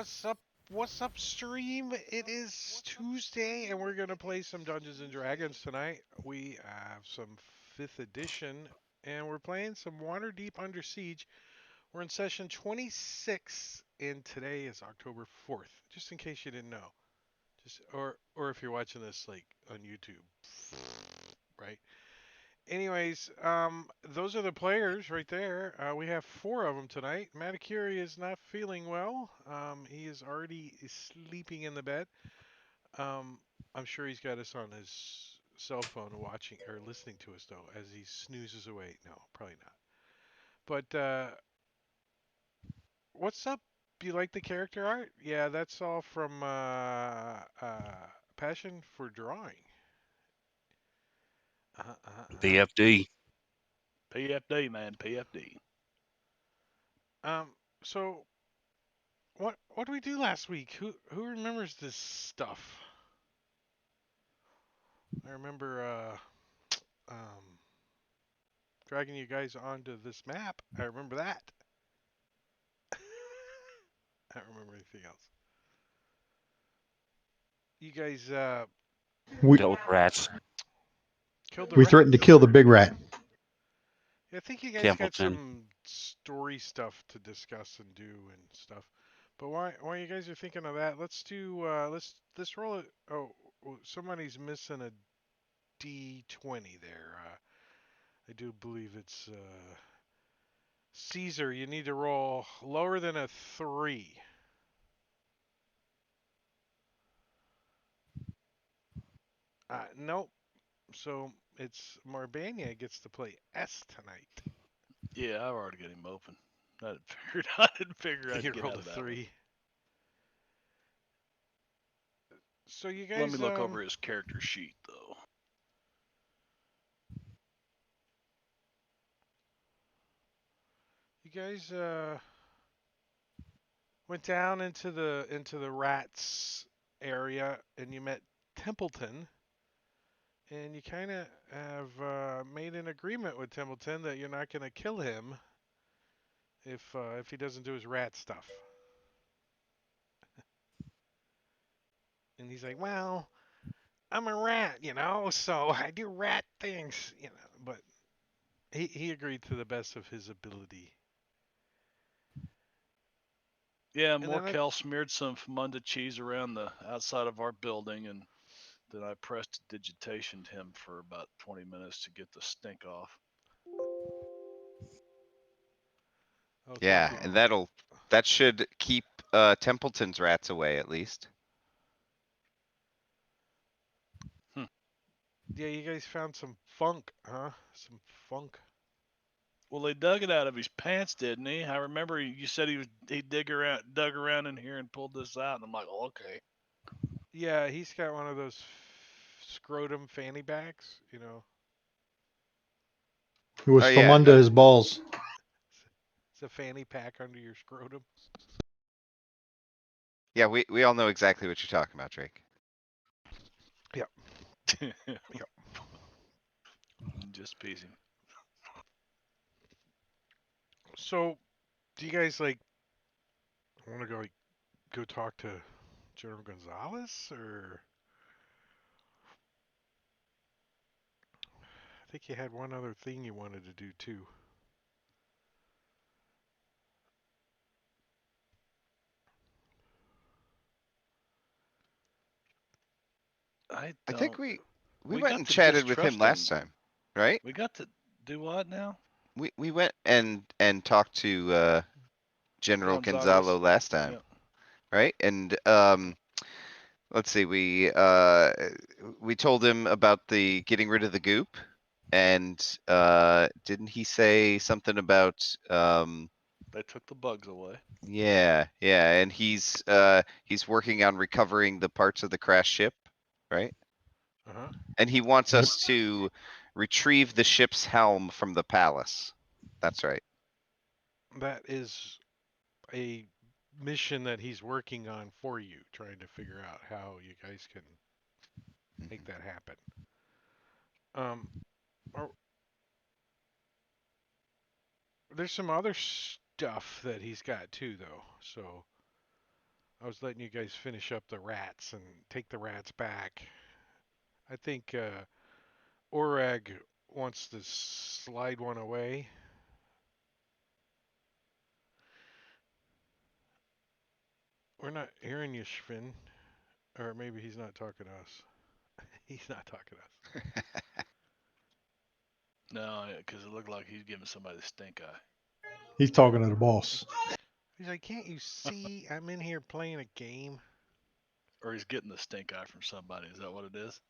What's up? What's up, stream? It is Tuesday, and we're gonna play some Dungeons and Dragons tonight. We have some 5th edition, and we're playing some Waterdeep Under Siege. We're in session 26, and today is October 4th. Just in case you didn't know, just or if you're watching this like on YouTube, right? Anyways, those are the players right there. We have 4 of them tonight. Matakiri is not feeling well. He is already sleeping in the bed. Um, I'm sure he's got us on his cell phone watching or listening to us though as he snoozes away. No, probably not. But what's up? Do you like the character art? Yeah, that's all from Passion for Drawing. Uh-huh. PFD. PFD, man, PFD. So what did we do last week? Who remembers this stuff? I remember um dragging you guys onto this map. I remember that. I don't remember anything else. You guys We Build rats. killed the we rat. threatened to kill the big rat. Yeah, I think you guys got Templeton. some story stuff to discuss and do and stuff. But while you guys are thinking of that, let's do let's roll it. Oh, somebody's missing a D20 there. I do believe it's Caesar. You need to roll lower than a 3. Nope. So it's Marbania gets to play S tonight. Yeah, I've already got him open. I didn't figure You I'd get rolled out a of that one. 3. So you Let me guys look over his character sheet though. you guys went down into the rats area and you met Templeton, and you kind of have made an agreement with Templeton that you're not going to kill him if he doesn't do his rat stuff. And he's like, well, I'm a rat, so I do rat things. But he agreed to the best of his ability. Yeah, And then Morkel smeared some Munda cheese around the outside of our building, and then I pressed digitation to him for about 20 minutes to get the stink off. okay, Yeah, and that should keep Templeton's rats away at least. yeah, you guys found some funk, huh? Some funk. Well, they dug it out of his pants, didn't he? I remember you said he dug around in here and pulled this out, and I'm like, oh, okay. Yeah, he's got one of those scrotum fanny bags. It was Oh from yeah, under his balls. It's a fanny pack under your scrotum. yeah. We all know exactly what you're talking about, Drake. Yep. Yep. Just piecing. So, do you guys want to go talk to General Gonzalez, or I think you had one other thing you wanted to do too. I I think don't. we We went got and to chatted with him distrust last him. time, right? We got to do what now? We went and talked to General Gonzalo Gonzalez. last time, Yeah. right? And let's see, we told him about the getting rid of the goop, and didn't he say something about They took the bugs away. yeah, and he's working on recovering the parts of the crashed ship, right? Uh huh. And he wants Yep. us to retrieve the ship's helm from the palace. That's right. That is a mission that he's working on for you, trying to figure out how you guys can make Mhm. that happen. Um, or, there's some other stuff that he's got too, though. So I was letting you guys finish up the rats and take the rats back. I think Orag wants to slide one away. We're not hearing you, Schvin. Or maybe he's not talking to us. He's not talking to us. No, because it looked like he's giving somebody the stink eye. He's talking to the boss. He's like, can't you see I'm in here playing a game? Or he's getting the stink eye from somebody. Is that what it is?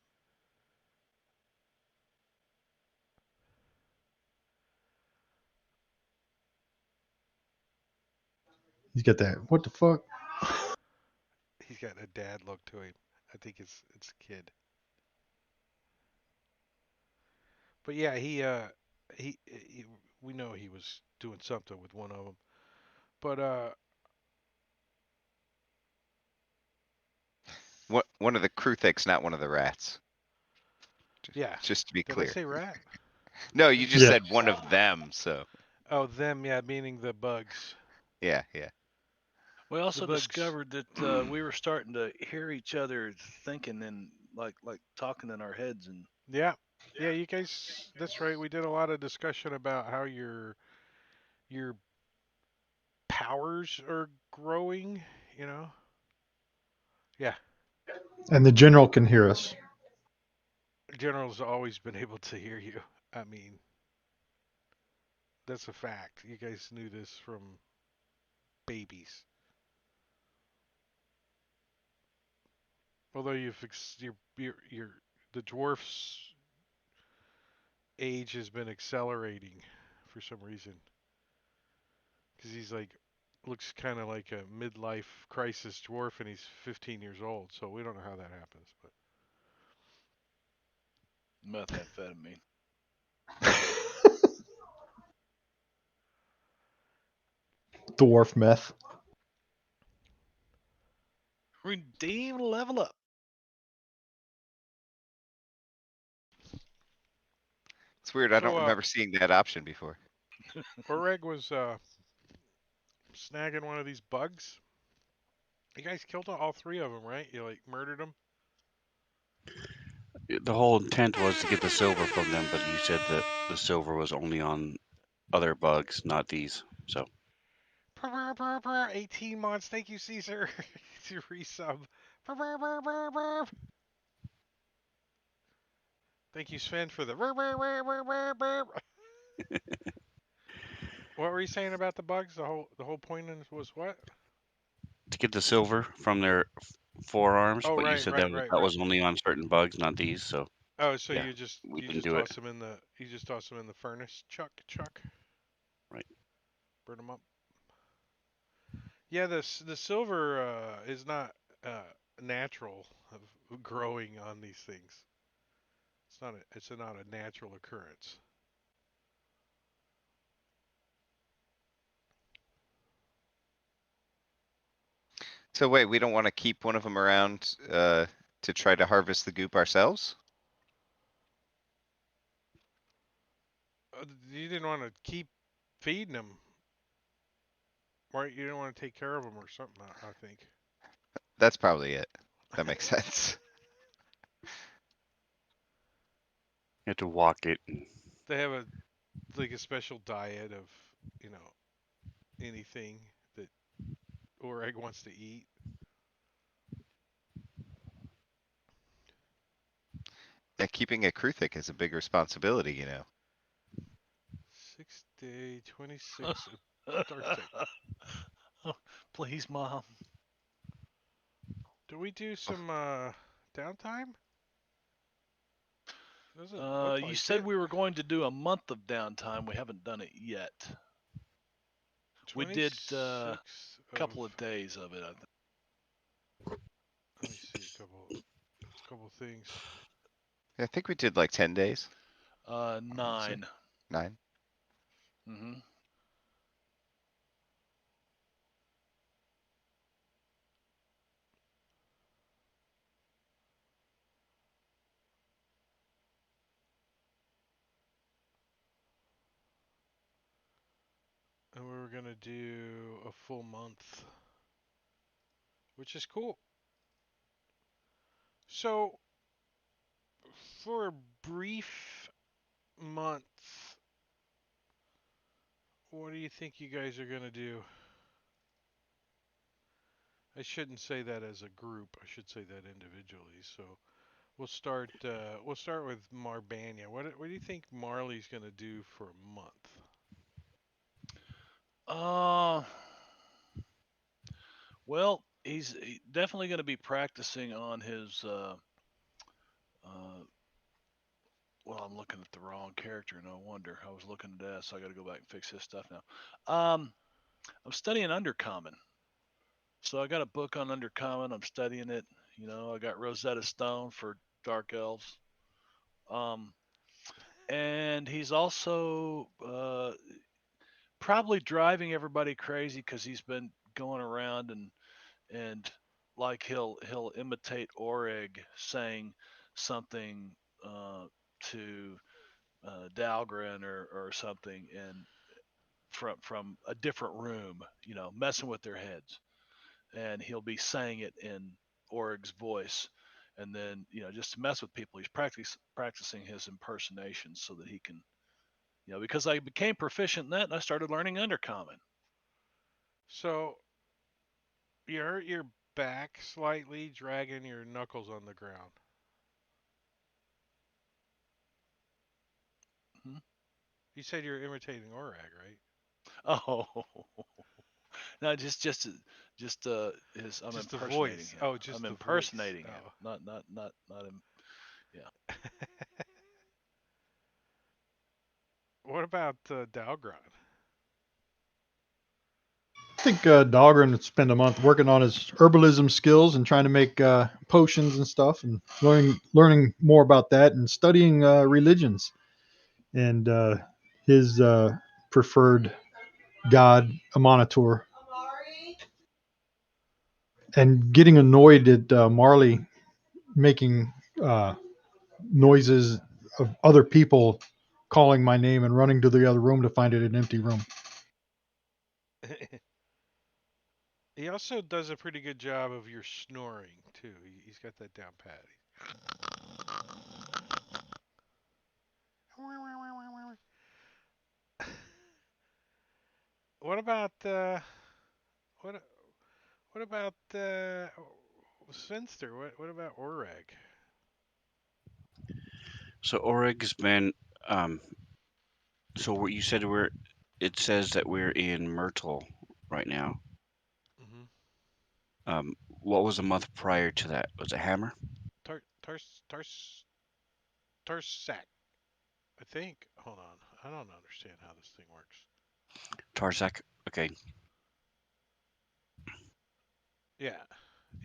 He's got that. What the fuck? He's got a dad look to him. I think it's a kid. But yeah, he we know he was doing something with one of them. But One of the Kruthiks, not one of the rats. yeah. Just to be Did I clear. say rat? No, you just Yeah. said one of them, so Oh, them, yeah, meaning the bugs. yeah, yeah. We also bugs. discovered that we were starting to hear each other thinking and like talking in our heads, and Yeah. Yeah, you guys, that's right. We did a lot of discussion about how your powers are growing, you know? Yeah. And the general can hear us. General's always been able to hear you. I mean, that's a fact. You guys knew this from babies. Although your the dwarf's age has been accelerating for some reason because he's like looks kind of like a midlife crisis dwarf and he's 15 years old. So we don't know how that happens, but methamphetamine. Dwarf meth. Redeem level up. It's weird. I so don't remember seeing that option before. Oreg was snagging one of these bugs. You guys killed all three of them, right? You like murdered them. The whole intent was to get the silver from them, but you said that the silver was only on other bugs, not these. So 18 months. Thank you, Caesar. To resub. Thank you, Sven, for the. What were you saying about the bugs? The whole point was what? to get the silver from their forearms, Oh, but you right, said that right, right, that right. was only on certain bugs, not these. So Oh, so yeah, you just we you didn't just do it. toss them in the furnace, Chuck. Right. Burn them up. Yeah, the silver is not natural of growing on these things. It's not a natural occurrence. So wait, we don't want to keep one of them around to try to harvest the goop ourselves? You didn't want to keep feeding them, right? You didn't want to take care of them or something. I think. That's probably it. That makes sense. You have to walk it. And They have a special diet of you know anything that Oreg wants to eat. Yeah, keeping a Kruthik is a big responsibility, you know. 6-day, 26 dark side. Oh, please, mom. Do we do some downtime? Doesn't look You like said it. we were going to do a month of downtime. We haven't done it yet. We did a 26 couple of. of days of it, I think. Let me see a couple things. I think we did like 10 days. I wanna say. 9. 9. Mm-hmm. And we were gonna do a full month, which is cool. So, for a brief month, what do you think you guys are gonna do? I shouldn't say that as a group. I should say that individually. So we'll start. We'll start with Marbania. What do you think Marley's gonna do for a month? Uh, well, he's definitely going to be practicing on his. Uh, well, I'm looking at the wrong character. No wonder. I was looking at that, so I got to go back and fix his stuff now. I'm studying Undercommon. So I got a book on Undercommon. I'm studying it. You know, I got Rosetta Stone for Dark Elves. Um, and he's also probably driving everybody crazy because he's been going around and like he'll imitate Oreg saying something to Dalgren or something and from a different room, you know, messing with their heads, and he'll be saying it in Oreg's voice, and then you know just to mess with people, he's practicing his impersonations so that he can, you know, because I became proficient in that and I started learning Undercommon. So you hurt your back slightly, dragging your knuckles on the ground. Hmm? You said you're imitating Orag, right? Oh, no, just his. I'm Just the impersonating voice. him. Oh, I'm just the voice. impersonating him, Oh. not him. Yeah. What about Dalgron? I think Dahlgren would spend a month working on his herbalism skills and trying to make potions and stuff, and learning more about that, and studying religions and his preferred god Amanator, and getting annoyed at Marley making noises of other people calling my name and running to the other room to find it an empty room. He also does a pretty good job of your snoring too. He's got that down pat. What about what what about Svenster? What about Oreg? So Oreg's been. Um, so what you said we're. It says that we're in Myrtle right now. Mm-hmm. What was a month prior to that? Was it Hammer? Tar Tars Tars Tarsak, I think. Hold on, I don't understand how this thing works. Tarsak. Okay. Yeah,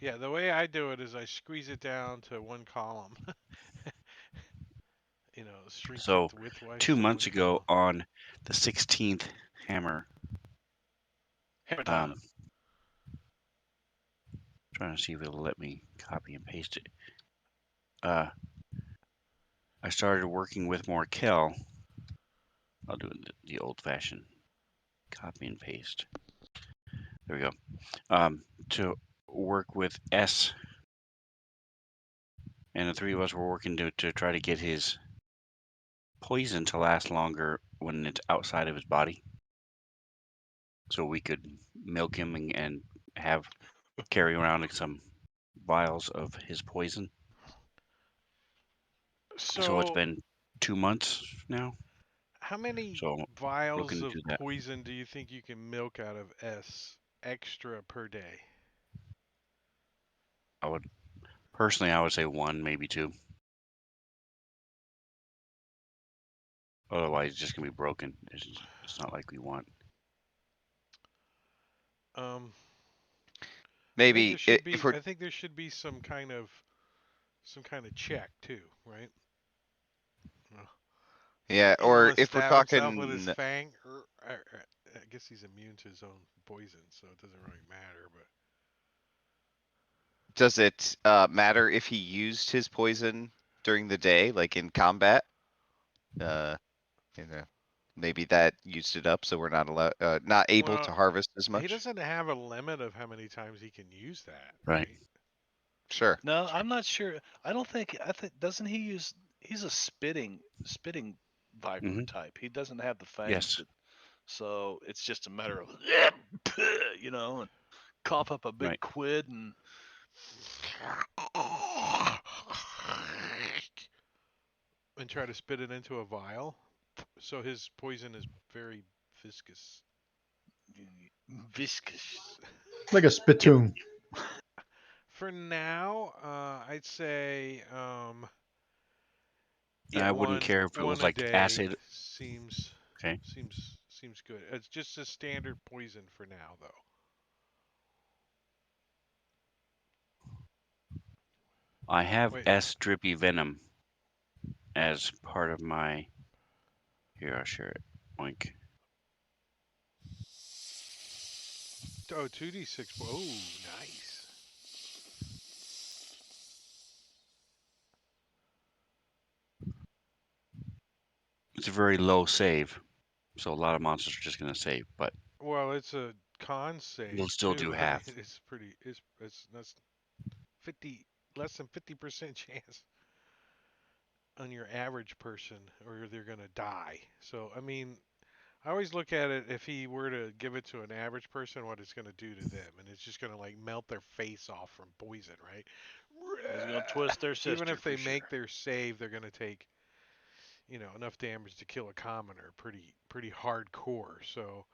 yeah. The way I do it is I squeeze it down to one column. Shrink it So widthwise to 2 months one ago column. on the 16th Hammer. Hammer Um, time. trying to see if it'll let me copy and paste it. Uh, I started working with Morkel. I'll do it the old-fashioned copy and paste. There we go. To work with S, and the three of us were working to try to get his poison to last longer when it's outside of his body, so we could milk him and have carry around like some vials of his poison. So it's So, been 2 months now. how many So vials looking to of do that. poison do you think you can milk out of S extra per day? I would personally, I would say one, maybe two. Otherwise, it's just gonna be broken. It's not like we want. Um, I think there Maybe should if be. we're I think there should be some kind of check too, right? Uh, yeah, You don't or want to if we're stab himself with his talking, fang. I guess he's immune to his own poison, so it doesn't really matter. But does it matter if he used his poison during the day, like in combat? Uh, you know. maybe that used it up, so we're not able to Well, harvest as he much. doesn't have a limit of how many times he can use that, Right. right? Sure. No, I'm not sure. I don't think. I think doesn't he use? He's a spitting viper Hmm. type. He doesn't have the fangs Yes. that. So it's just a matter of and cough up a big Right. quid and And try to spit it into a vial. So his poison is very viscous. viscous. Like a spittoon. For now, I'd say I wouldn't one care if it one was a like day acid. Okay. seems good. It's just a standard poison for now, though. I have Wait, S drippy venom as part of my. Here, I'll share it. Oink. oh, 2d6. Oh, nice. It's a very low save, so a lot of monsters are just gonna save, but Well, it's a con you'll save still do too. I mean, half. it's pretty. It's that's 50 less than 50% chance on your average person, or they're gonna die. So I mean, I always look at it if he were to give it to an average person, what it's going to do to them, and it's just going to like melt their face off from poison, right? He's gonna twist their Even sister if they for make sure. their save, they're going to take enough damage to kill a commoner, pretty hardcore. So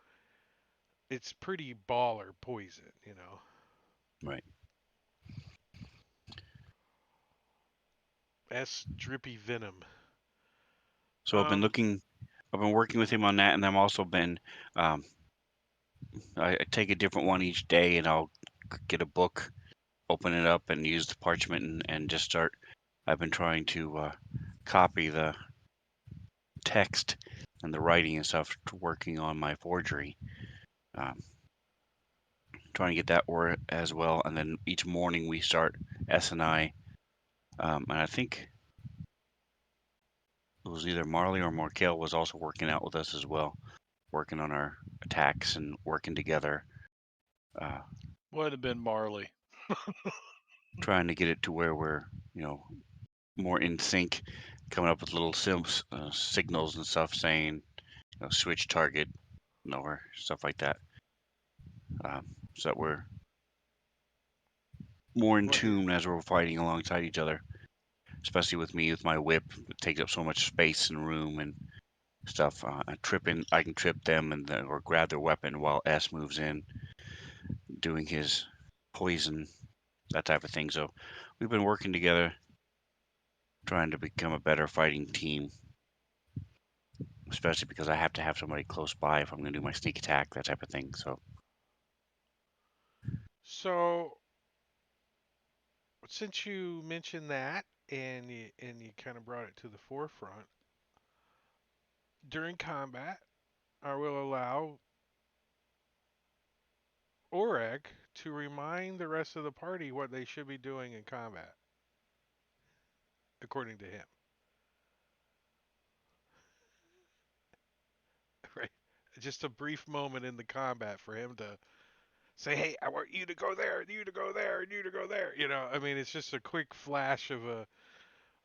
it's pretty baller poison. Right. S drippy venom. So I've been Um, looking. I've been working with him on that, and I've also been. Um, I take a different one each day, and I'll get a book, open it up, and use the parchment, and just start. I've been trying to copy the text and the writing and stuff, to working on my forgery. Um, trying to get that word as well, and then each morning we start S and I, and I think it was either Marley or Markel was also working out with us as well, working on our attacks and working together, uh, Would have been Marley. trying to get it to where we're you know more in sync, coming up with little signals and stuff saying switch target, or stuff like that, so that we're more in what you tune as we're fighting alongside each other. Especially with me with my whip, it takes up so much space and room and stuff. I can trip them or grab their weapon while S moves in, doing his poison, that type of thing. So we've been working together, trying to become a better fighting team. Especially because I have to have somebody close by if I'm going to do my sneak attack, that type of thing. So so since you mentioned that and you kind of brought it to the forefront during combat, I will allow Oreg to remind the rest of the party what they should be doing in combat, according to him. Right? Just a brief moment in the combat for him to say, "Hey, I want you to go there, and you to go there, and you to go there." I mean, it's just a quick flash of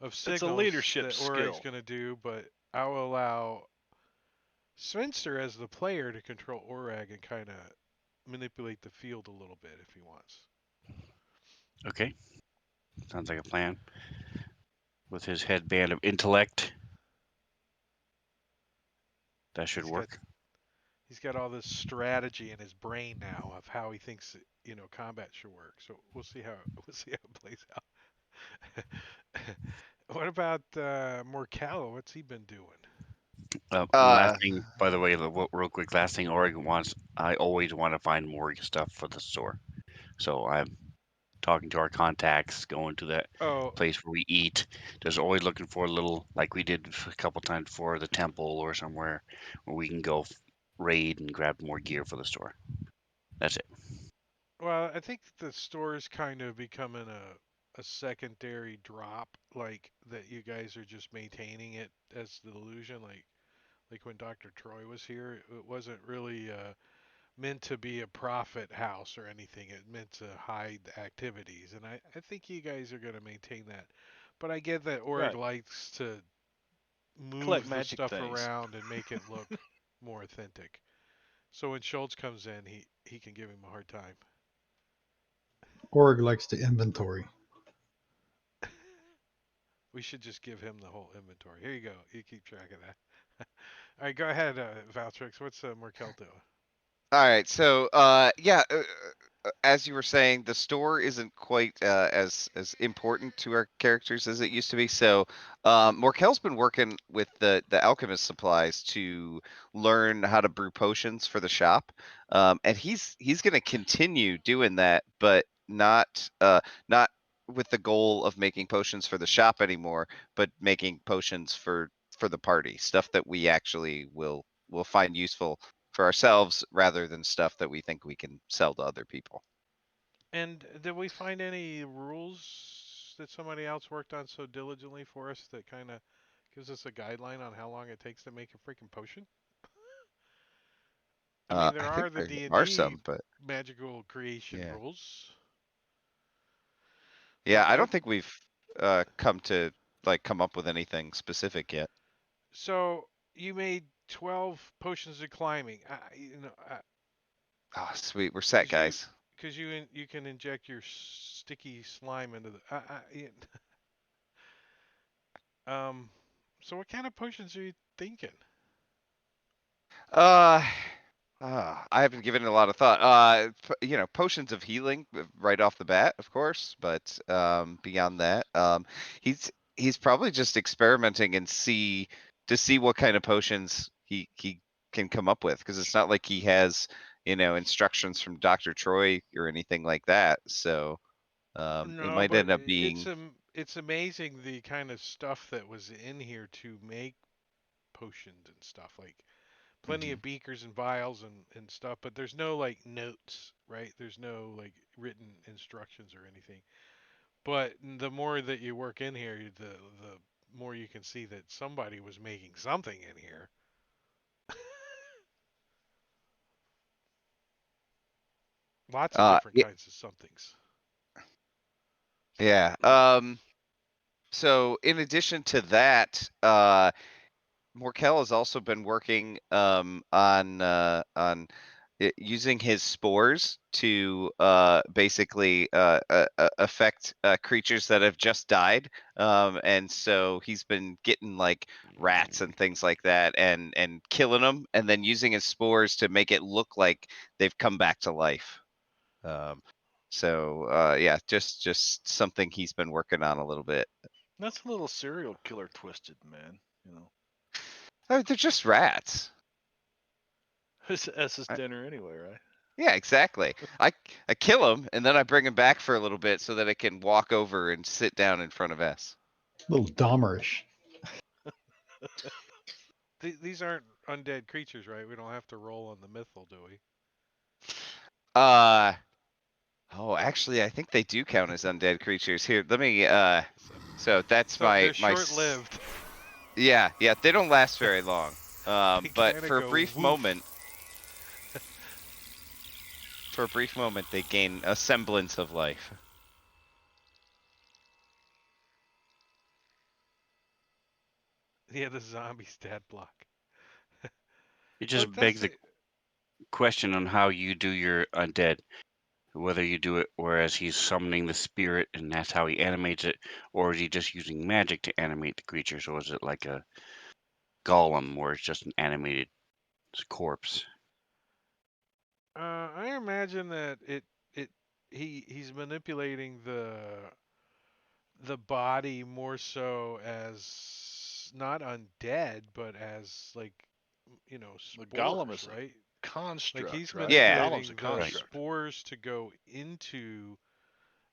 It's a signals leadership that Oreg's skill. going to do, but I will allow Spencer as the player to control Oreg and kind of manipulate the field a little bit if he wants. okay, sounds like a plan. With his headband of intellect, that should He's got work. he's got all this strategy in his brain now of how he thinks combat should work. So we'll see how it plays out. What about Morcallo? What's he been doing? And last Uh, thing, by the way, real quick, last thing Oregon wants, I always want to find more stuff for the store. So I'm talking to our contacts, going to that Oh, place where we eat. Just always looking for a little, like we did a couple times for the temple or somewhere where we can go raid and grab more gear for the store. That's it. well, I think the store's kind of becoming a secondary drop, like that you guys are just maintaining it as the illusion, like Like when Dr. Troy was here, it wasn't really meant to be a profit house or anything. It meant to hide activities, and I think you guys are going to maintain that. But I get that Orig Right. likes to Collect move the magic stuff things. around and make it look more authentic. So when Schultz comes in, he can give him a hard time. Org likes to inventory. We should just give him the whole inventory. Here you go. You keep track of that. All right, go ahead, Valtrix. What's Markel doing? All right, so yeah, as you were saying, the store isn't quite as important to our characters as it used to be. So Morkel's been working with the alchemist supplies to learn how to brew potions for the shop, and he's going to continue doing that, but not with the goal of making potions for the shop anymore, but making potions for the party, stuff that we actually will find useful for ourselves rather than stuff that we think we can sell to other people. And did we find any rules that somebody else worked on so diligently for us that kind of gives us a guideline on how long it takes to make a freaking potion? I mean, there I are think the there are D&D some, but magical creation yeah, rules. yeah, I What don't think we've come to come up with anything specific yet. so you made 12 potions of climbing. Oh, sweet, we're set, Cuz you guys. you can inject your sticky slime into the um so what kind of potions are you thinking? Uh, I haven't given it a lot of thought. Potions of healing right off the bat, of course, but beyond that, he's probably just experimenting and see what kind of potions he can come up with, because it's not like he has instructions from Dr. Troy or anything like that. So it No, might but end up being. it's amazing the kind of stuff that was in here to make potions and stuff. Like plenty Mhm. of beakers and vials and stuff, but there's no like notes, right? There's no like written instructions or anything. But the more that you work in here, the more you can see that somebody was making something in here. Lots of different Yeah, kinds of somethings. yeah. So in addition to that, Morkel has also been working on using his spores to basically affect creatures that have just died. And so he's been getting like rats and things like that, and killing them, and then using his spores to make it look like they've come back to life. Um, yeah, just something he's been working on a little bit. That's a little serial killer twisted, man. You know, They're just rats. that's his dinner anyway, right? Yeah, exactly. I kill him and then I bring him back for a little bit so that I can walk over and sit down in front of S. A little Dahmerish. These aren't undead creatures, right? We don't have to roll on the mythal, do we? Uh oh, actually I think they do count as undead creatures. Here, let me So, so that's so they're my short-lived. yeah, they don't last very long. They But kind of go woof. for a brief moment they gain a semblance of life. Yeah, the zombie stat block. It But just that's begs the question on how you do your undead. Whether you do it whereas he's summoning the spirit and that's how he animates it, or is he just using magic to animate the creatures, or is it like a golem where it's just an animated corpse? I imagine that it he's manipulating the body more so as not undead, but as like The golem spores, is a right? Like construct, he's right? The Yeah. golem's a manipulating the Right. construct. spores to go into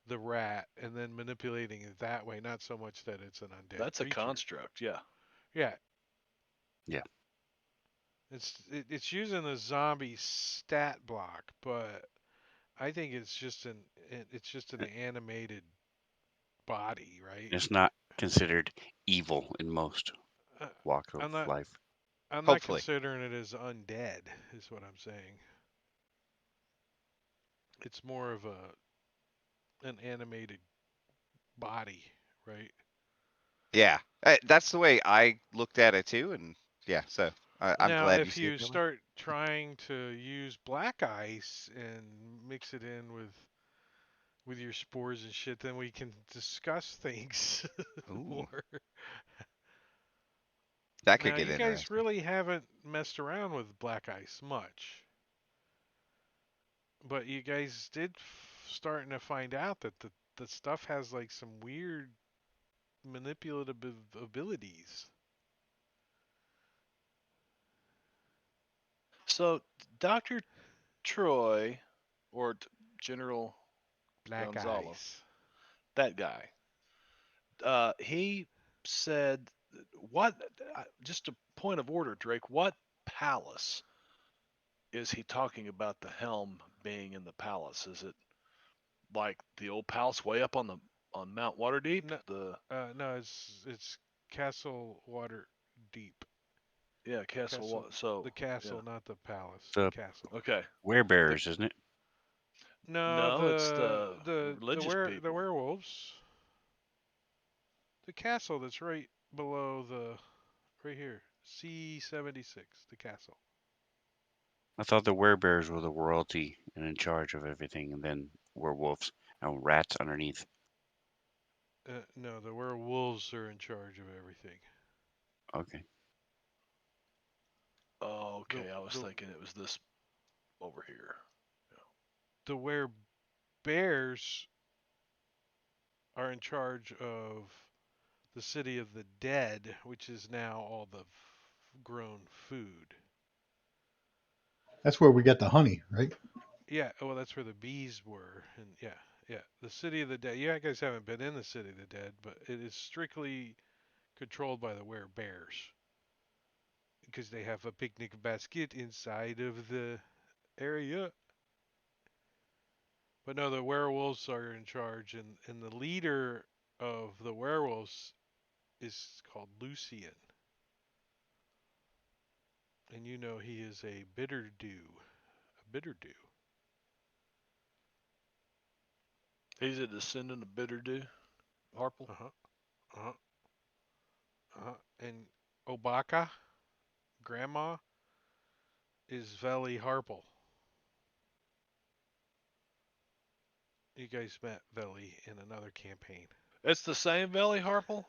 the rat and then manipulating it that way, not so much that it's an undead That's a creature. construct, yeah. Yeah, Yeah. it's using the zombie stat block, but I think it's just an Uh, animated body, right? It's not considered evil in most Uh, walks of I'm not life. I'm not Hopefully. considering it as undead, is what I'm saying. It's more of an animated body, right? Yeah, that's the way I looked at it too, and yeah, so I'm Now, glad you if see it you that way. start trying to use black ice and mix it in with your spores and shit, then we can discuss things Ooh, more. that could Now, get you guys interesting. really haven't messed around with black ice much, but you guys did starting to find out that the stuff has like some weird manipulative abilities. So Dr. Troy or General Black Gonzalo, ice. that guy, he said, "What?" Just a point of order, Drake. What palace is he talking about? The helm being in the palace? Is it like the old palace way up on Mount Waterdeep? No, The no, it's Castle Water Deep. yeah, Castle. Castle, So the yeah, castle, not the palace. The The castle. okay. The werebears, isn't it? No, no, it's the the religious the people. werewolves. The castle that's right below the right here. C-76. The castle. I thought the werebears were the royalty and in charge of everything, and then werewolves and rats underneath. No, the werewolves are in charge of everything. Okay. Oh, The okay. I was the thinking it was this over here. the bears are in charge of the city of the dead, which is now all the grown food. That's where we get the honey, right? Yeah, well, that's where the bees were, and yeah, yeah, the city of the dead. You guys haven't been in the city of the dead, but it is strictly controlled by the bears because they have a picnic basket inside of the area. But no, the werewolves are in charge, and the leader of the werewolves is called Lucian, and you know he is a bitter dew, a bitter dew. He's a descendant of Bitterdew, Harple. Uh huh. Uh huh. And Obaka, Grandma, is Veli Harple. You guys met Veli in another campaign. It's the same Valley Harple.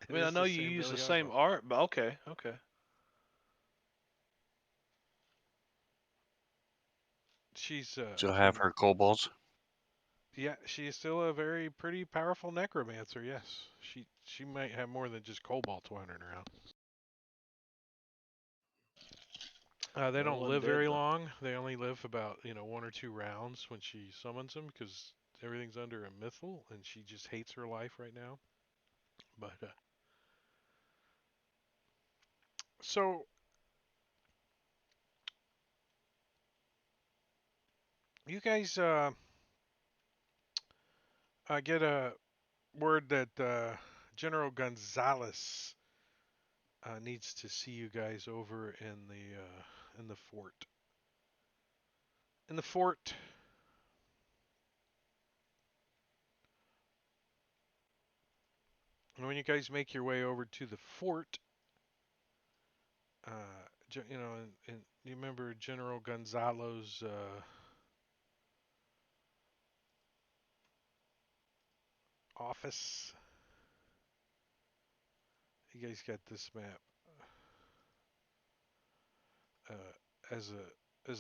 I It mean, I is know the you same use the Veli same Harple. art, but okay, okay. She's She'll have from her kobolds. yeah, she is still a very pretty powerful necromancer. Yes, she might have more than just kobolds wandering around. They No don't one live dead very though. long. They only live about 1 or 2 rounds when she summons them because everything's under a mythal, and she just hates her life right now. But so you guys get a word that General Gonzalez needs to see you guys over in the fort. In the fort, and when you guys make your way over to the fort, and you remember General Gonzalo's office. You guys got this map as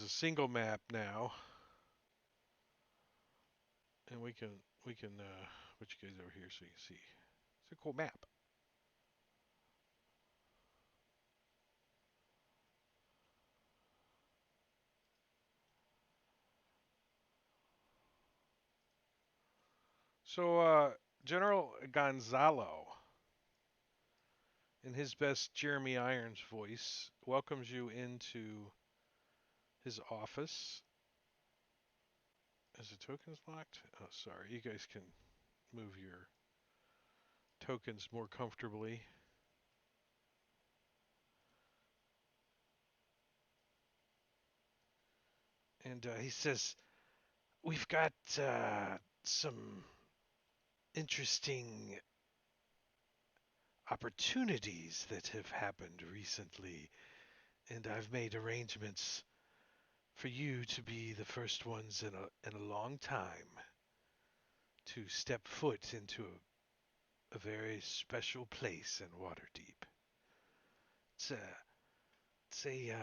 a single map now, and we can put you guys over here so you can see. It's a cool map. So General Gonzalo, in his best Jeremy Irons voice, welcomes you into his office. Is the tokens locked? Oh, sorry. You guys can move your tokens more comfortably. and he says we've got some interesting opportunities that have happened recently, and I've made arrangements for you to be the first ones in a long time to step foot into a very special place in Waterdeep. It's a it's a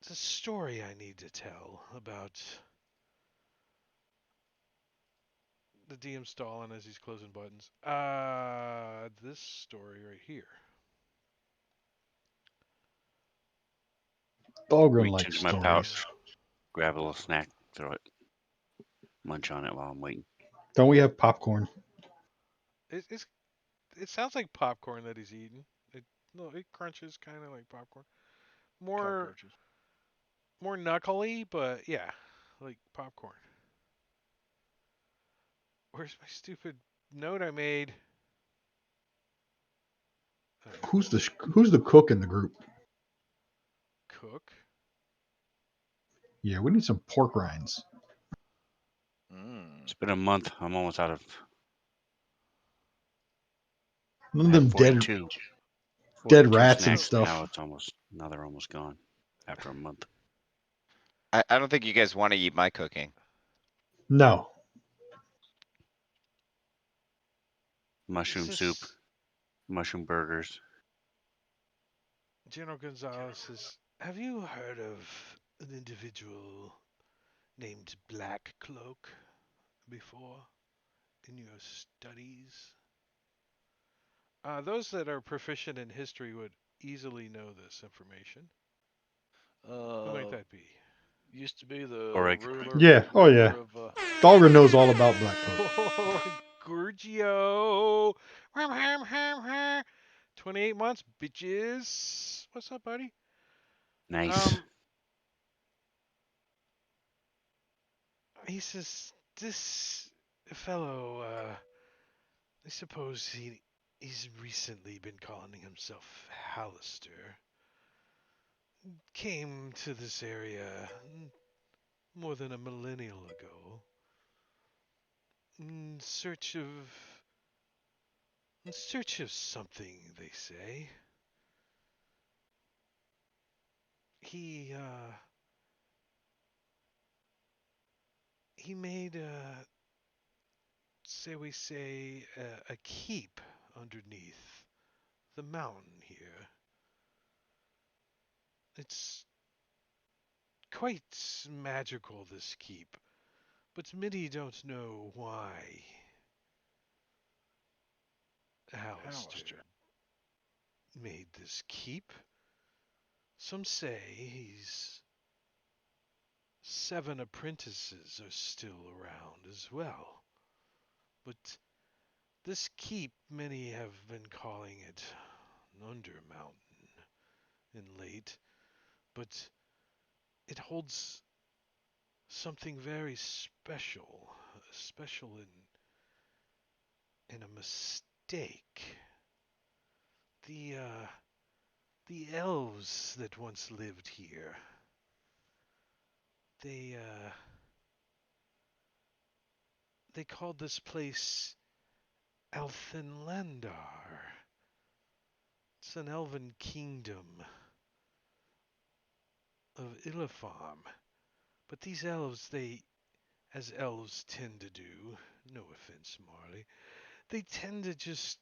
it's a story I need to tell about the DM stalling as he's closing buttons. This story right here. Dahlgren Reach likes into my stories. pouch, grab a little snack, throw it, munch on it while I'm waiting. Don't we have popcorn? It sounds like popcorn that he's eating. It no, it crunches kind of like popcorn. More Cockroaches. more knuckly, but yeah, like popcorn. Where's my stupid note I made? Who's the cook in the group? Cook? Yeah, we need some pork rinds. Mm. It's been a month. I'm almost out of. None I of had them forty-two, dead 42 rats and snacks. stuff. Now they're almost gone after a month. I don't think you guys want to eat my cooking. No. This Mushroom soup, is mushroom burgers. General Gonzalez says, have you heard of an individual named Black Cloak before in your studies? Those that are proficient in history would easily know this information. Who might Uh, that be? used to be the Oric. ruler Yeah. Oh yeah. ruler of Dahlgren knows all about Black Coat. Oh, Gurgio! 28 months, bitches. What's up, buddy? Nice. Um, he says this fellow. I suppose he's recently been calling himself Hallister. Came to this area more than a millennial ago in search of something. They say he he made a keep underneath the mountain here. It's quite magical, this keep, but many don't know why Hallister Hallister. made this keep. Some say he's 7 apprentices are still around as well. But this keep, many have been calling it Undermountain in late, but it holds something very special, special in a mistake. The uh, the elves that once lived here, they uh, they called this place Althenlandar. It's an elven kingdom of Illifarm. But these elves, as elves tend to do, no offense, Marley, they tend to just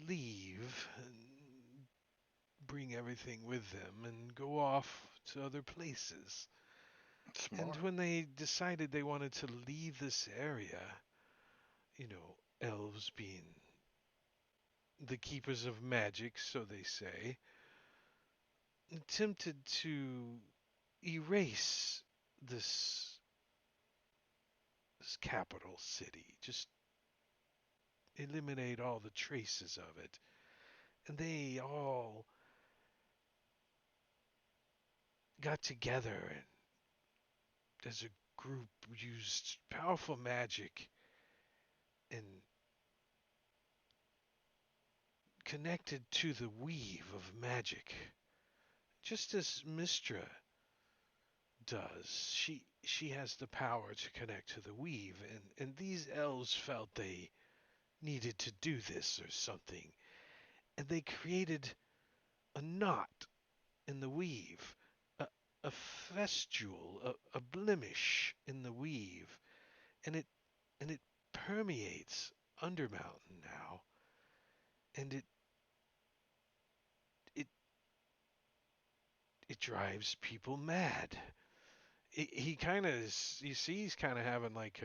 leave and bring everything with them and go off to other places. And Smart. when they decided they wanted to leave this area, elves being the keepers of magic, so they say, attempted to erase this this capital city, just eliminate all the traces of it. And they all got together and as a group used powerful magic and connected to the weave of magic just as Mistra does. She has the power to connect to the weave, and these elves felt they needed to do this or something, and they created a knot in the weave, a, a festule, a blemish in the weave, and it permeates Undermountain now, and it it drives people mad. He kind of you see he's kind of having like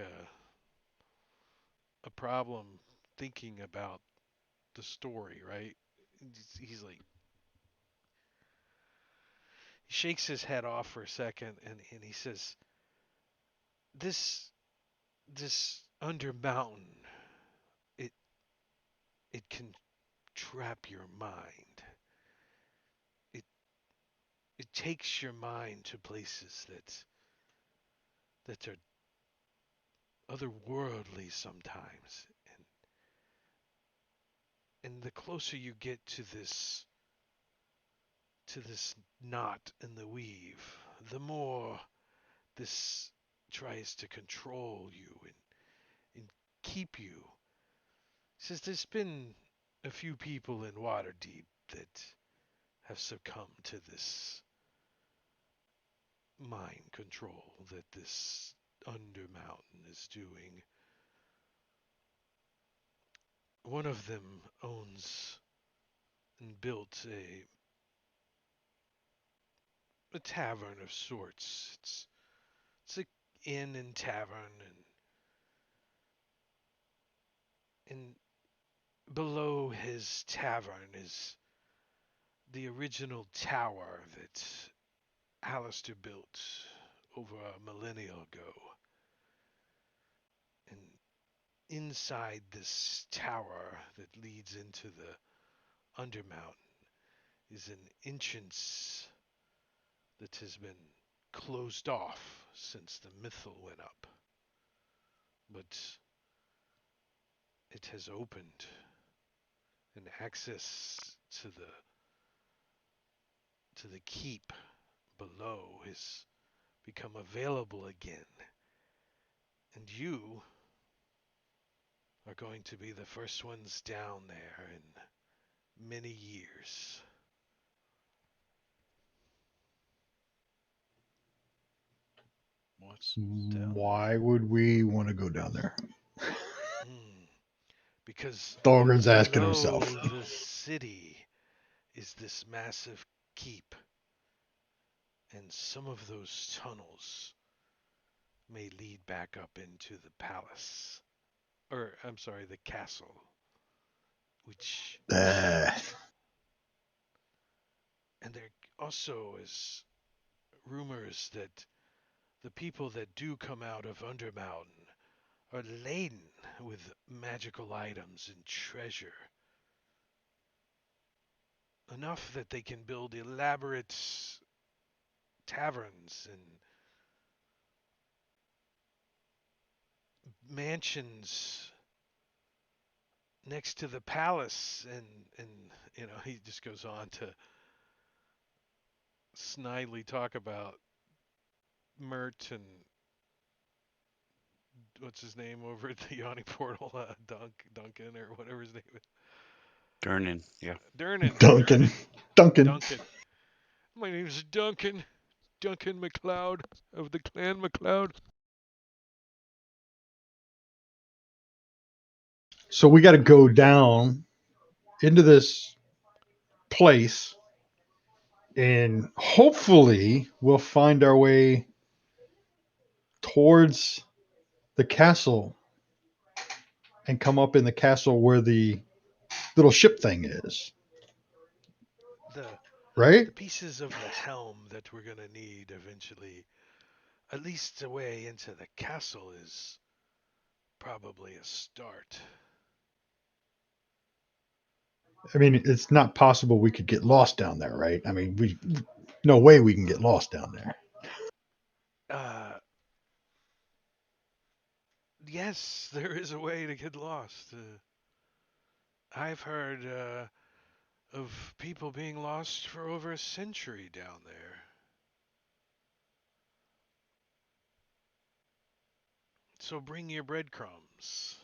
a problem thinking about the story, right? He's like he shakes his head off for a second and he says, this Undermountain, it it can trap your mind. It it takes your mind to places that are otherworldly sometimes. And the closer you get to this knot in the weave, the more this tries to control you and keep you. Says there's been a few people in Waterdeep that have succumbed to this mind control that this Undermountain is doing. One of them owns and built a tavern of sorts. It's a inn and tavern, and below his tavern is the original tower that Alistair built over a millennia ago. And inside this tower that leads into the Undermountain is an entrance that has been closed off since the Mythal went up. But it has opened, and access to the keep below has become available again. And you are going to be the first ones down there in many years. What's down Why would we want to go down there? Hmm. Because Thorgrim's asking below himself. the city is this massive keep, and some of those tunnels may lead back up into the palace. Or, I'm sorry, the castle, which. Uh, And there also is rumors that the people that do come out of Undermountain are laden with magical items and treasure. Enough that they can build elaborate taverns and mansions next to the palace, and he just goes on to snidely talk about Mert and what's his name over at the Yawning Portal, Duncan or whatever his name is. Durnan, yeah. Durnan. Duncan. Duncan. Duncan. My name is Duncan. Duncan MacLeod of the Clan MacLeod. So we got to go down into this place and hopefully we'll find our way towards the castle and come up in the castle where the little ship thing is, The right? the pieces of the helm that we're gonna need eventually, at least the way into the castle is probably a start. I mean, it's not possible we could get lost down there, right? I mean, we no way we can get lost down there. Uh, yes, there is a way to get lost. I've heard of people being lost for over a century down there. So bring your breadcrumbs.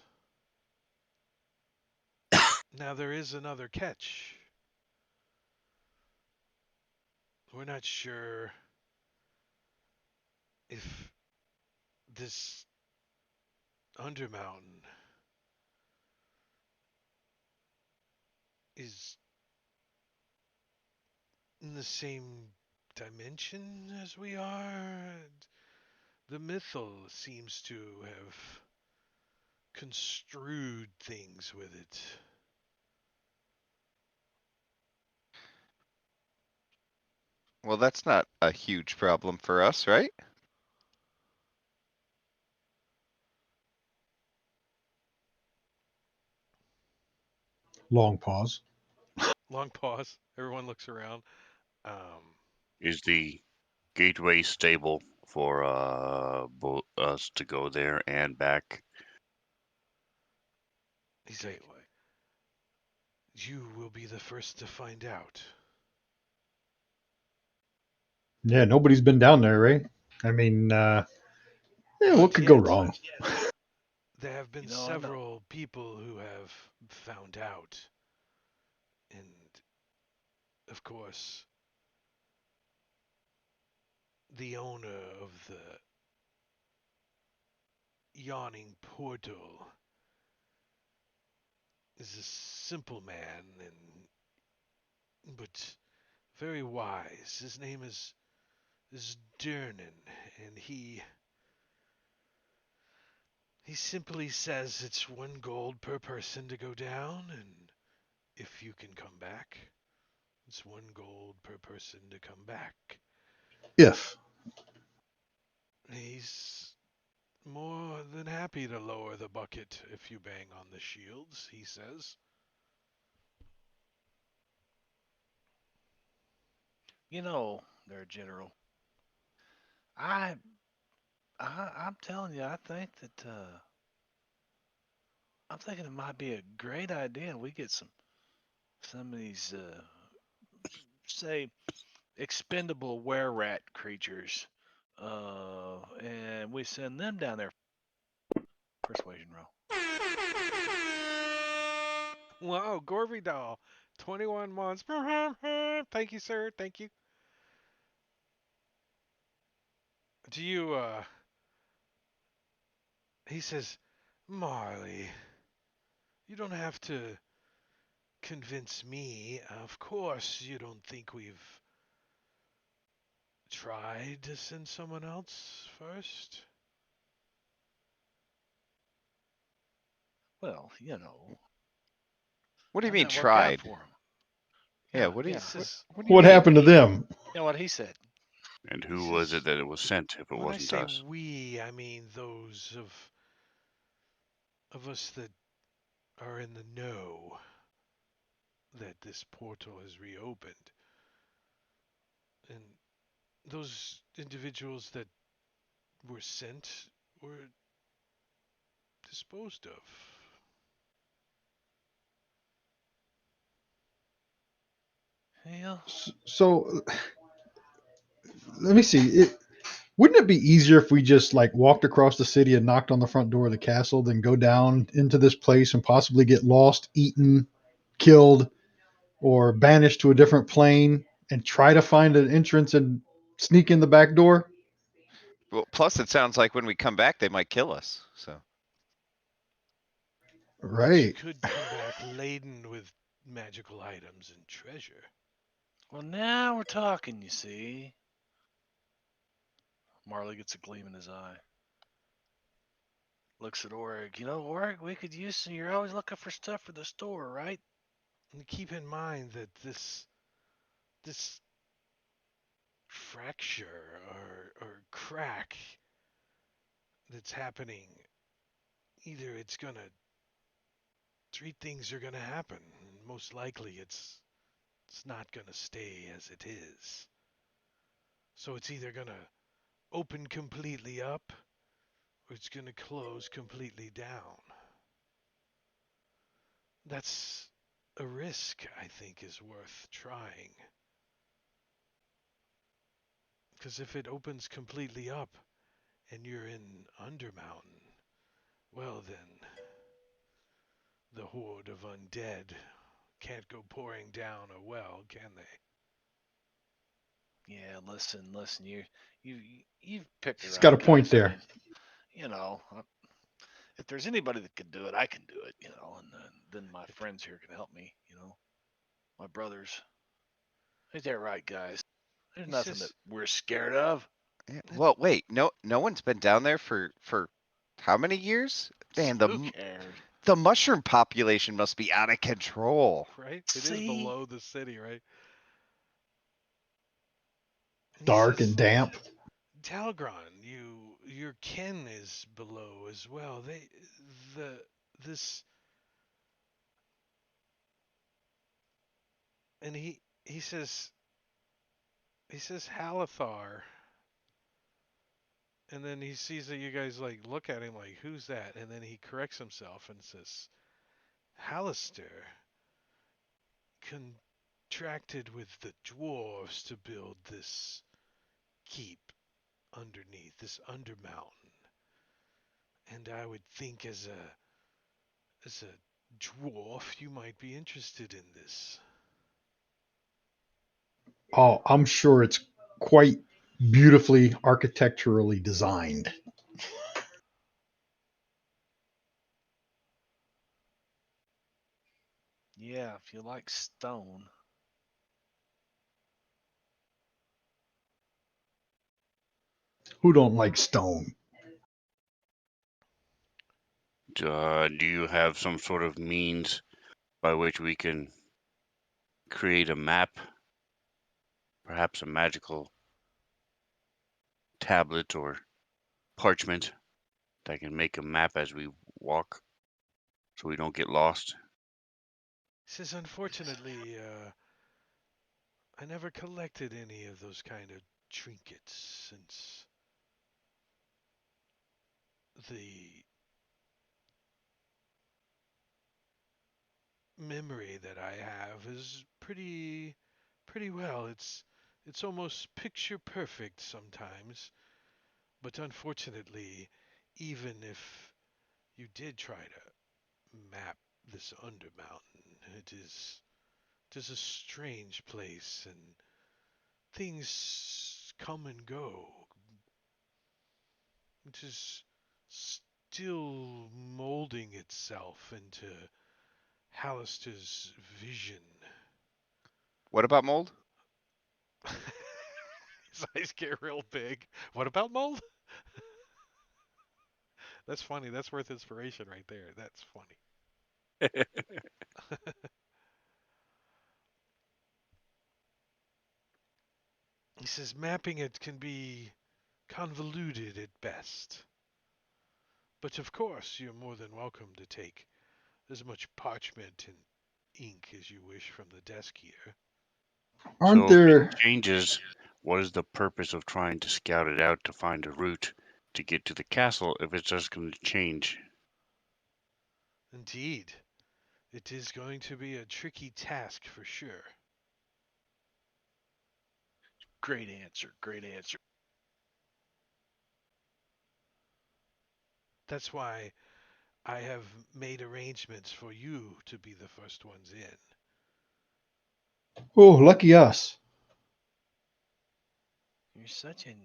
Now, there is another catch. We're not sure if this Undermountain is in the same dimension as we are. The mythal seems to have construed things with it. Well, that's not a huge problem for us, right? Long pause. Long pause. Everyone looks around. Um, Is the gateway stable for both us to go there and back? he's like, Gateway. you will be the first to find out. Yeah, nobody's been down there, right? I mean, yeah, what Not could go yet. wrong? There have been I know. several people who have found out. And, of course, the owner of the yawning portal is a simple man but very wise. His name is Durnan, and he simply says it's 1 gold per person to go down, and if you can come back, it's 1 gold per person to come back. If. He's more than happy to lower the bucket if you bang on the shields, he says. Their general. I, I'm telling you, I'm thinking it might be a great idea. We get some of these, say, expendable were rat creatures, and we send them down there. Persuasion roll. Wow, Gorvy doll, 21 months. Thank you, sir. Thank you. Do you, he says, Marley, you don't have to convince me. Of course, you don't think we've tried to send someone else first? Well, What do you how'd mean that work out tried? for him? Yeah, Yeah, He yeah. says, what do you What mean? happened to them? What he said. And he who was it says, that it was sent if it when I wasn't say us? we, I mean those of us that are in the know that this portal has reopened. And those individuals that were sent were disposed of. Hell, So let me see. Wouldn't it be easier if we just like walked across the city and knocked on the front door of the castle, then go down into this place and possibly get lost, eaten, killed, or banished to a different plane and try to find an entrance and sneak in the back door? Well, plus it sounds like when we come back, they might kill us. So, But you Right. could come back laden with magical items and treasure. well, now we're talking, you see. Marley gets a gleam in his eye. Looks at Org. Org, we could use some. You're always looking for stuff for the store, right? And keep in mind that this fracture or crack that's happening, either it's gonna three things are gonna happen. Most likely it's not gonna stay as it is. So it's either gonna open completely up or it's gonna close completely down. That's a risk I think is worth trying. Because if it opens completely up and you're in Undermountain, well then, the horde of undead can't go pouring down a well, can they? Yeah, listen. You've picked the He's got right a point guys. I there. mean, you know, if there's anybody that can do it, I can do it. And then my It, friends here can help me. My brothers. Ain't that right, guys? There's he nothing that says, we're scared of. Yeah, it, well, wait, no one's been down there for how many years? Man, Who cares? the mushroom population must be out of control. right? It is See, below the city, right? He Dark and says, damp. Talgron, your kin is below as well. The this and he says Halathar, and then he sees that you guys like look at him like who's that, and then he corrects himself and says Hallister contracted with the dwarves to build this keep underneath this undermountain, and I would think as a dwarf you might be interested in this. Oh, I'm sure it's quite beautifully architecturally designed. yeah, if you like stone. Who don't like stone? Do you have some sort of means by which we can create a map, perhaps a magical tablet or parchment that can make a map as we walk so we don't get lost? He says, unfortunately, I never collected any of those kind of trinkets since the memory that I have is pretty well. It's almost picture perfect sometimes, but unfortunately, even if you did try to map this Undermountain, it is a strange place and things come and go. It is still molding itself into Hallister's vision. What about mold? His eyes get real big. What about mold? That's funny. That's worth inspiration right there. That's funny. He says mapping it can be convoluted at best. But of course, you're more than welcome to take as much parchment and ink as you wish from the desk here. Aren't So if it there changes, what is the purpose of trying to scout it out to find a route to get to the castle if it's just going to change? Indeed, it is going to be a tricky task for sure. Great answer. Great answer. That's why I have made arrangements for you to be the first ones in. Oh, lucky us. You're such a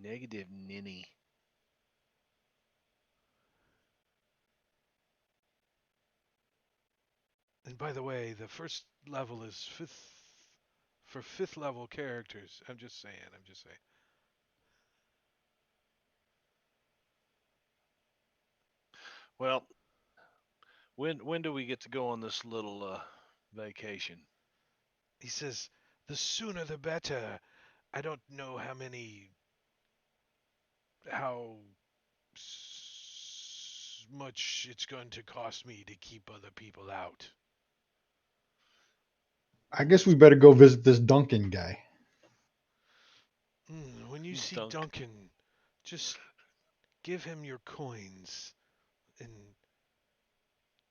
negative ninny. And by the way, the first level is fifth level characters. I'm just saying. I'm just saying. Well, when do we get to go on this little vacation? He says, the sooner the better. I don't know how much it's going to cost me to keep other people out. I guess we better go visit this Duncan guy. When you see Dunk. Duncan, just give him your coins and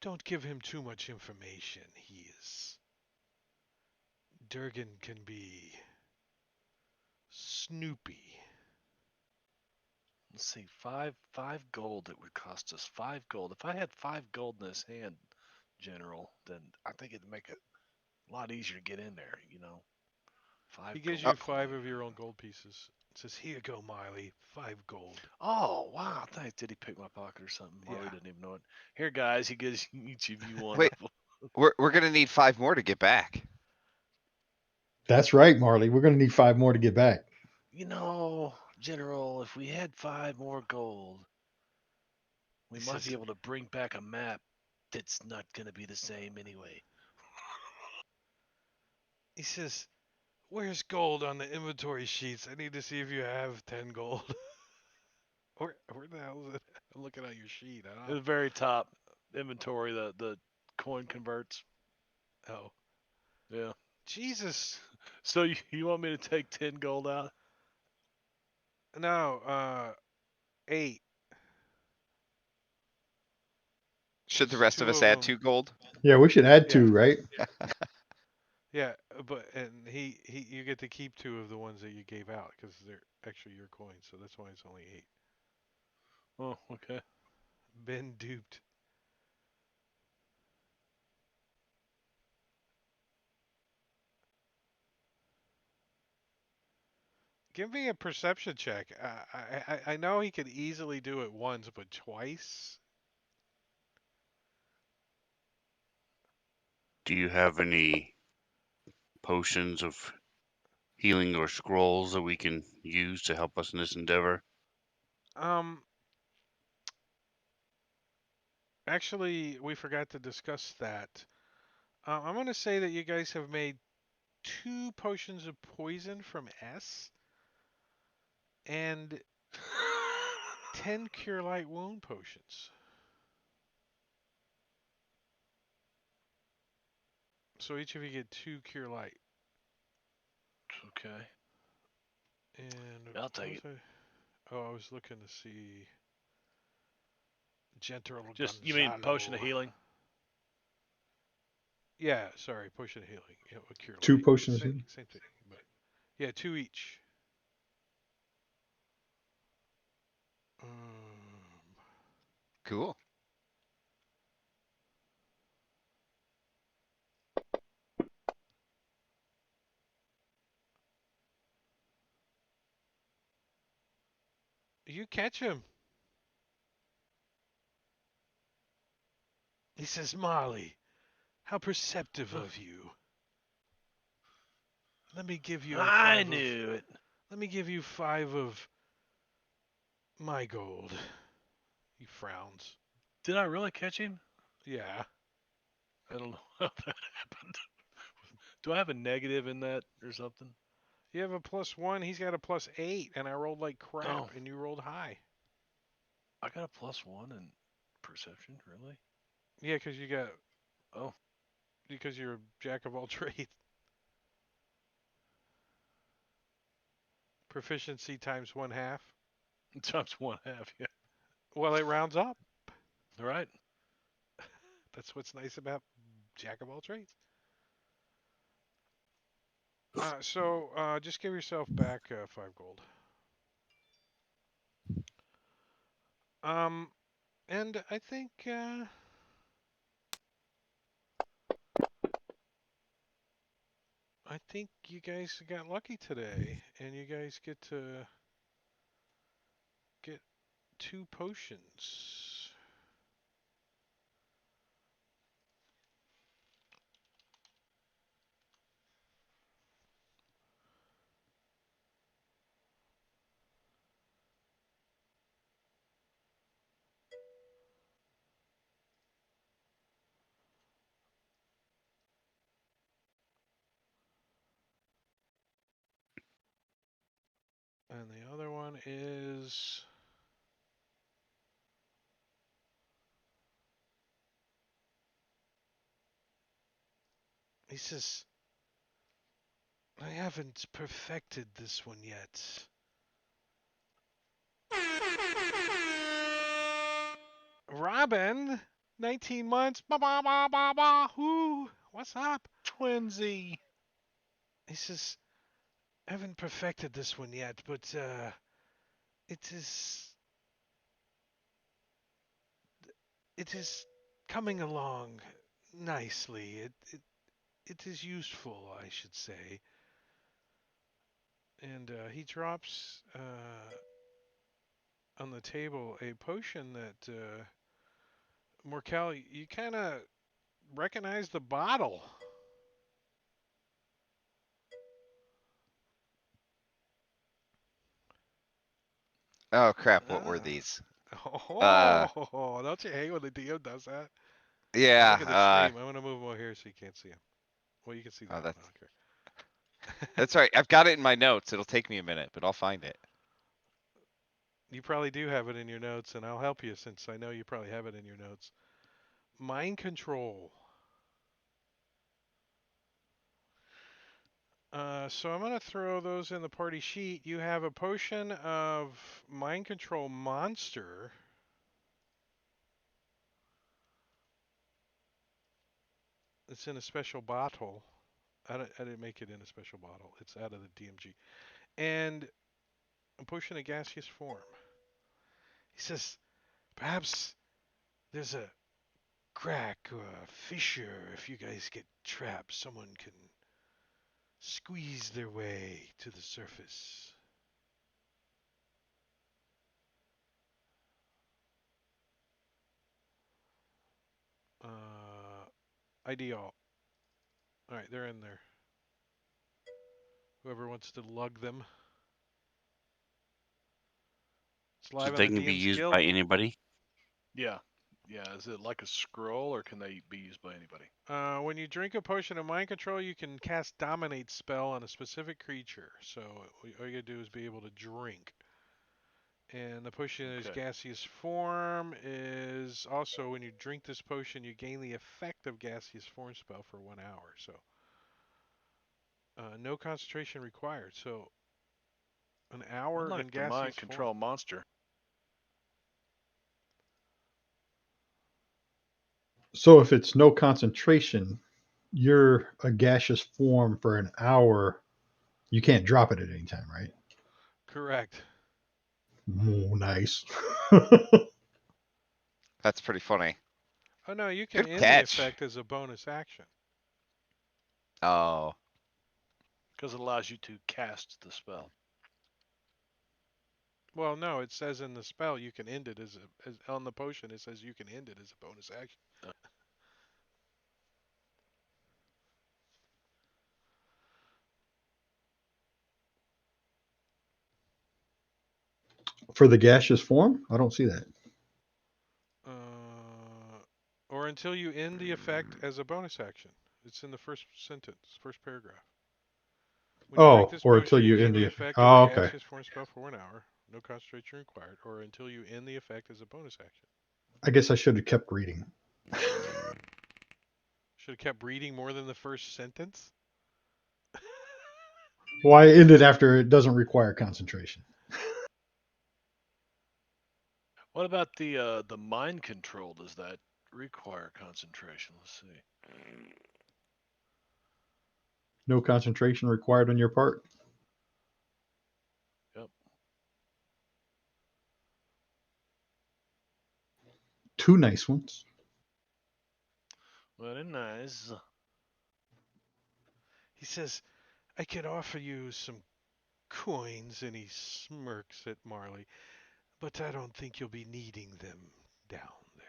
Don't give him too much information. Durgan can be snoopy. Let's see, five gold. It would cost us 5 gold. If I had 5 gold in this hand, General, then I think it'd make it a lot easier to get in there. He Five gives gold. you 5 of your own gold pieces. It says, "Here you go, Miley. 5 gold." Oh wow! Thanks. Did he pick my pocket or something? Marley Yeah. didn't even know it. Here, guys, he gives each of you one Wait, of them. we're gonna need 5 more to get back. That's right, Marley. We're going to need 5 more to get back. General, if we had 5 more gold, we He might says, be able to bring back a map that's not gonna be the same anyway. he says, "Where's gold on the inventory sheets? I need to see if you have 10 gold." Where the hell is it? I'm looking at your sheet. At the very top, inventory, the coin converts. Oh, Yeah. Jesus. So you want me to take 10 gold out? No, 8. Should the It's rest of 2 us of add them. 2 gold? Yeah, we should add Yeah. 2, right? Yeah, but and you get to keep 2 of the ones that you gave out because they're actually your coins, so that's why it's only 8. Oh, okay. Been duped. Give me a perception check. I know he could easily do it once, but twice. Do you have any potions of healing or scrolls that we can use to help us in this endeavor? Um, Actually, we forgot to discuss that. I'm gonna say that you guys have made 2 potions of poison from S and 10 cure light wound potions. So each of you get 2 cure light. Okay. And I'll what take was it. I was looking to see Gentle Just you mean potion of Gonzalo. healing? Yeah, sorry, potion of healing. Yeah, with cure 2 light. potions. Same thing, but yeah, 2 each. Um, Cool. you catch him. He says, "Molly, how perceptive of you. Let me give you I 5 of knew it. Let me give you 5 of my gold." He frowns. Did I really catch him? Yeah. I don't know how that happened. Do I have a negative in that or something? You have a +1, he's got a +8, and I rolled like Oh, crap, and you rolled high. I got a +1 in perception. Really? Yeah, Oh, because you're a jack of all trades. Proficiency times 1/2. times 1/2. Yeah. Well, it rounds up. All right. That's what's nice about jack of all trades. Just give yourself back 5 gold. Um, and I think you guys got lucky today, and you guys get to get 2 potions. And the other one is he says, "I haven't perfected this one yet." Robin, 19 months. Ba ba ba ba ba. Whoo. What's up? Twinsy. He says, I haven't perfected this one yet, but it is it is coming along nicely. It is useful, I should say. And he drops on the table a potion that Morkel, you kind of recognize the bottle. Oh crap! What were Ah. these? Uh, Oh, don't you hate when the DM does that? Now look at the yeah. stream. I'm gonna move them over here so you can't see them. Well, you can see Oh, that one. I that's don't care. that's right. I've got it in my notes. It'll take me a minute, but I'll find it. You probably do have it in your notes, and I'll help you since I know you probably have it in your notes. Mind control. So I'm gonna throw those in the party sheet. You have a potion of mind control monster. It's in a special bottle. I didn't make it in a special bottle. It's out of the DMG. And a potion of gaseous form. He says, perhaps there's a crack or a fissure. If you guys get trapped, someone can squeeze their way to the surface. Ideal. All right, they're in there. Whoever wants to lug them. It's So live on they the can be DM's used Guild. by anybody. Yeah. Yeah. Is it like a scroll or can they be used by anybody? When you drink a potion of mind control, you can cast Dominate spell on a specific creature. So all you gotta do is be able to drink. And the potion is Okay. gaseous form. Is also when you drink this potion, you gain the effect of gaseous form spell for 1 hour. So no concentration required. So an I hour in like the mind gaseous form. control monster. So if it's no concentration, you're a gaseous form for an hour. You can't drop it at any time, right? Correct. Oh, nice. That's pretty funny. Oh no, you can Good end the catch. effect as a bonus action. Oh, Because it allows you to cast the spell. Well, no, it says in the spell you can end it as on the potion. It says you can end it as a bonus action. For the gaseous form, I don't see that. Or until you end the effect as a bonus action. It's in the first sentence, first paragraph. When you drink Oh, this or until potion, you you gain end the the. effect of a Oh, okay. gaseous form spell for 1 hour. No concentration required. Or until you end the effect as a bonus action. I guess I should have kept reading. Should have kept reading more than the first sentence. Why end it after it doesn't require concentration? What about the mind control? Does that require concentration? Let's see. No concentration required on your part. Yep. Two nice ones. Very nice. He says, I could offer you some coins, and he smirks at Marley, but I don't think you'll be needing them down there.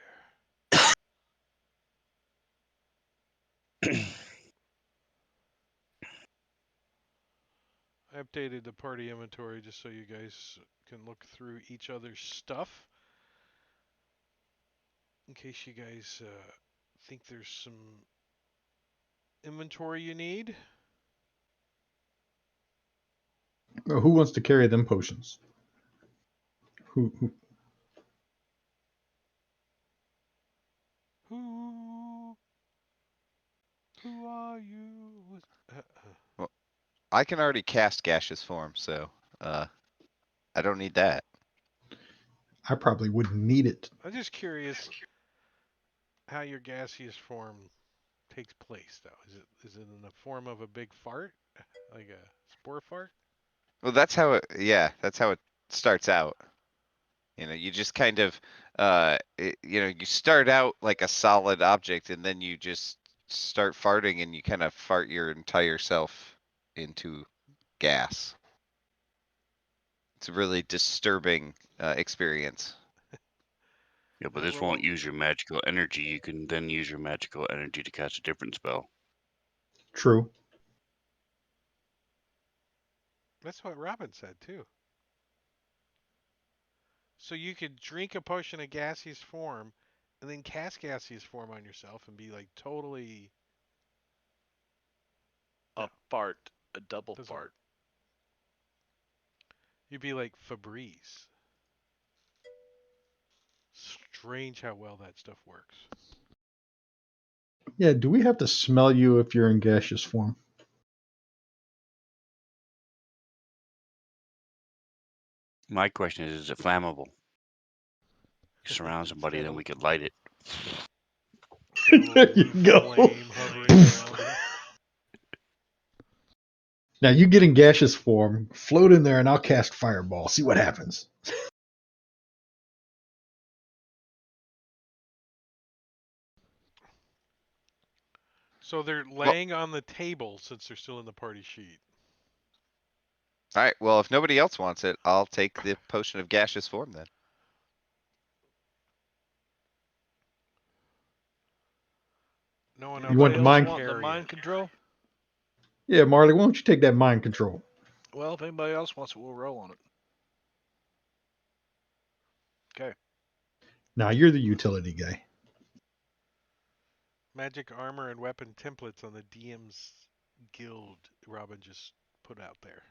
I updated the party inventory just so you guys can look through each other's stuff. In case you guys think there's some inventory you need. Who wants to carry them potions? Who Who? Who are you? well, I can already cast gaseous form, so I don't need that. I probably wouldn't need it. I'm just curious. how your gaseous form takes place, though. Is it in the form of a big fart, like a spore fart? Well, that's how it starts out. You just kind of, you start out like a solid object, and then you just start farting, and you kind of fart your entire self into gas. It's a really disturbing experience. Yeah, but All right, this won't use your magical energy. You can then use your magical energy to cast a different spell. True. that's what Robin said too. So you could drink a potion of gaseous form, and then cast gaseous form on yourself and be like totally. A No, fart, a double doesn't fart. work. You'd be like Febreze. Strange how well that stuff works. Yeah. Do we have to smell you if you're in gaseous form? My question is it flammable? You surround It's somebody, got then a we could light it. got a little There you blue go. flame hovering around him. Now you get in gaseous form, float in there, and I'll cast fireball. See what happens. So they're Well, laying on the table since they're still in the party sheet. all right. Well, if nobody else wants it, I'll take the potion of gaseous form then. No one Did else You want anybody the wants else to mind? want the carry it. mind control? Yeah, Marley. Why don't you take that mind control? Well, if anybody else wants it, we'll roll on it. Okay. Now you're the utility guy. Magic armor and weapon templates on the DM's guild. Robin just put out there.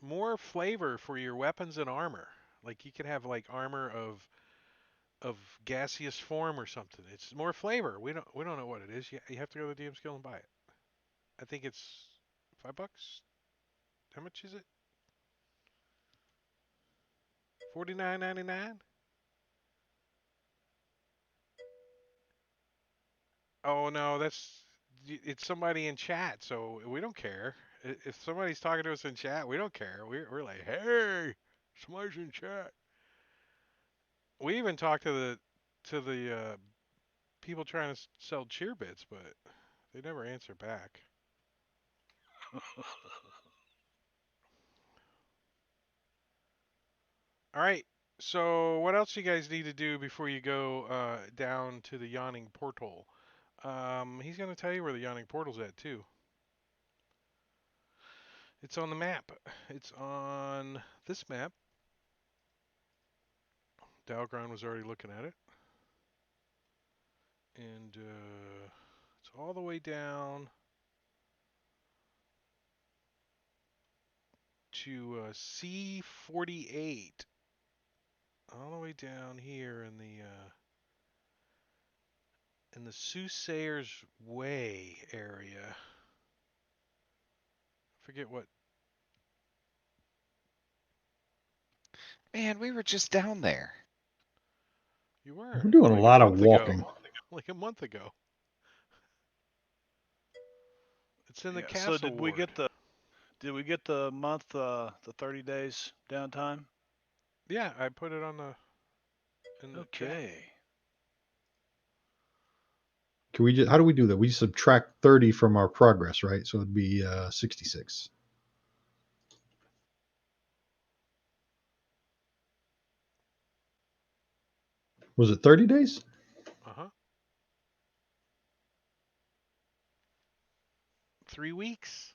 More flavor for your weapons and armor. Like you could have like armor of gaseous form or something. It's more flavor. We don't know what it is. You have to go to the DM's guild and buy it. I think it's $5. How much is it? $49.99. Oh no, it's somebody in chat, so we don't care. If somebody's talking to us in chat, we don't care. We're like, hey, somebody's in chat. We even talked to the people trying to sell cheer bits, but they never answer back. All right. So what else you guys need to do before you go down to the yawning portal? He's gonna tell you where the yawning portal's at too. It's on the map. It's on this map. Dalgron was already looking at it. And it's all the way down to C48. All the way down here in the Soothsayer's Way area. I forget what. Man, we were just down there. You were We're doing a like a lot of month walking. ago. Like a month ago. It's in the Yeah. So castle ward. did we get the month the 30 days downtime? Yeah, I put it in the chat. Okay. Can we just? How do we do that? We subtract 30 from our progress, right? So it'd be 66. Was it 30 days? Uh-huh. 3 weeks.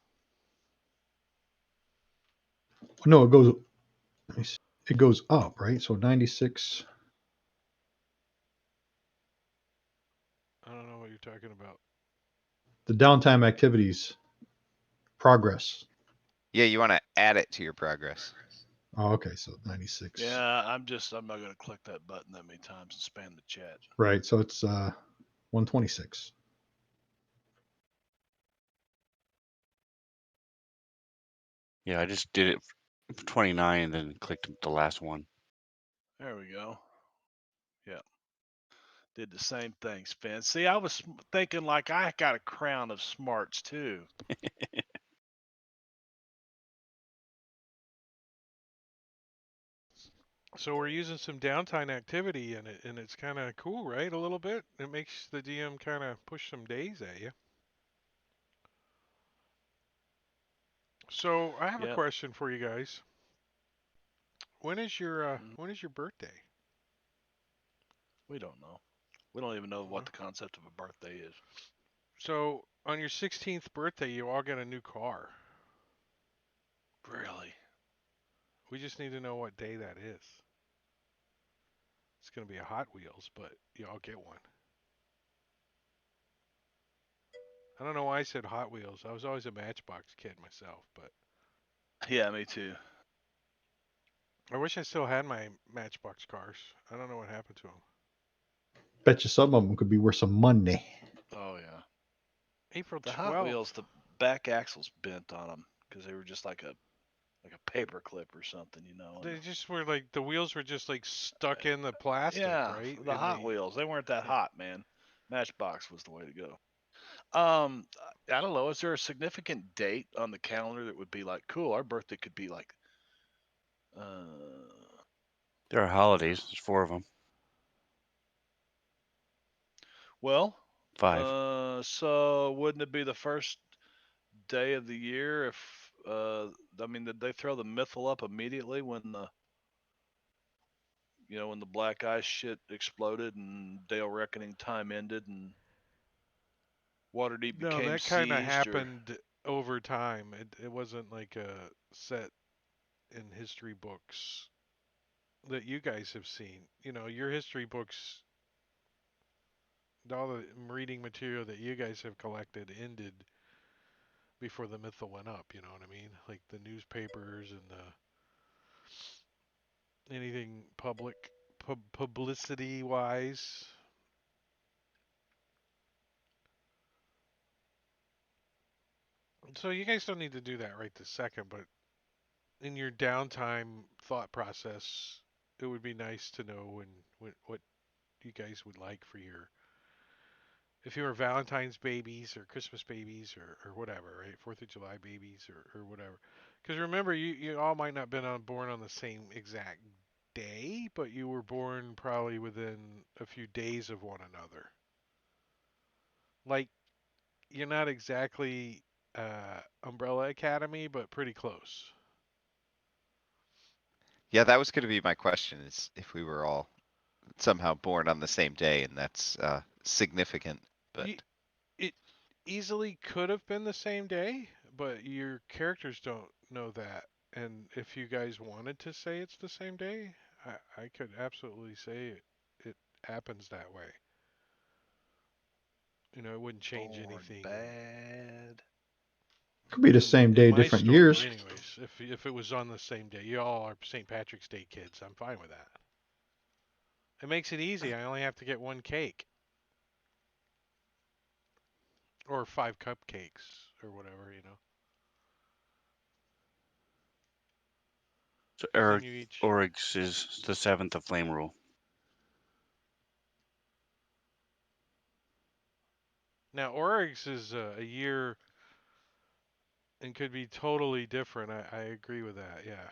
No, it goes up, right? So 96. I don't know what you're talking about. The downtime activities progress. Yeah, you want to add it to your progress. Oh, okay, so 96. Yeah, I'm not gonna click that button that many times and spam the chat. Right, so it's 126. Yeah, I just did it for 29 and then clicked the last one. There we go. Yeah. Did the same thing, Spence. See, I was thinking like I got a crown of smarts too. So we're using some downtime activity in it, and it's kind of cool, right? A little bit. It makes the DM kind of push some days at you. So I have a Yep. question for you guys. Mm, when is your birthday? we don't know. We don't even know what Uh, the concept of a birthday is. So on your 16th birthday, you all get a new car. Really? We just need to know what day that is. It's going to be a Hot Wheels, but you all get one. I don't know why I said Hot Wheels. I was always a Matchbox kid myself, but Yeah, me too. I wish I still had my Matchbox cars. I don't know what happened to them. Bet you some of them could be worth some money. Oh yeah. April The Hot 12th. Wheels, the back axles bent on them because they were just like a paper clip or something, you know. And They just were like the wheels were just like stuck in the plastic, yeah, right? the And Hot they Wheels, they weren't that yeah. hot, man. Matchbox was the way to go. I don't know. Is there a significant date on the calendar that would be like cool? Our birthday could be like, uh, There are holidays. There's 4 of them. well, 5. so wouldn't it be the first day of the year if, I mean, did they throw the Mythal up immediately when when the black ice shit exploded and Dale Reckoning time ended and Waterdeep No, became that kind of seized, or happened over time. It wasn't like a set in history books that you guys have seen. You know, your history books, all the reading material that you guys have collected ended before the Mythal went up. You know what I mean? Like the newspapers and anything public, publicity wise. So you guys don't need to do that right this second, but in your downtime thought process, it would be nice to know what you guys would like for your if you were Valentine's babies or Christmas babies or whatever, right? Fourth of July babies or whatever. Because remember, you all might not have been born on the same exact day, but you were born probably within a few days of one another. Like you're not exactly Umbrella Academy, but pretty close. Yeah, that was going to be my question: is if we were all somehow born on the same day, and that's significant. But You, it easily could have been the same day, but your characters don't know that. And if you guys wanted to say it's the same day, I could absolutely say it happens that way. You know, it wouldn't change born anything bad. Could be the same in day, my different story, years. anyways. If it was on the same day, you all are St. Patrick's Day kids. I'm fine with that. It makes it easy. I only have to get one cake or 5 cupcakes or whatever, you know. So Because then you each. Oryx is the 7th of Flame Rule. Now, Oryx is a year and could be totally different. I agree with that. Yeah.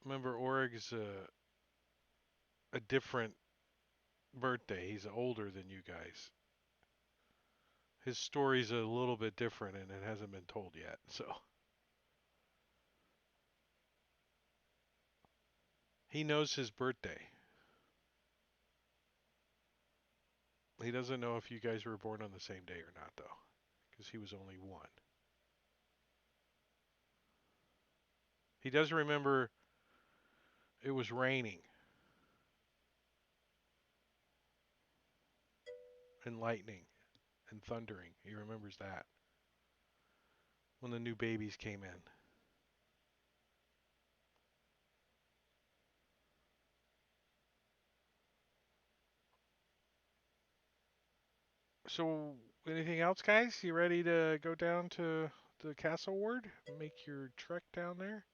Remember, Oryx's a different birthday. He's older than you guys. His story's a little bit different and it hasn't been told yet. So he knows his birthday. He doesn't know if you guys were born on the same day or not, though, because he was only one. He does remember it was raining and lightning and thundering. He remembers that when the new babies came in. So, anything else, guys? You ready to go down to the castle ward? Make your trek down there?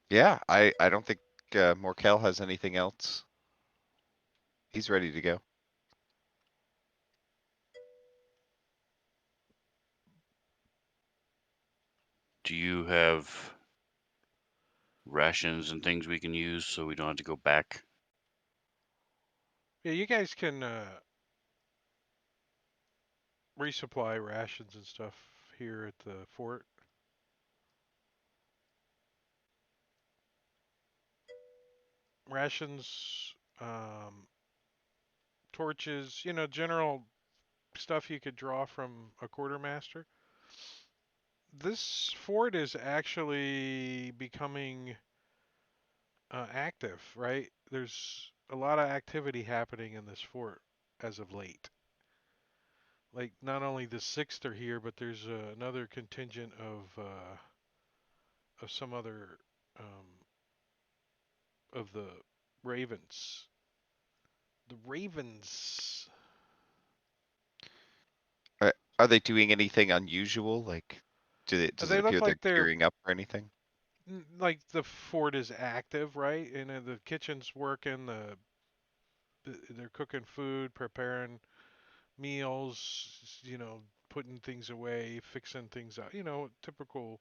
yeah, I don't think Morkel has anything else. He's ready to go. Do you have rations and things we can use so we don't have to go back? Yeah, you guys can resupply rations and stuff here at the fort. Rations, torches, general stuff you could draw from a quartermaster. This fort is actually becoming active, right? There's a lot of activity happening in this fort as of late. Like not only the sixth are here, but there's another contingent of some other of the ravens. The ravens. Are they doing anything unusual? Like, does it They appear look they're like they're gearing up or anything? like the fort is active, right? And the kitchen's working. They're cooking food, preparing meals. Putting things away, fixing things out. Typical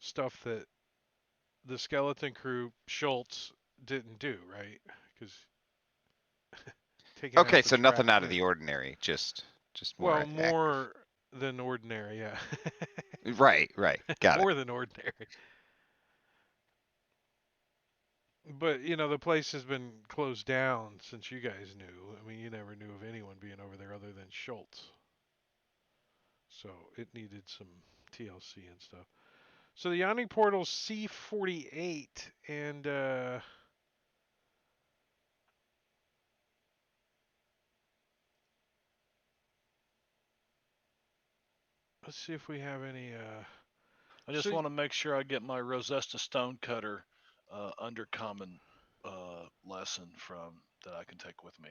stuff that the skeleton crew Schultz didn't do, right? Because taking out Okay, the so nothing trash. out of the ordinary. Just more Well, active. more than ordinary, yeah. Right, right. Got it. More than ordinary. But the place has been closed down since you guys knew. I mean, you never knew of anyone being over there other than Schultz. So it needed some TLC and stuff. So the Yawning Portal's C48, and let's see if we have any. I just So want to make sure I get my Rosetta Stonecutter undercommon lesson from that I can take with me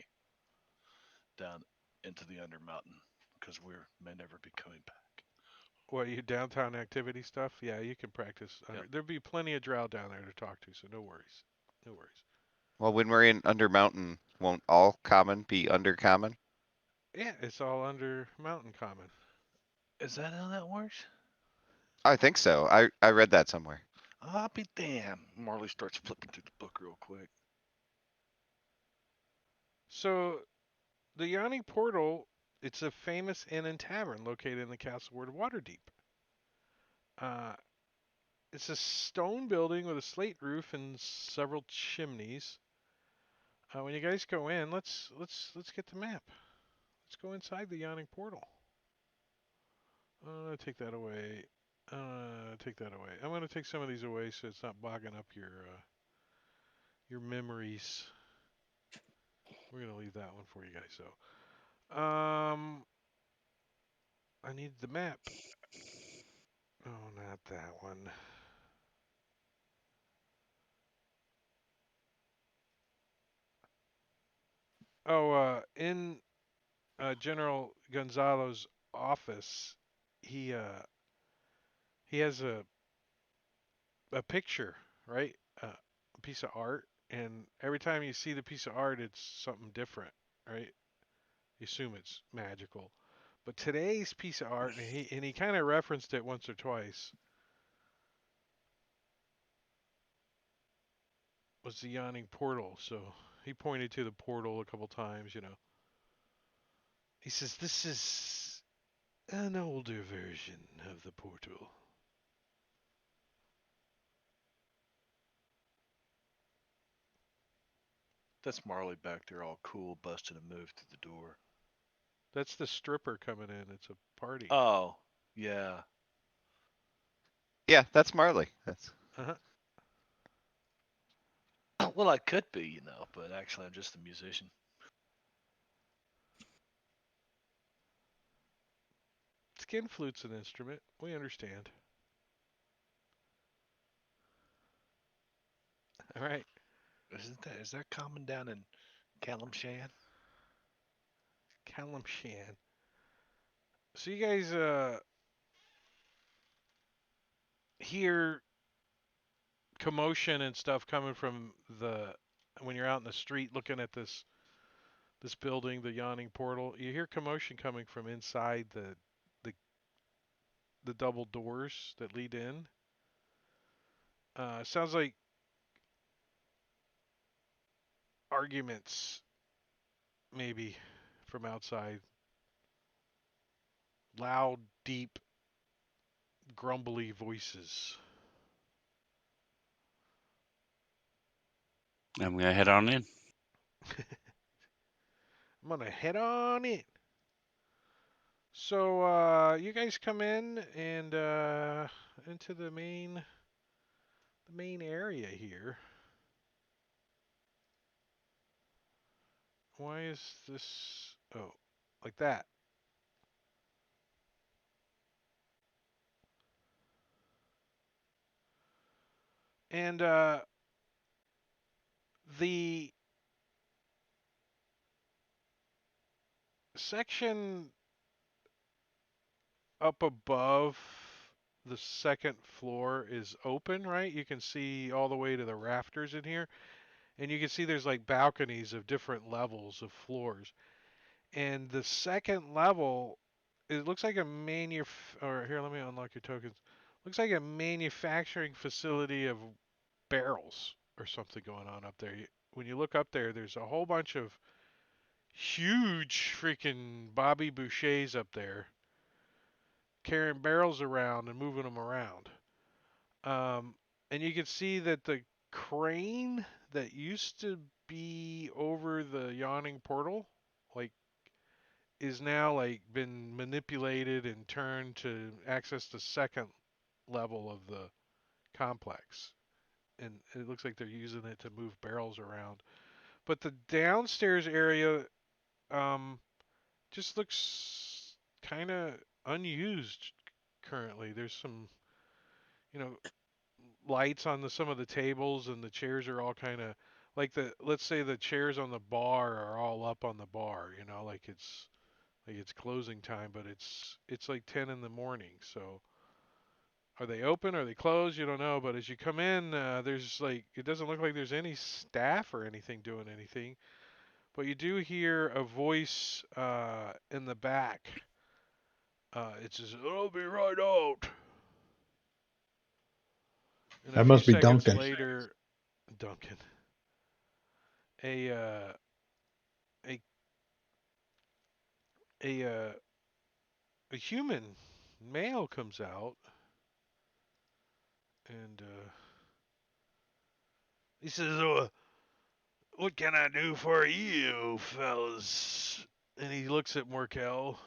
down into the Undermountain because we may never be coming back. what you downtown activity stuff? Yeah, you can practice. Yep. There'll be plenty of drow down there to talk to, so no worries. No worries. Well, when we're in Undermountain, won't all common be undercommon? Yeah, it's all under mountain common. Is that how that works? I think so. I read that somewhere. I'll be damned. Marley starts flipping through the book real quick. So the Yawning Portal, it's a famous inn and tavern located in the castle ward of Waterdeep. Uh, it's a stone building with a slate roof and several chimneys. When you guys go in, let's get the map. Let's go inside the Yawning Portal. I'm gonna take that away. Take that away. I'm gonna take some of these away so it's not bogging up your memories. We're gonna leave that one for you guys. So, I need the map. Oh, not that one. Oh, in General Gonzalo's office, he uh, he has a picture, right? A piece of art, and every time you see the piece of art, it's something different, right? You assume it's magical. But today's piece of art, and he kind of referenced it once or twice, was the yawning portal. So he pointed to the portal a couple times. He says this is an older version of the portal. That's Marley back there, all cool, busting a move through the door. That's the stripper coming in. It's a party. Oh, yeah. Yeah, that's Marley. That's Uh-huh. Well, I could be, but actually, I'm just a musician. Skin flute's an instrument. We understand. All right. Is that common down in Calamshan? Calamshan. So you guys hear commotion and stuff coming from the when you're out in the street looking at this building, the yawning portal. You hear commotion coming from inside the the double doors that lead in. Sounds like arguments, maybe from outside. Loud, deep, grumbly voices. I'm gonna head on in. I'm gonna head on in. So you guys come in and into the main area here. Why is this? Oh, like that. And the section up above the second floor is open, right? You can see all the way to the rafters in here. And you can see there's like balconies of different levels of floors. And the second level, it looks like a or here, let me unlock your tokens. Looks like a manufacturing facility of barrels or something going on up there. When you look up there, there's a whole bunch of huge freaking Bobby Bouchers up there carrying barrels around and moving them around. Um, and you can see that the crane that used to be over the yawning portal, like, is now like been manipulated and turned to access the second level of the complex. And it looks like they're using it to move barrels around. But the downstairs area um, just looks kind of unused currently. There's some, you know, lights on some of the tables, and the chairs are all kind of like let's say the chairs on the bar are all up on the bar, like it's closing time, but it's like 10 in the morning. So are they open? Are they closed? You don't know. But as you come in, there's like it doesn't look like there's any staff or anything doing anything. But you do hear a voice in the back. It says, "I'll be right out." And a That few must be seconds Duncan. later, Duncan, a uh, a a a human male comes out, and he says, "What can I do for you, fellas?" And he looks at Morkel.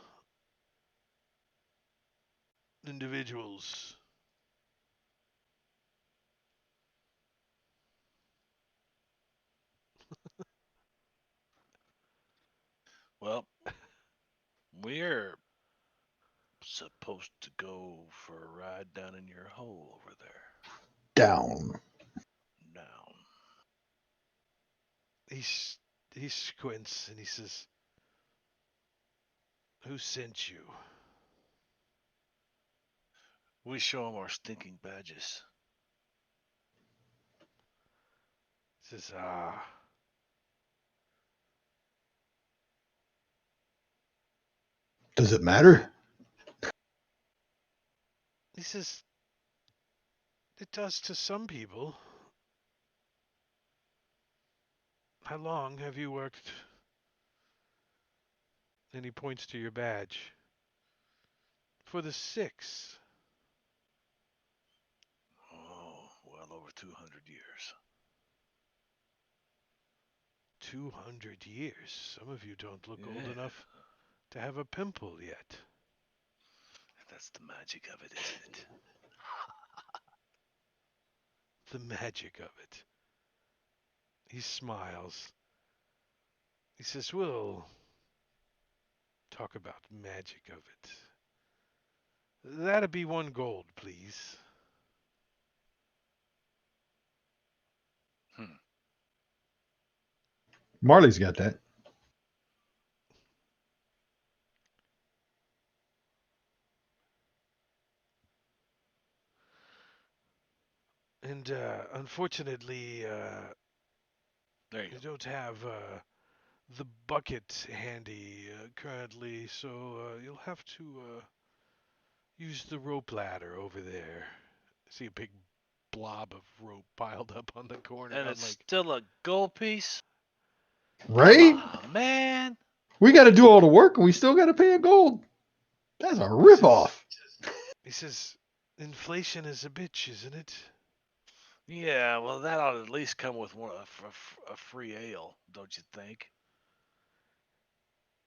Individuals. Well, we're supposed to go for a ride down in your hole over there. Down. Down. He he squints and he says, "Who sent you?" We show 'em our stinking badges. He says, "Ah." Does it matter? He says, "It does to some people." "How long have you worked?" And he points to your badge. "For the six." Oh, well over 200 years. 200 years. Some of you don't look old Yeah, enough to have a pimple yet. that's the magic of it, isn't it? The magic of it. He smiles. He says, "We'll talk about magic of it. That'd be 1 gold, please." Hmm. Marley's got that. And unfortunately, There you I go. don't have the bucket handy currently, so you'll have to use the rope ladder over there. See a big blob of rope piled up on the corner. And On it's like, still a gold piece? Come Right? on, man. We got to do all the work and we still got to pay in gold. That's a he says, ripoff. he says, inflation is a bitch, isn't it? Yeah, well, that ought to at least come with a free ale, don't you think?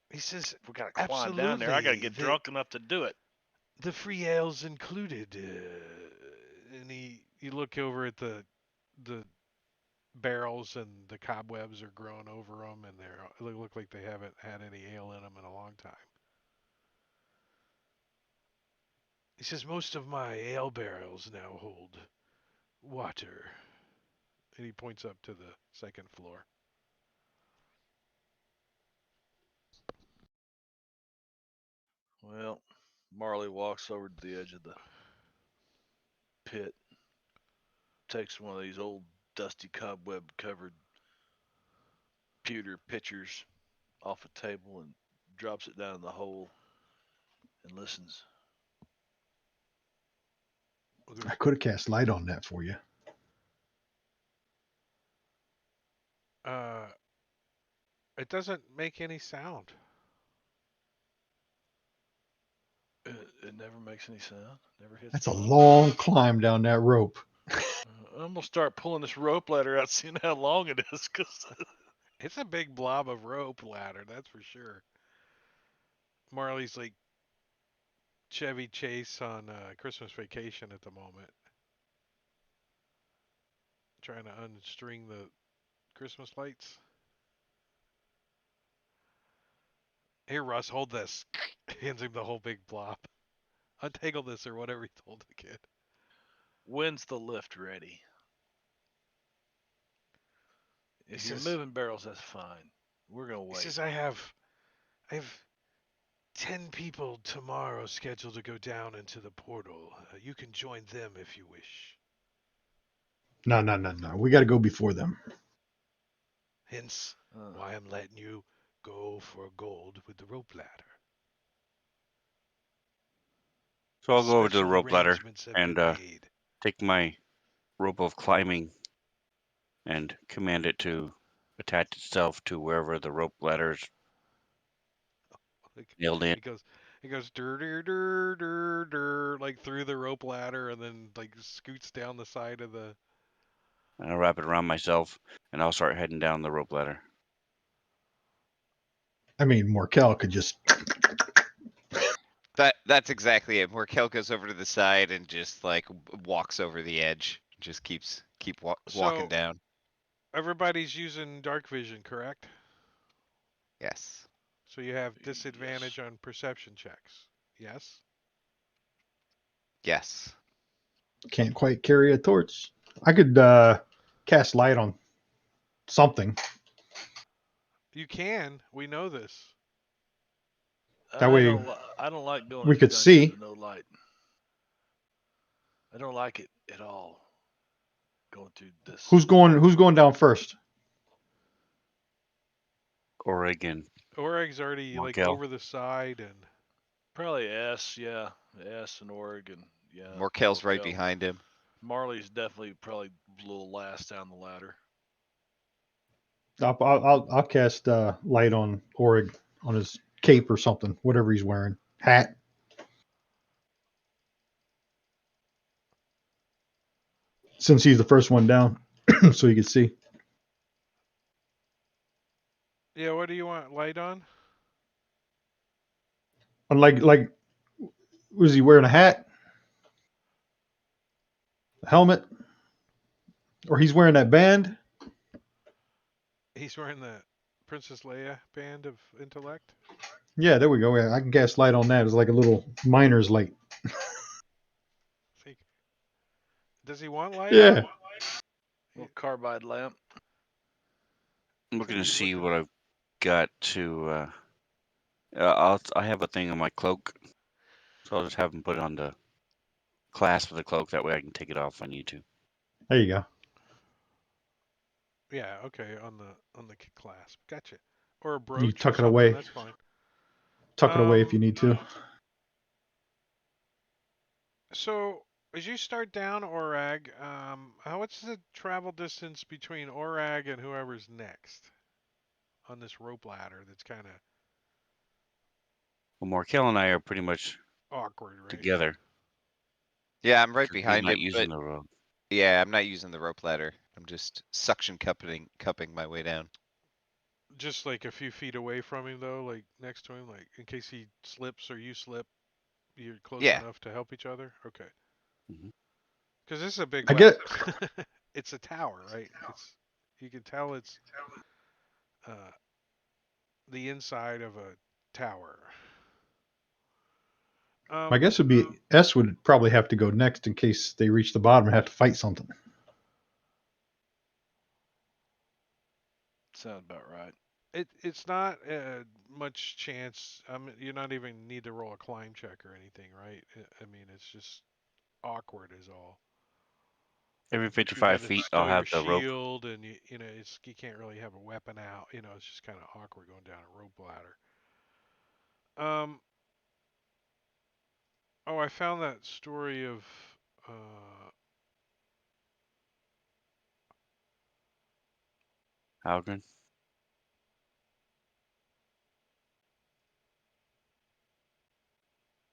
He says, If we gotta climb down there, I gotta absolutely. get drunk enough to do it. The free ale's included. And you look over at the barrels and the cobwebs are growing over them, and they look like they haven't had any ale in them in a long time. He says most of my ale barrels now hold water, and he points up to the second floor. Well, Marley walks over to the edge of the pit, takes one of these old dusty cobweb covered pewter pitchers off a table and drops it down in the hole and listens. I could have cast light on that for you. Uh, it doesn't make any sound. It never makes any sound, never hits That's the a bottom. long climb down that rope. I'm gonna start pulling this rope ladder out, seeing how long it is, cause It's a big blob of rope ladder, that's for sure. Marley's like Chevy Chase on Christmas Vacation at the moment, trying to unstring the Christmas lights. Here, Russ, hold this. Hands him the whole big blob. Untangle this or whatever he told the kid. when's the lift ready? He If you're says, moving barrels, that's fine. We're gonna he wait. says, I have 10 people tomorrow scheduled to go down into the portal. You can join them if you wish. No, no, no, no. We got to go before them. Hence, Uh, why I'm letting you go for gold with the rope ladder. So I'll go over to the Special rope ladder arrangements have and been made. take my rope of climbing and command it to attach itself to wherever the rope ladder's Like nailed in. it goes dur dur dur dur dur like through the rope ladder and then like scoots down the side of the. And I'll wrap it around myself and I'll start heading down the rope ladder. I mean, Morkel could just. That's exactly it. Morkel goes over to the side and just like walks over the edge. Just walking So down. everybody's using dark vision, correct? Yes. So you have yes. disadvantage on perception checks. Yes. Yes. Can't quite carry a torch. I could cast light on something. You can. We know this. That way I don't like going we into could dungeons see. with no light. I don't like it at all. Going through this. Who's going down first? Oregon, Oreg's already like Morkel. over the side and Probably S, yeah. S and Oregon, yeah. Morkel's right Morkel. behind him. Marley's definitely probably a little last down the ladder. I'll cast light on Orig on his cape or something, whatever he's wearing, hat. Since he's the first one down, so you can see. yeah. What do you want light on? Unlike was he wearing a hat, a helmet, or he's wearing that band? He's wearing the Princess Leia band of intellect. Yeah, there we go. Yeah, I can cast light on that. It's like a little miner's light. Think, does he want light Yeah. on? Little carbide lamp. I'm So looking to he's see looking. what I've got to. I have a thing on my cloak, so I'll just have him put it on the clasp of the cloak. That way I can take it off if I need to. There you go. Yeah, okay, on the clasp. Gotcha. Or a You brooch or tuck it something. away. That's fine. Tuck it away if you Um, need to. so as you start down Orag, what's the travel distance between Orag and whoever's next on this rope ladder? That's kind of Well, Markel and I are pretty much awkward, right? together Yeah, I'm right because he's behind not him, using but the rope. yeah, I'm not using the rope ladder. I'm just suction cupping my way down. Just like a few feet away from him, though, like next to him, like in case he slips or you slip, you're close Yeah. enough to help each other. Okay, Hmm. because this is a big I well. get. It's a tower, right? It's you can tell it's uh, the inside of a tower. My Um, guess would be S would probably have to go next in case they reach the bottom and have to fight something. Sounds about right. it's not much chance. You're not even need to roll a climb check or anything, right? I mean, it's just awkward is all. Every But you 55 got to feet, I'll stow your have the rope. shield, and you know it's you can't really have a weapon out. You know, it's just kind of awkward going down a rope ladder. Um. Oh, I found that story of. Uh, Halgren.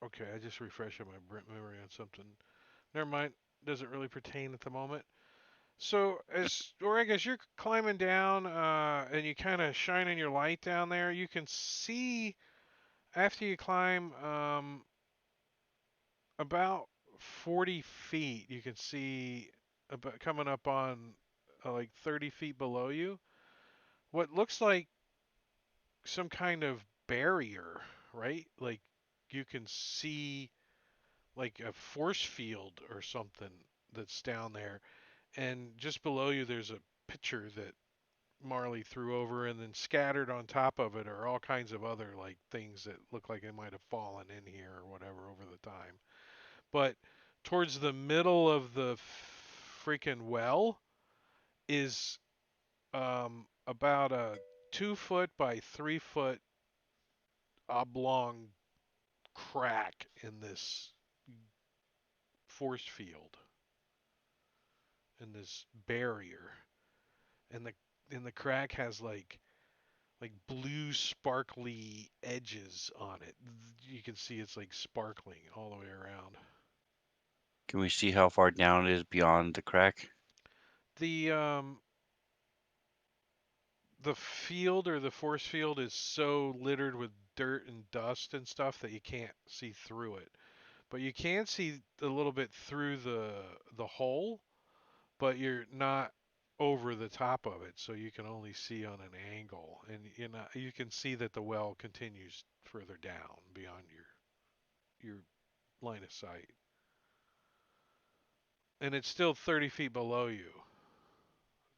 okay, I just refreshed my memory on something. Never mind. Doesn't really pertain at the moment. So as or I guess you're climbing down, and you kind of shining your light down there, you can see after you climb about 40 feet, you can see about coming up on like 30 feet below you, what looks like some kind of barrier, right? Like you can see like a force field or something that's down there, and just below you there's a picture that Marley threw over, and then scattered on top of it are all kinds of other like things that look like they might have fallen in here or whatever over the time. But towards the middle of the freaking well is about a 2 foot by 3 foot oblong crack in this force field, in this barrier, and the crack has like blue sparkly edges on it. You can see it's like sparkling all the way around. Can we see how far down it is beyond the crack? The the field or the force field is so littered with dirt and dust and stuff that you can't see through it. But you can see a little bit through the hole, but you're not over the top of it, so you can only see on an angle, and you can see that the well continues further down beyond your line of sight. And it's still 30 feet below you.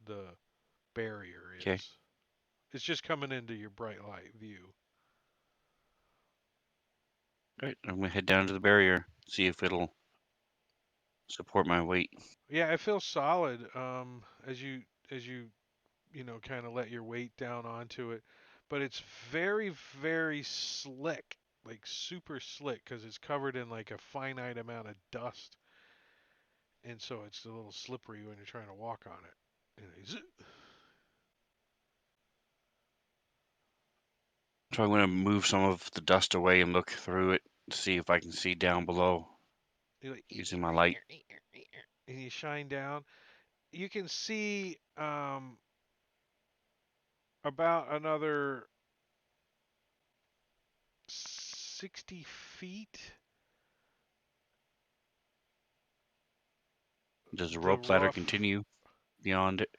The barrier Okay. is. It's just coming into your bright light view. All right. I'm gonna head down to the barrier, see if it'll support my weight. Yeah, it feels solid. As you kind of let your weight down onto it, but it's very very slick, like super slick, because it's covered in like a finite amount of dust, and so it's a little slippery when you're trying to walk on it. So I'm gonna move some of the dust away and look through it to see if I can see down below You're like, using my light. and you shine down. You can see about another 60 feet. Does the The rope ladder rough. continue beyond it?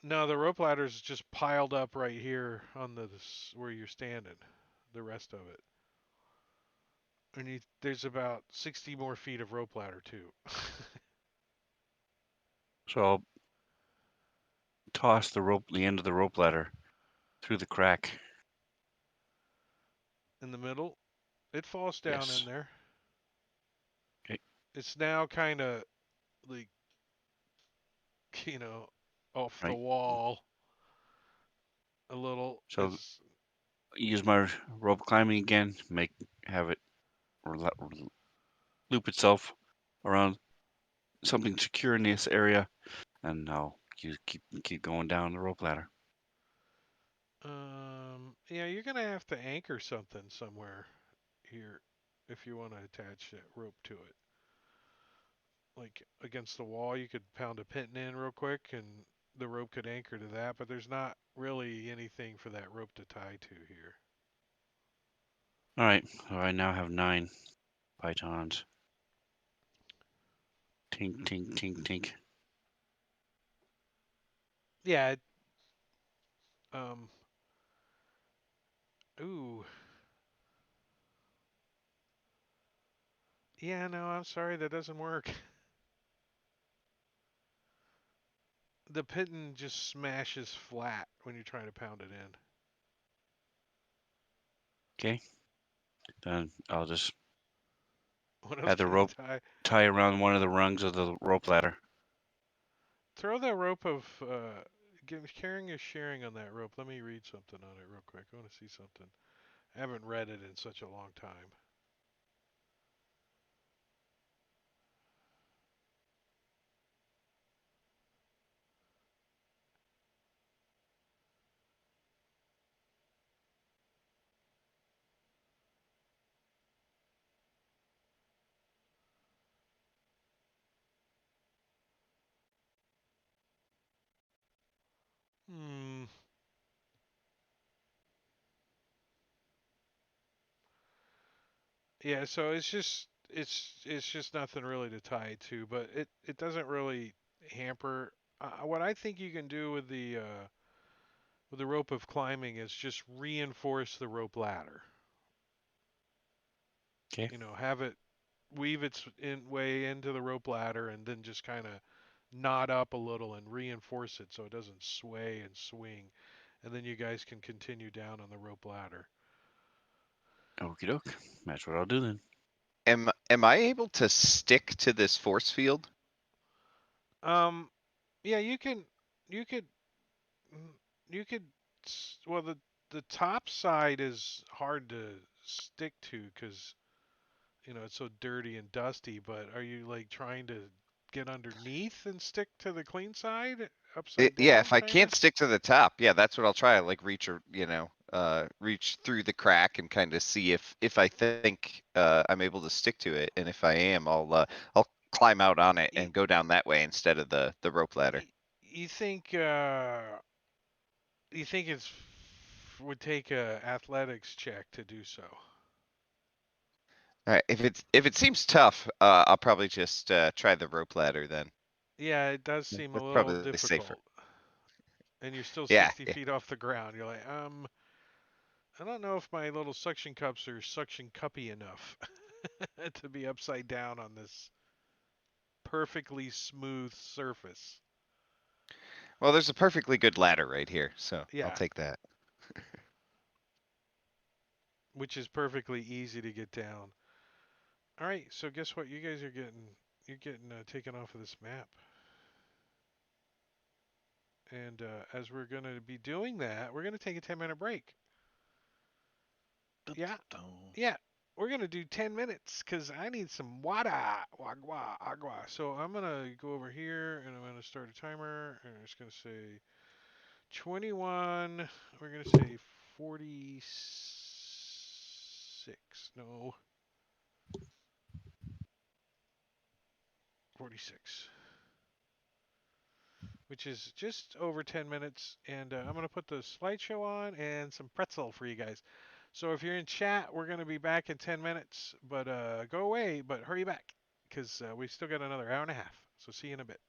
No, the rope ladder's just piled up right here on where you're standing. The rest of it. And there's about 60 more feet of rope ladder too. So I'll toss the end of the rope ladder through the crack. In the middle, it falls down in Yes. there. Okay. It's now kind of like you know, off the Right. wall a little. So Is use my rope climbing again. Have it loop itself around something secure in this area, and I'll keep going down the rope ladder. yeah, you're gonna have to anchor something somewhere here if you want to attach that rope to it. Like against the wall, you could pound a pin in real quick, and the rope could anchor to that. But there's not really anything for that rope to tie to here. All right. So I now have 9 pythons. Tink, tink, tink, tink. Yeah. Um. Ooh. Yeah. No, I'm sorry, that doesn't work. The pin just smashes flat when you're trying to pound it in. Okay. Then I'll just What else have the can you rope tie? tie around one of the rungs of the rope ladder. Throw that rope of carrying is sharing on that rope. Let me read something on it real quick. I want to see something. I haven't read it in such a long time. Hmm. Yeah. So it's just nothing really to tie it to, but it doesn't really hamper. What I think you can do with the rope of climbing is just reinforce the rope ladder. Okay. You know, have it weave its way into the rope ladder, and then just kind of knot up a little and reinforce it so it doesn't sway and swing. And then you guys can continue down on the rope ladder. Okie doke. That's what I'll do then. Am I able to stick to this force field? Um, yeah, you could, mm, you could, well, the top side is hard to stick to because, you know, it's so dirty and dusty, but are you like trying to get underneath and stick to the clean side upside Yeah, down, if I kind of? can't stick to the top, yeah, that's what I'll try. Like reach through the crack and kind of see if I think I'm able to stick to it, and if I am, I'll climb out on it You, and go down that way instead of the rope ladder. you think you think it's would take a athletics check to do so? All right, if it seems tough, I'll probably just try the rope ladder then. Yeah, it does seem a That's little probably safer. difficult, and you're still Yeah, 60 yeah. feet off the ground. You're like, I don't know if my little suction cups are suction cuppy enough to be upside down on this perfectly smooth surface. Well, there's a perfectly good ladder right here, so I'll Yeah, take that. which is perfectly easy to get down. All right, so guess what? You guys are getting taken off of this map. And as we're going to be doing that, we're going to take a 10-minute break. Yeah, Dun-dun-dun. yeah. We're going to do 10 minutes because I need some water. Agua, agua. So I'm going to go over here and I'm going to start a timer. And it's going to say 21. We're going to say 46. No, 46. Which is just over 10 minutes. And I'm going to put the slideshow on and some pretzel for you guys. So if you're in chat, we're going to be back in 10 minutes. But go away, but hurry back because we still got another hour and a half. So see you in a bit.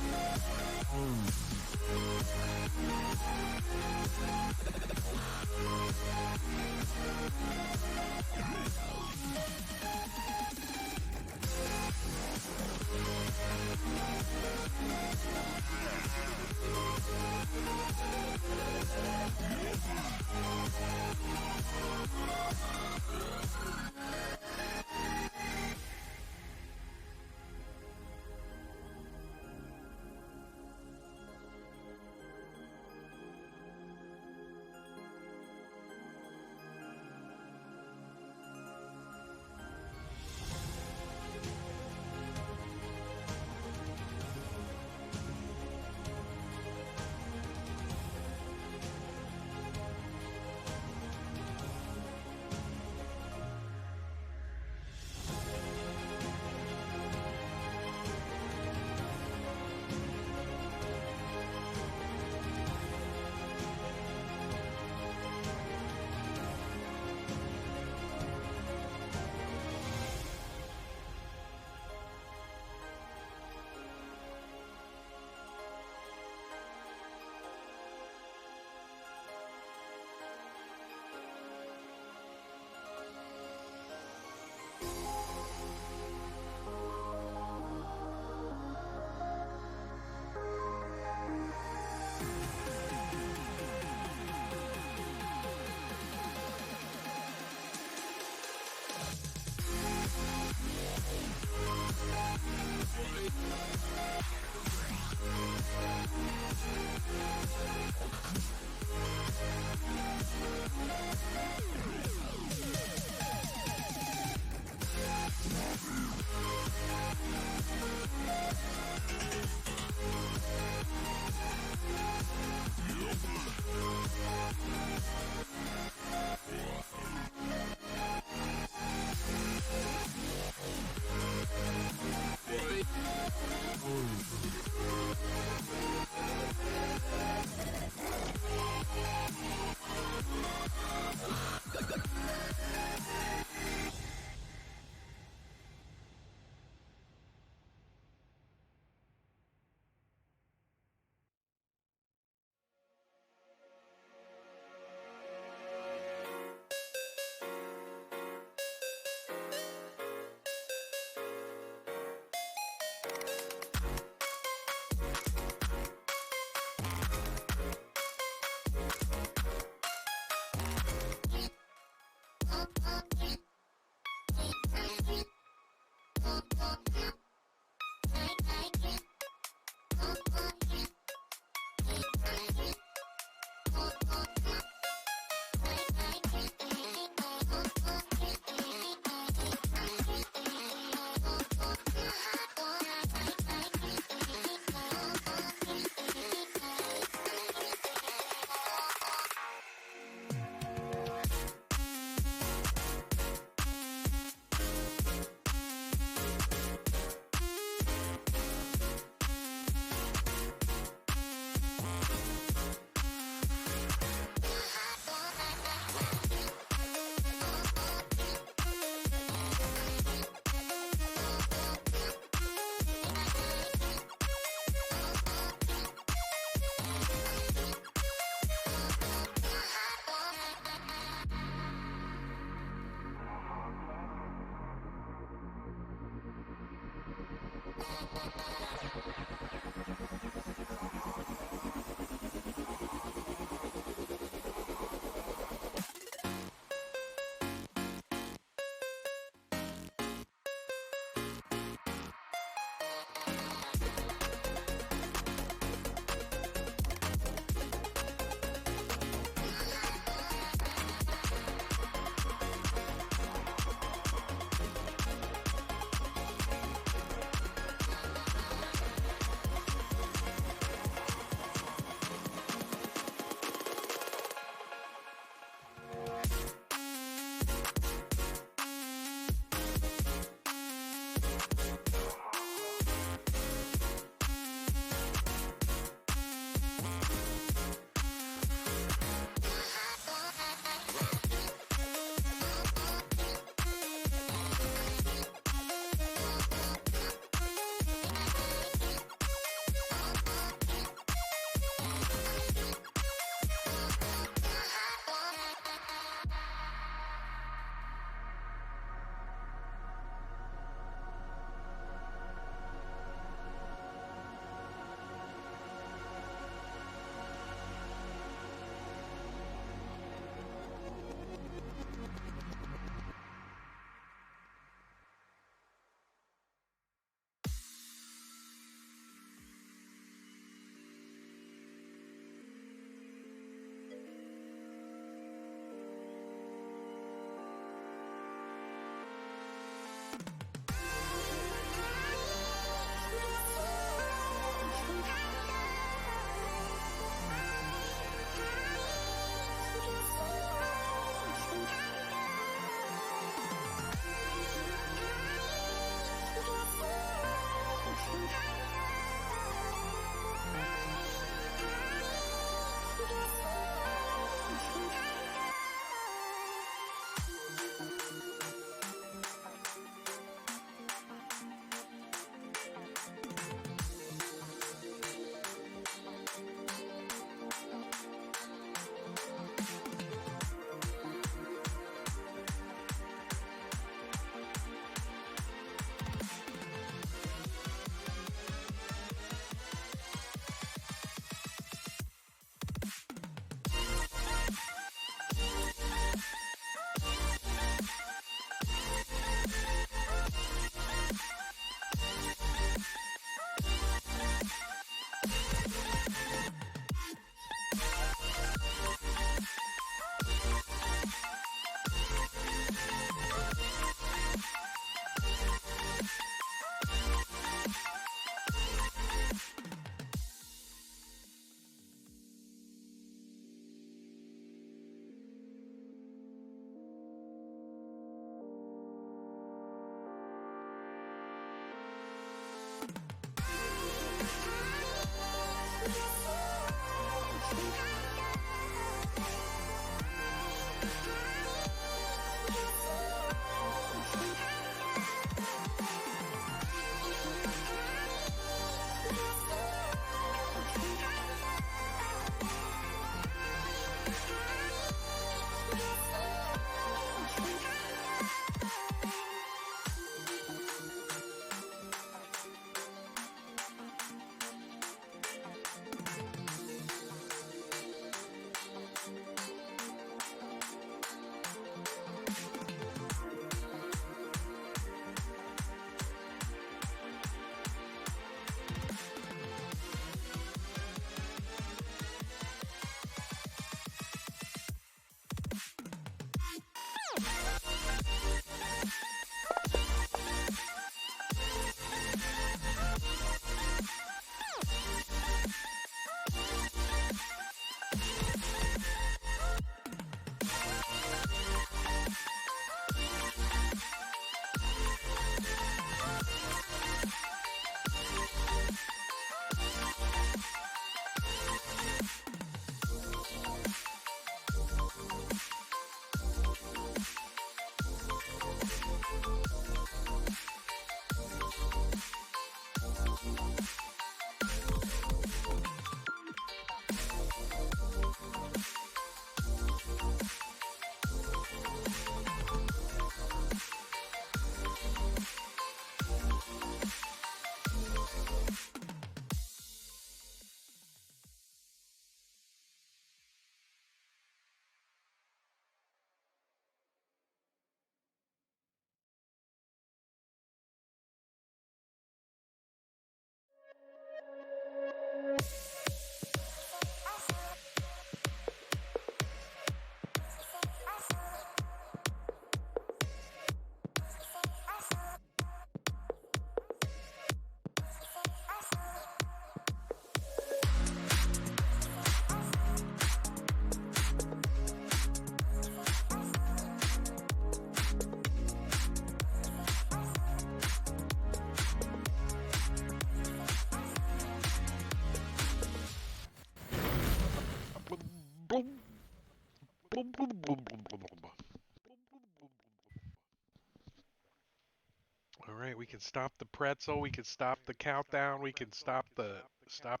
All right, we can stop the pretzel. We can stop the countdown. We can stop the. Stop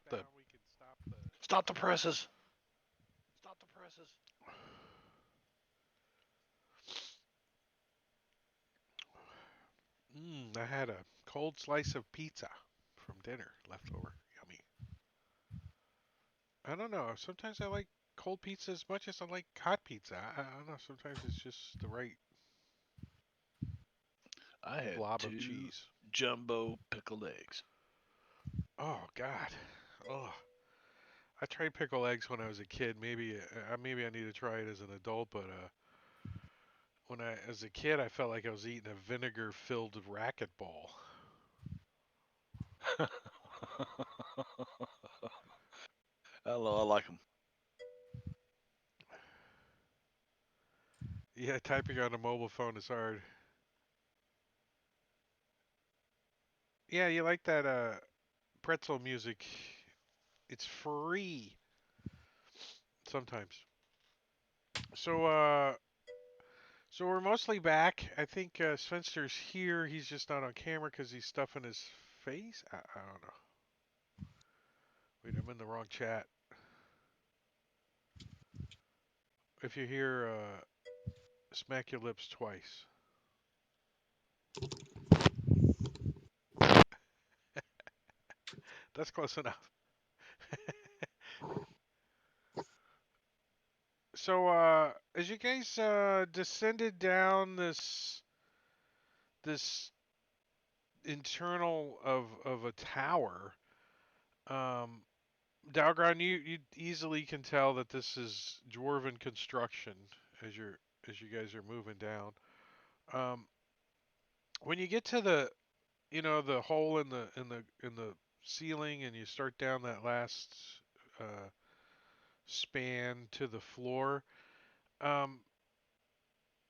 the presses. Stop the presses. I had a cold slice of pizza from dinner left over. Yummy. I don't know. Sometimes I like cold pizza as much as I like hot pizza. I don't know. Sometimes it's just the right I had blob of 2 cheese. jumbo pickled eggs. Oh God. Oh, I tried pickled eggs when I was a kid. Maybe I need to try it as an adult. But when I as a kid, I felt like I was eating a vinegar-filled racquetball. Hello, I like them. Yeah, typing on a mobile phone is hard. Yeah, you like that pretzel music? It's free sometimes. So so we're mostly back. I think Spencer's here. He's just not on camera because he's stuffing his face. I don't know. Wait, I'm in the wrong chat. If you hear smack your lips twice. That's close enough. So as you guys descended down this internal of a tower, um, Dalgron, you easily can tell that this is dwarven construction as you guys are moving down. Um, when you get to the hole in the ceiling and you start down that last uh, span to the floor, um,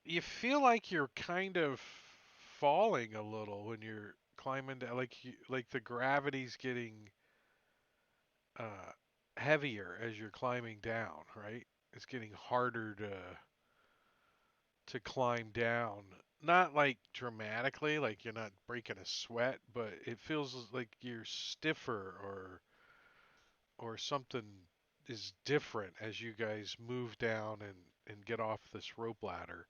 you feel like you're kind of falling a little when you're climbing down. Like the gravity's getting uh, heavier as you're climbing down, right? It's getting harder to climb down. Not like dramatically, like you're not breaking a sweat, but it feels like you're stiffer or something is different as you guys move down and get off this rope ladder,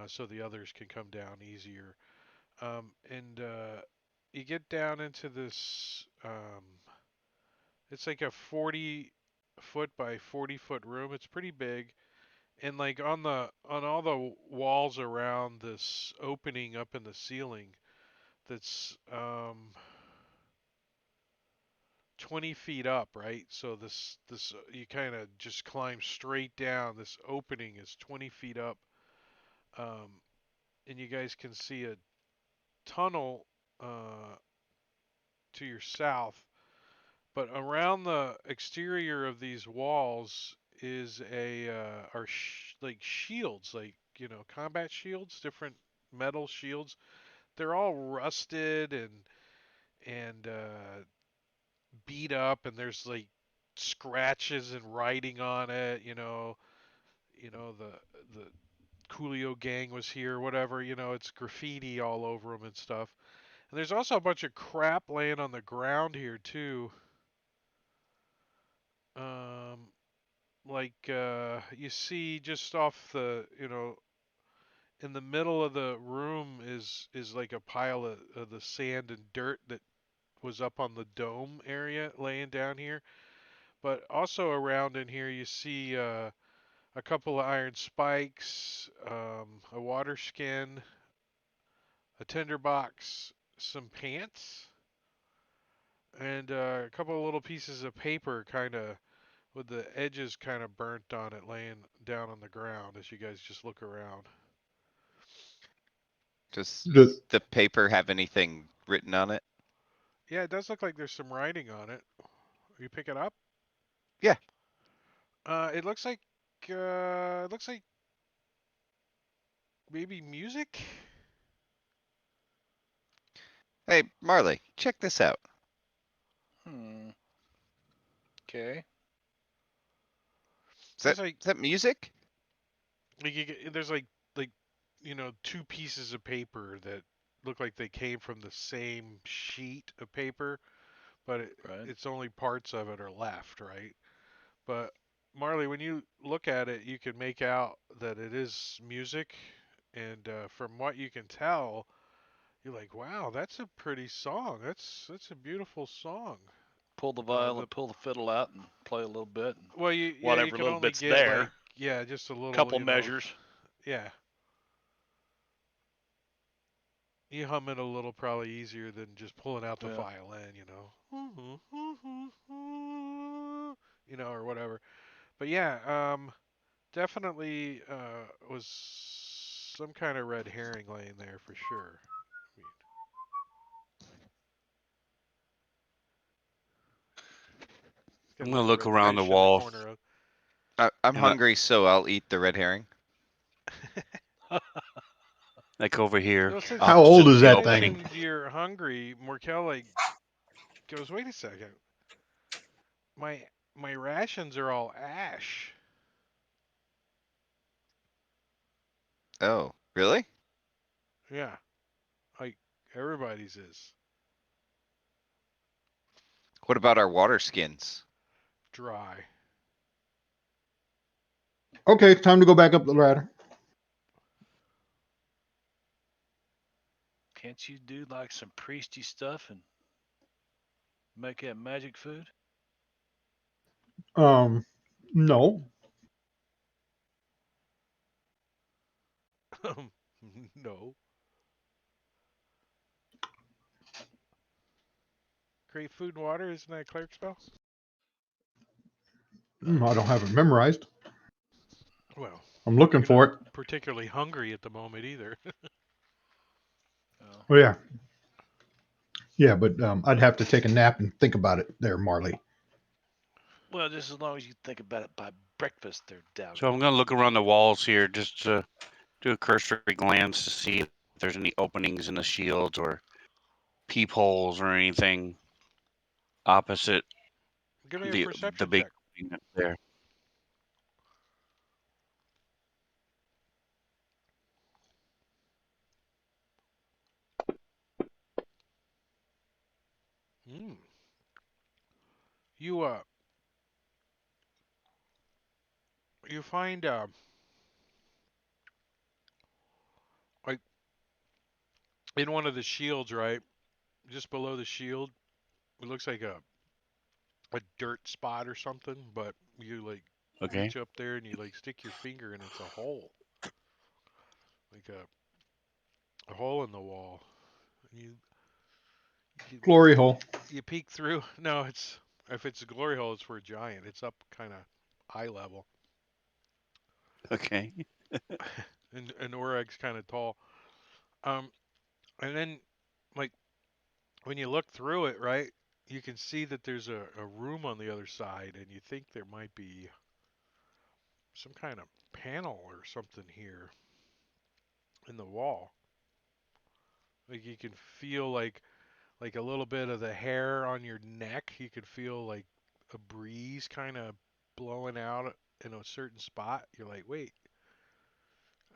so the others can come down easier. And you get down into this. It's like a 40 foot by 40 foot room. It's pretty big, and like on all the walls around this opening up in the ceiling, that's 20 feet up, right? So this you kind of just climb straight down. This opening is 20 feet up, um, and you guys can see a tunnel to your south. But around the exterior of these walls is like shields, like combat shields, different metal shields. They're all rusted and beat up, and there's like scratches and writing on it. The Coolio gang was here, whatever. It's graffiti all over them and stuff. And there's also a bunch of crap laying on the ground here too. Um, like you see just off in the middle of the room is like a pile of the sand and dirt that was up on the dome area laying down here. But also around in here you see a couple of iron spikes, a water skin, a tinderbox, some pants, and a couple of little pieces of paper kind of with the edges kind of burnt on it laying down on the ground as you guys just look around. Does The- the paper have anything written on it? Yeah, it does look like there's some writing on it. You pick it up? Yeah. It looks like maybe music. Hey, Marley, check this out. Hmm. Okay. Is Looks that like is that music? There's like two pieces of paper that look like they came from the same sheet of paper, but Right. it's only parts of it are left, right? But Marley, when you look at it, you can make out that it is music, and from what you can tell, you're like, wow, that's a pretty song. That's a beautiful song. Pull the The violin, pull the fiddle out, and play a little bit, and Well, you whatever can little only bit's get like there. just a little, Couple measures. yeah. You hum it a little probably easier than just pulling out the Yeah. violin, or whatever. But yeah, definitely was some kind of red herring laying there for sure. I mean, it's got I'm a gonna little look red around the fish in the wall, corner of. I'm and hungry, so I'll eat the red herring. like over here, So since How opposite old since is the you that thing? opening. mentioned you're hungry, Morkel like goes, wait a second, my my rations are all ash. Oh, really? Yeah, like everybody's is What about our water skins? dry. Okay, time to go back up the ladder. Can't you do like some priesty stuff and make that magic food? No. No. Create food and water, isn't that a cleric spell? I don't have it memorized. Well, I'm looking you're not for it. particularly hungry at the moment either. Oh. Oh yeah, yeah, but I'd have to take a nap and think about it there, Marley. Well, just as long as you think about it by breakfast, there, So I'm doggone. gonna look around the walls here just to do a cursory glance to see if there's any openings in the shields or peepholes or anything opposite Give me a the perception big check. thing up there. Mm. You find like in one of the shields, right? Just below the shield, it looks like a dirt spot or something, but you like Okay. reach up there and you like stick your finger and it's a hole. Like a hole in the wall. And you Glory hole. you peek through. No, it's if it's a glory hole, it's for a giant. It's up kind of eye level, Okay. and Oreg's kind of tall. Um, and then like when you look through it, right, you can see that there's a room on the other side, and you think there might be some kind of panel or something here in the wall. Like you can feel like a little bit of the hair on your neck. You could feel like a breeze kind of blowing out in a certain spot. You're like, wait,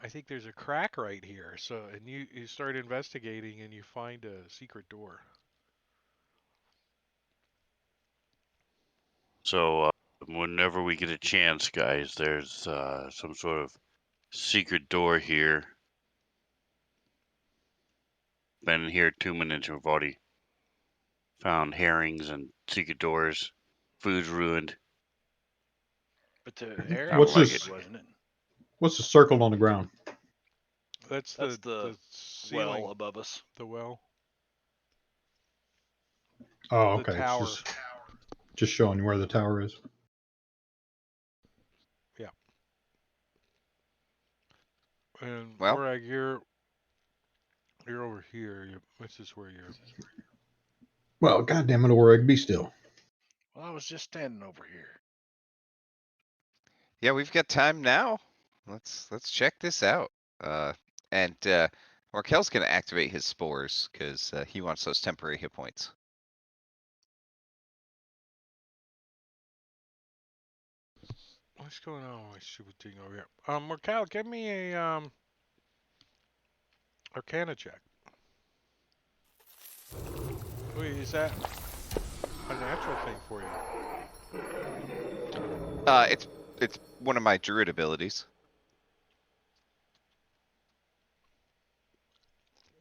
I think there's a crack right here. So, and you start investigating and you find a secret door. So whenever we get a chance, guys, there's some sort of secret door here. Been in here 2 minutes. We've already found herrings and secret doors. Food's ruined. But the I don't herring What's was like good, it. this? wasn't it? What's the circle on the ground? That's That's the the the well ceiling, above us. the well, Oh, the okay. It's tower. just showing where the tower is. Yeah. And Well, Orag, you're over here. This is where you're. Well, goddamn it, Oreg, be still. Well, I was just standing over here. yeah, we've got time now. Let's check this out. And Markel's gonna activate his spores because he wants those temporary hit points. What's going on with my stupid thing over here? Markel, give me a Arcana check. Wait, is that a natural thing for you? It's one of my druid abilities.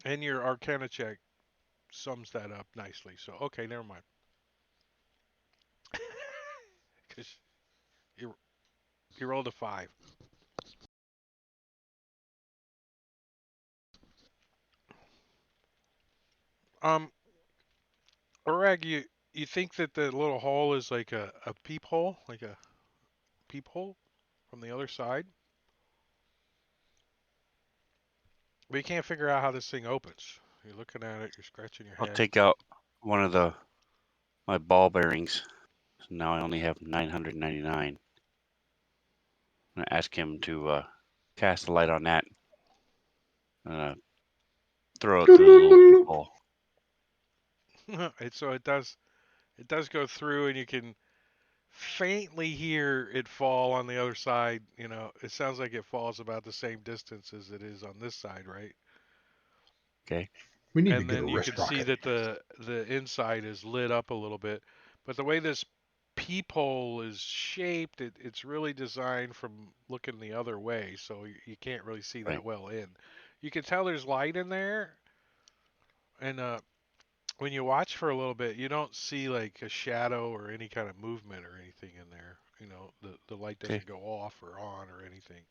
And your Arcana check sums that up nicely. So okay, never mind. Because you rolled a 5. Um, Orag, you think that the little hole is like a peephole, like a peephole from the other side? But you can't figure out how this thing opens. You're looking at it, you're scratching your I'll head. take out one of my ball bearings. So now I only have 999. I'm gonna ask him to cast the light on that. Throw it through the little peephole. So it does go through, and you can faintly hear it fall on the other side. You know, it sounds like it falls about the same distance as it is on this side, right? Okay. We need to And get a then you can wrist see rocket. that the inside is lit up a little bit. But the way this peephole is shaped, it's really designed from looking the other way, so you can't really see that Right. well in. You can tell there's light in there, and when you watch for a little bit, you don't see like a shadow or any kind of movement or anything in there. You know, the light Okay. doesn't go off or on or anything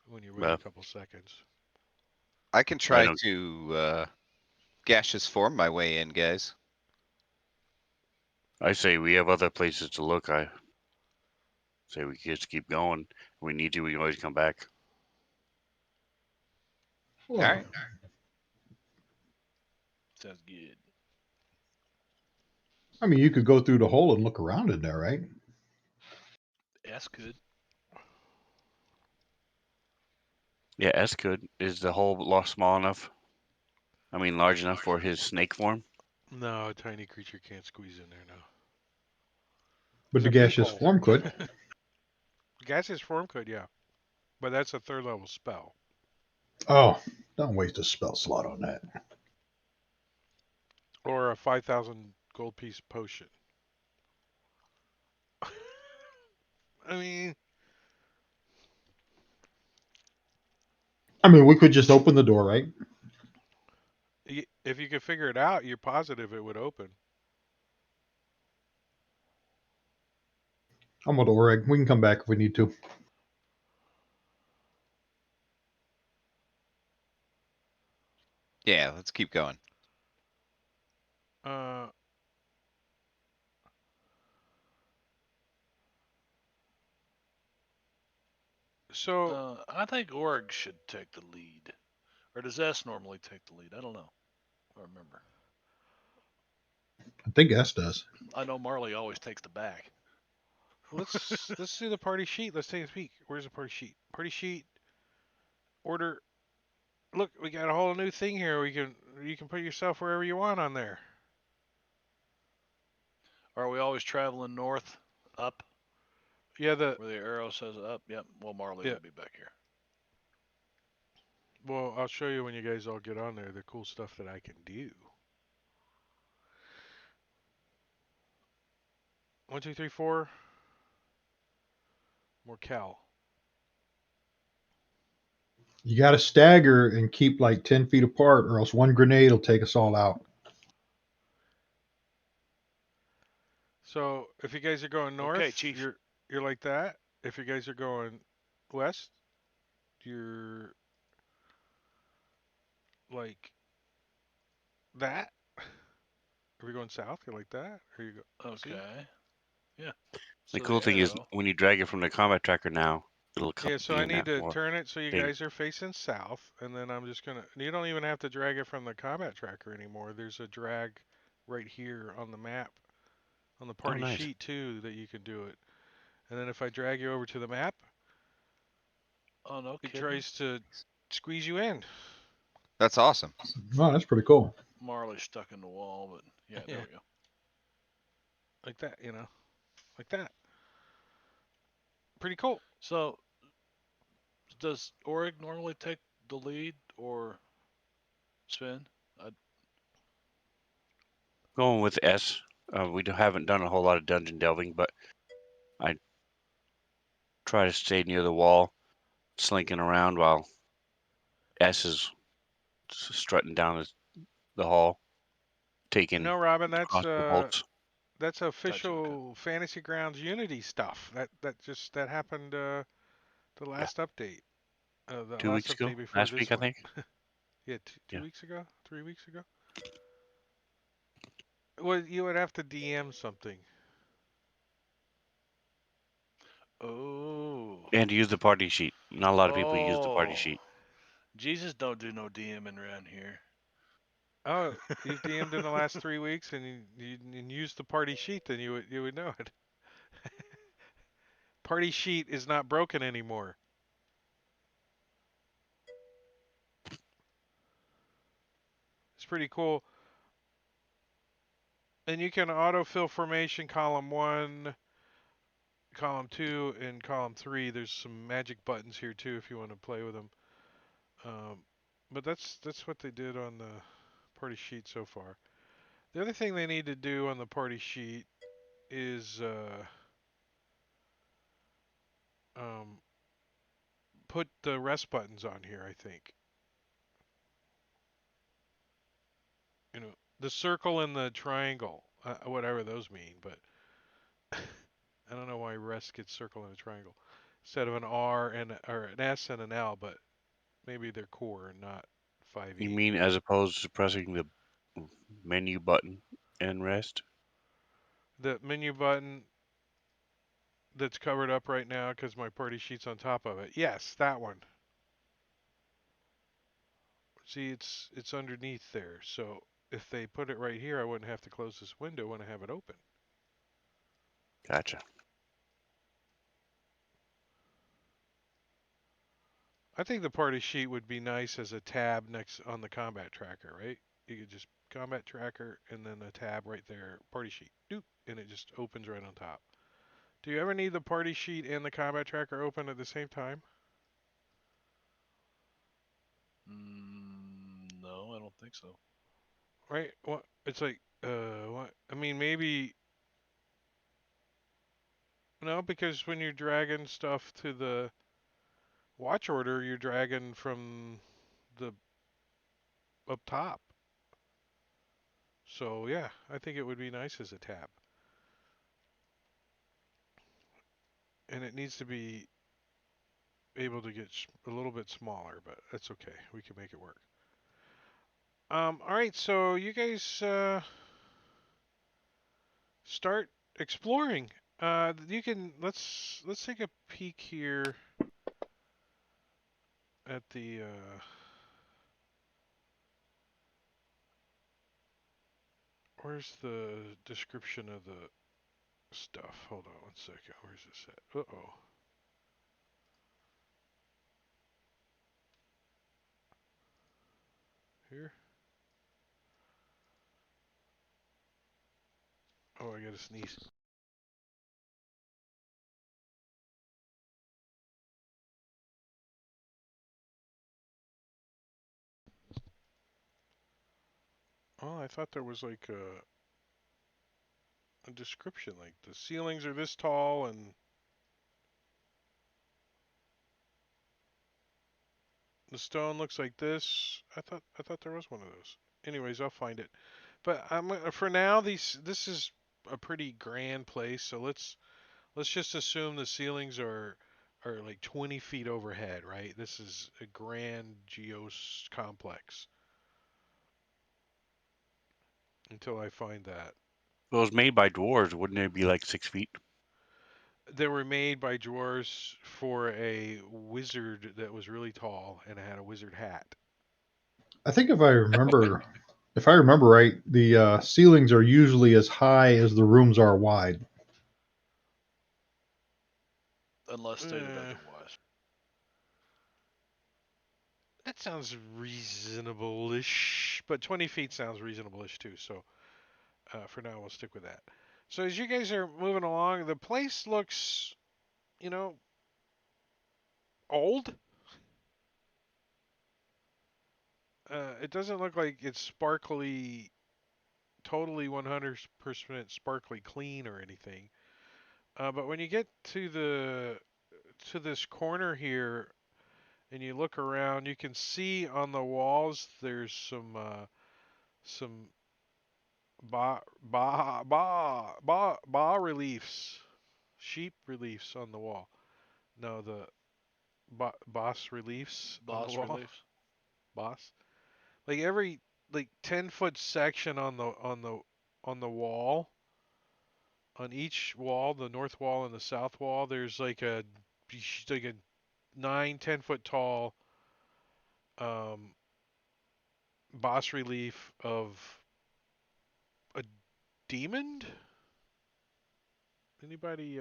when you wait a Well, couple seconds. I can I try don't. to gaseous form my way in, guys. I say we have other places to look. I say we just keep going. If we need to, we can always come back. All right. Sounds good. I mean, you could go through the hole and look around in there, right? S could. Yeah, S could. Is the hole small enough? I mean, large enough for his snake form? No, a tiny creature can't squeeze in there now. But It's the a gaseous peephole. form could. Gaseous form could, yeah, but that's a third level spell. Oh, don't waste a spell slot on that. Or a 5,000 gold piece potion. I mean, I mean, we could just open the door, right? if you could figure it out, you're positive it would open. I'm with Oreg. We can come back if we need to. Yeah, let's keep going. Uh, so I think Org should take the lead. Or does S normally take the lead? I don't know. I don't remember. I think S does. I know Marley always takes the back. let's do the party sheet. Let's take a peek. Where's the party sheet? Party sheet. Order. Look, we got a whole new thing here. You can put yourself wherever you want on there. Are we always traveling north, up, Yeah, where the arrow says up? Yep. Well, Marley Yeah. will be back here. well, I'll show you when you guys all get on there the cool stuff that I can do. 1, 2, 3, 4. More Cal. You got to stagger and keep like 10 feet apart, or else one grenade will take us all out. So if you guys are going north, Okay, Chief. you're like that. If you guys are going west, you're like that. If you're going south, you're like that. Or you go. See? Okay. Yeah. The So cool the thing is arrow. when you drag it from the combat tracker now, it'll Yeah. So be I in need that to more turn it so you thing. guys are facing south, and then I'm just gonna. You don't even have to drag it from the combat tracker anymore. There's a drag right here on the map, on the Oh, party nice. sheet too, that you can do it. And then if I drag you over to the map, Oh, no it kidding. tries to squeeze you in. That's awesome. Oh, that's pretty cool. Marley's stuck in the wall, but yeah, there Yeah. we go. Like that, like that. Pretty cool. So, does Orig normally take the lead or Sven? I, Going with S. Haven't done a whole lot of dungeon delving, but I try to stay near the wall, slinking around while S is strutting down the hall, taking Robin, crossbow bolts. that's Gotcha. Okay. official Fantasy Grounds Unity stuff. That happened the Yeah, last update. The 2 weeks last ago, update before last week this I one. think. Yeah, two Yeah, weeks ago, 3 weeks ago. Well, you would have to DM something. Oh. and use the party sheet. Not a lot of people use the party Oh. sheet. Jesus don't do no DMing around here. Oh, you've DM'd in the last 3 weeks and you used the party sheet, then you would know it. Party sheet is not broken anymore. It's pretty cool. And you can autofill formation column 1, column 2, and column 3. There's some magic buttons here too if you want to play with them. Um, but that's what they did on the party sheet so far. The other thing they need to do on the party sheet is um, put the rest buttons on here. I think the circle and the triangle, whatever those mean. But I don't know why rest gets circle and a triangle instead of an R and or an S and an L. But maybe they're core and not You 5e. mean as opposed to pressing the menu button and rest? The menu button that's covered up right now because my party sheet's on top of it. Yes, that one. See, it's underneath there. So if they put it right here, I wouldn't have to close this window when I have it open. Gotcha. I think the party sheet would be nice as a tab next on the combat tracker, right? You could just combat tracker and then a tab right there, party sheet, doop, and it just opens right on top. Do you ever need the party sheet and the combat tracker open at the same time? No, I don't think so. Right? What? It's like, what? I mean, maybe no, because when you're dragging stuff to the watch order, you're dragging from the up top. So yeah, I think it would be nice as a tab. And it needs to be able to get a little bit smaller, but that's okay. We can make it work. All right, so you guys start exploring. You can let's take a peek here at the where's the description of the stuff? Hold on one second. Where's this at? Uh-oh. Here. Oh, I gotta sneeze. Oh, I thought there was like a description, like the ceilings are this tall and the stone looks like this. I thought there was one of those. Anyways, I'll find it. But for now, this is a pretty grand place. So let's just assume the ceilings are like 20 feet overhead, right? This is a grand geos complex until I find that. If it was made by dwarves, wouldn't it be like 6 feet? They were made by dwarves for a wizard that was really tall and had a wizard hat. I think if I remember right, the ceilings are usually as high as the rooms are wide. Unless stated Uh, otherwise. that sounds reasonable-ish, but 20 feet sounds reasonable-ish too. So for now, we'll stick with that. So as you guys are moving along, the place looks, you know, old. It doesn't look like it's sparkly, totally 100% sparkly clean or anything. But when you get to this corner here and you look around, you can see on the walls there's some ba reliefs, sheep reliefs on the wall. No, the boss reliefs on the Boss wall. reliefs. Boss. Like every like 10-foot section on the wall, on each wall, the north wall and the south wall, there's like a 9, 10 foot tall um, boss relief of a demon. Anybody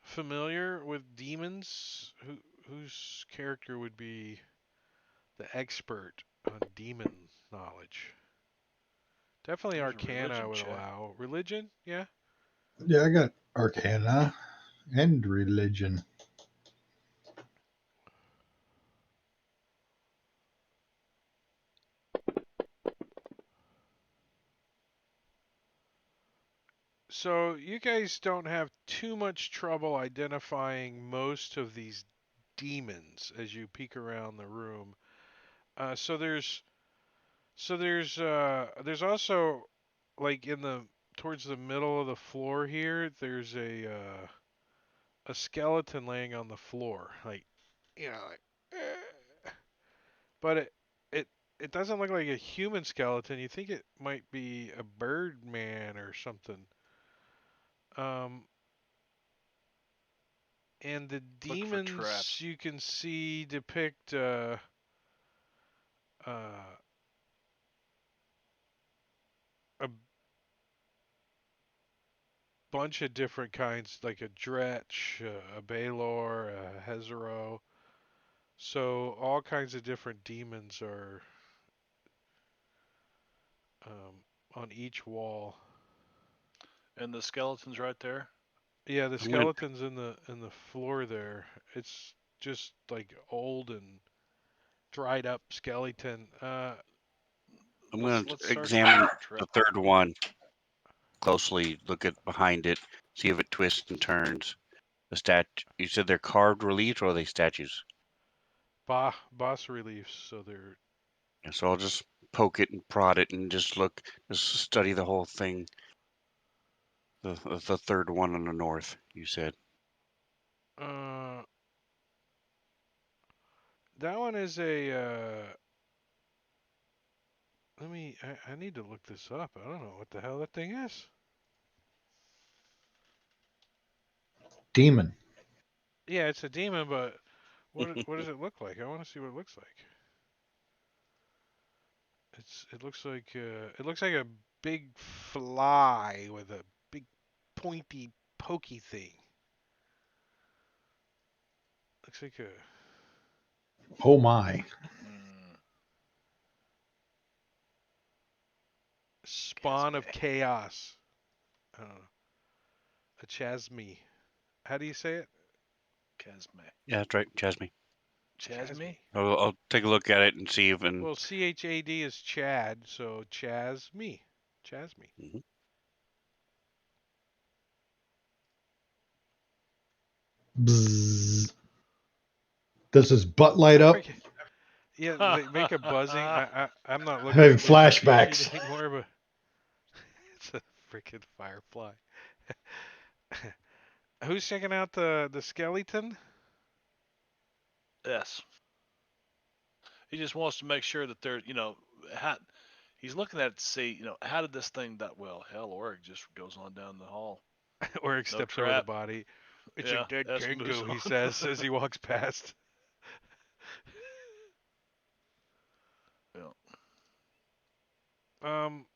familiar with demons? Whose character would be the expert on demon knowledge? Definitely There's a Arcana religion would check. allow. Religion? Yeah. Yeah, I got Arcana and Religion. So you guys don't have too much trouble identifying most of these demons as you peek around the room. Uh, so there's there's also like in the towards the middle of the floor here. There's a skeleton laying on the floor, like like. But it it doesn't look like a human skeleton. You think it might be a bird man or something. Um, and the Look for demons traps. you can see depict uh, a bunch of different kinds, like a Dretch, a Baelor, a Hezero. So all kinds of different demons are on each wall. And the skeleton's right there. Yeah, the I'm gonna skeleton's in the floor there. It's just like old and dried up skeleton. I'm gonna Let's search and look examine for the traps. third one closely. Look at behind it, see if it twists and turns. The You said they're carved reliefs or are they statues? Boss reliefs, so they're Yeah, so I'll just poke it and prod it and just look, just study the whole thing. The third one on the north, you said. uh that one is a I need to look this up. I don't know what the hell that thing is. Demon. Yeah, it's a demon, but what does it look like? I want to see what it looks like. It looks like a big fly with a big pointy pokey thing. Looks like a Oh my. Mm, spawn of Casme. chaos. I don't know. A chasme. How do you say it? Casme. Yeah, that's right, Chasme. Chasme? I'll take a look at it and see if and Well, Chad is Chad, so chasme. Chasme. mhm. Bzzz. Does his butt light I up? forget. Yeah, they make a buzzing. I'm not looking Having at the sheet flashbacks. anymore, but it's a freaking firefly. Who's checking out the skeleton? Yes. He just wants to make sure that how, he's looking at it to see, how did this thing that well, hell, Oryx just goes on down the hall. Oric No steps over the trap. body. It's a Yeah, dead S moves Tengu, he on. says as he walks past. Yeah. Um,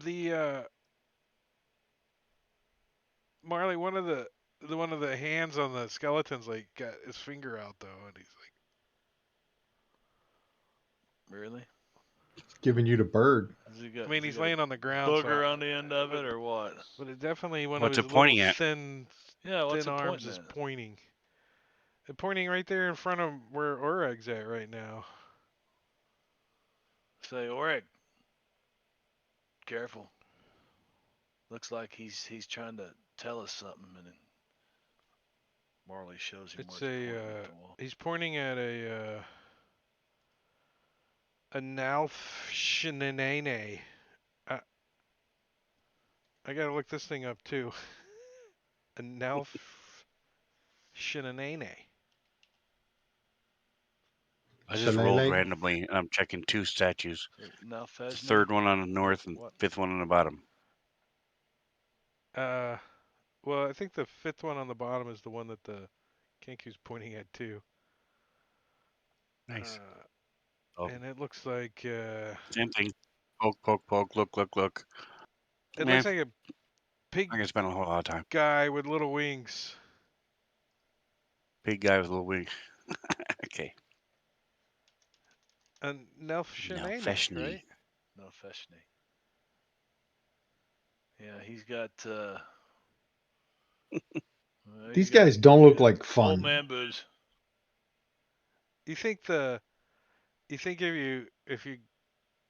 the Marley, one of the hands on the skeleton's like got his finger out though, and he's Really? Giving you the bird. I mean, Has he he's got a laying on the ground, booger on the end of but it or what? but it definitely one of What's his it little pointing at? Yeah, what's thin it arms pointing is at? pointing. They're pointing right there in front of where Oreg's at right now. Say, Oreg, careful. Looks like he's trying to tell us something, and then Marley shows him where It's it's pointing at the wall. he's pointing at a Nalfshinane. I gotta look this thing up too. A Nalfshinane. I just rolled Shillelagh. randomly, and I'm checking 2 statues. Now, The Fejne? third one on the north and What? 5th one on the bottom. Well, I think the 5th one on the bottom is the one that the Kenku's pointing at too. Nice. Oh, And it looks like same thing. Poke, poke, poke. Look, look, look. it Man, looks like a pig I can spend a whole lot of time. guy with little wings. Big guy with a little wing. Okay. A Now, Nalfshinane, Feshni. right? No, Fejne. Yeah, he's got. Well, These guys don't look like old fun. man boots. You think if you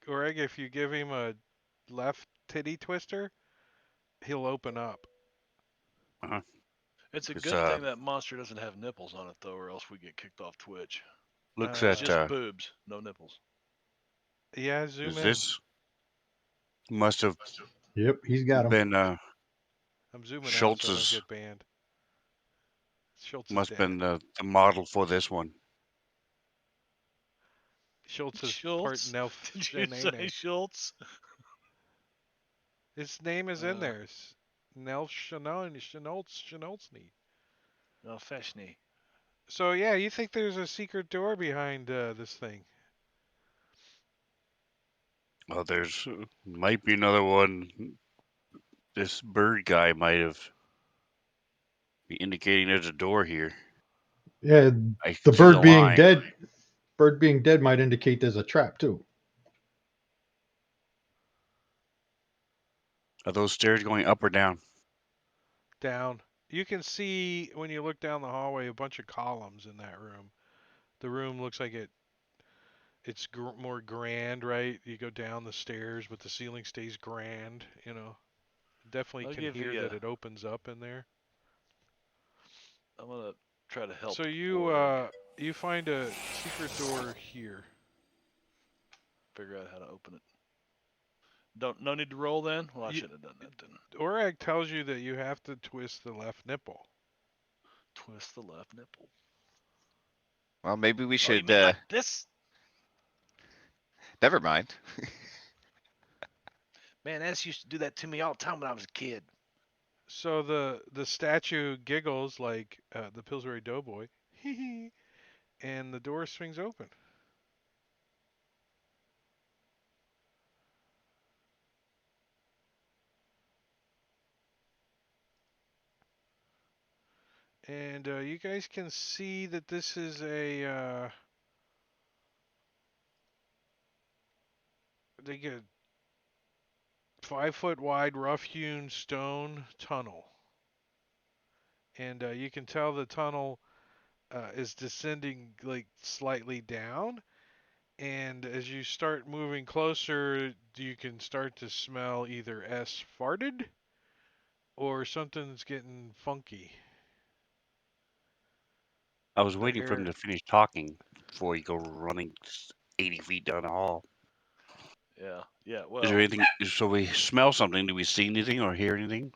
Oreg, if you give him a left titty twister, he'll open up. Uh-huh. It's a It's good thing that monster doesn't have nipples on it, though, or else we get kicked off Twitch. looks It's at just boobs, no nipples. Yeah, zoom is in. this must have Yep, he's got them. been I'm zooming out so I don't Schultz's get banned. Schultz is must have dead. been the model for this one. Schultz is part Schultz? Did you say Nalfshinane. Schultz? His name is in Uh, there. Schnolzny. No, Fejne. So yeah, you think there's a secret door behind this thing? Well, there's might be another one. This bird guy might have be indicating there's a door here. Yeah, I the can see the bird being line. dead. Bird being dead might indicate there's a trap too. Are those stairs going up or down? Down. You can see when you look down the hallway a bunch of columns in that room. The room looks like it's more grand, right? You go down the stairs, but the ceiling stays grand. You know, definitely I'll can give hear you. that it opens up in there. I'm gonna try to help So Oreg you find a secret door here. figure out how to open it. No need to roll then. Well, I You, shouldn't have done that then. Orag tells you that you have to twist the left nipple. Twist the left nipple. Well, maybe we Oh, you should. mean like this? Never mind. Man, S used to do that to me all the time when I was a kid. So the statue giggles like the Pillsbury Doughboy, and the door swings open. And you guys can see that this is a they get 5 foot wide rough hewn stone tunnel, and you can tell the tunnel is descending like slightly down. And as you start moving closer, you can start to smell either S farted or something's getting funky. I was The waiting for him air. to finish talking before you go running 80 feet down the hall. Yeah, yeah. Is there Well, anything? So we smell something. Do we see anything or hear anything?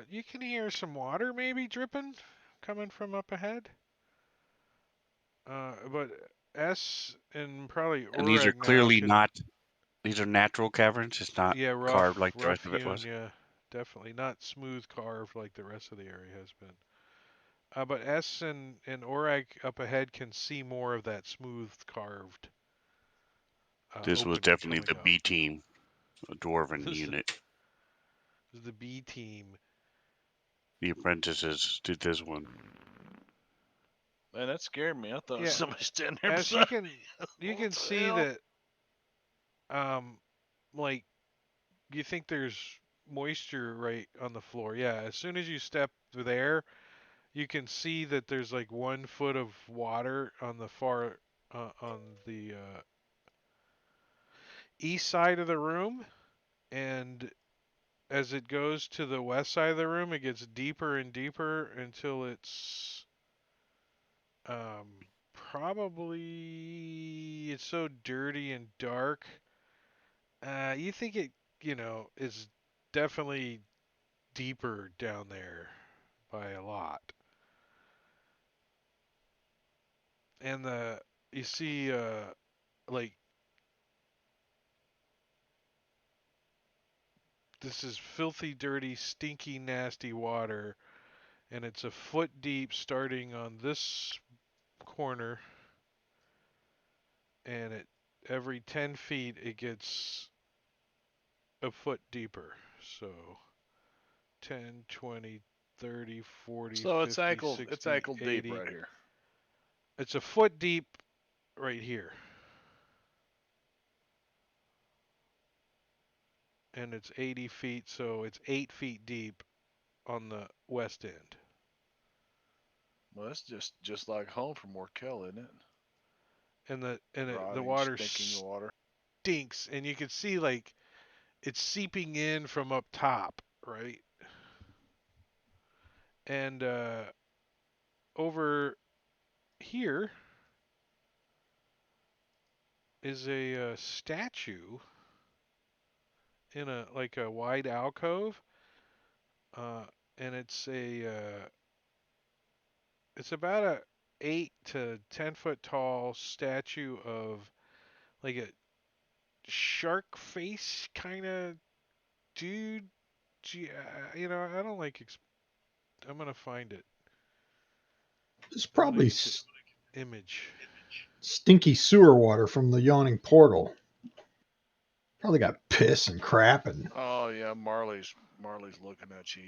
You can hear some water maybe dripping coming from up ahead. But S and probably And these are Oreg now clearly can. not. These are natural caverns. It's not Yeah, carved like the rough rest of it hewn. was. Yeah, definitely not smooth carved like the rest of the area has been. But S and Oreg up ahead can see more of that smooth carved This was opening definitely coming the up. B team, a dwarven This unit. is the B team. The apprentices did this one. man, that scared me. I thought it was Yeah, somebody standing there S beside. you What can the see hell? that like you think there's moisture right on the floor. Yeah, as soon as you step there, you can see that there's like 1 foot of water on the far on the east side of the room, and as it goes to the west side of the room, it gets deeper and deeper until it's probably it's so dirty and dark. You think it, is definitely deeper down there by a lot. And you see like this is filthy, dirty, stinky, nasty water, and it's a foot deep starting on this corner, and it every 10 feet it gets a foot deeper. So 10, 20, 30, 40, So it's 50, ankle 60, deep 80. right here. It's a foot deep right here. And it's 80 feet, so it's 8 feet deep on the west end. Well, that's just like home from Kel, isn't it? The Rotting, water stinking water. stinks, and you can see like it's seeping in from up top, right? And over here is a statue in a like a wide alcove, uh, and it's about a 8 to 10 foot tall statue of like a shark face kind of dude. I don't like. I'm gonna find it. It's I'm gonna probably get the image. stinky sewer water from the yawning portal. Probably got piss and crap and Oh yeah, Marley's looking at you.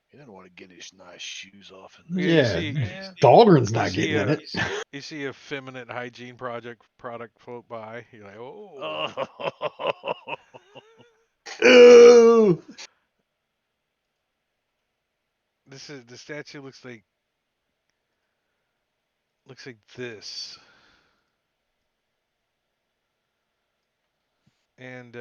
He doesn't want to get his nice shoes off in Yeah, there. you yeah. see, Dahlgren's you not see getting in a it. you see a feminine hygiene product float by. You're like, oh, Oh, Ooh. this is the statue looks like this, and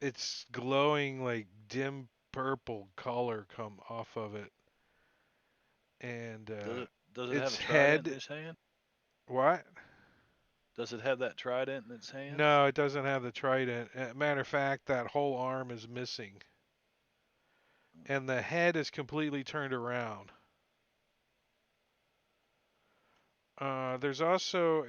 it's glowing like dim purple color come off of it, and does it have its a trident in head. its hand? What? Does it have that trident in its hand? No, it doesn't have the trident. Matter of fact, that whole arm is missing, and the head is completely turned around. There's also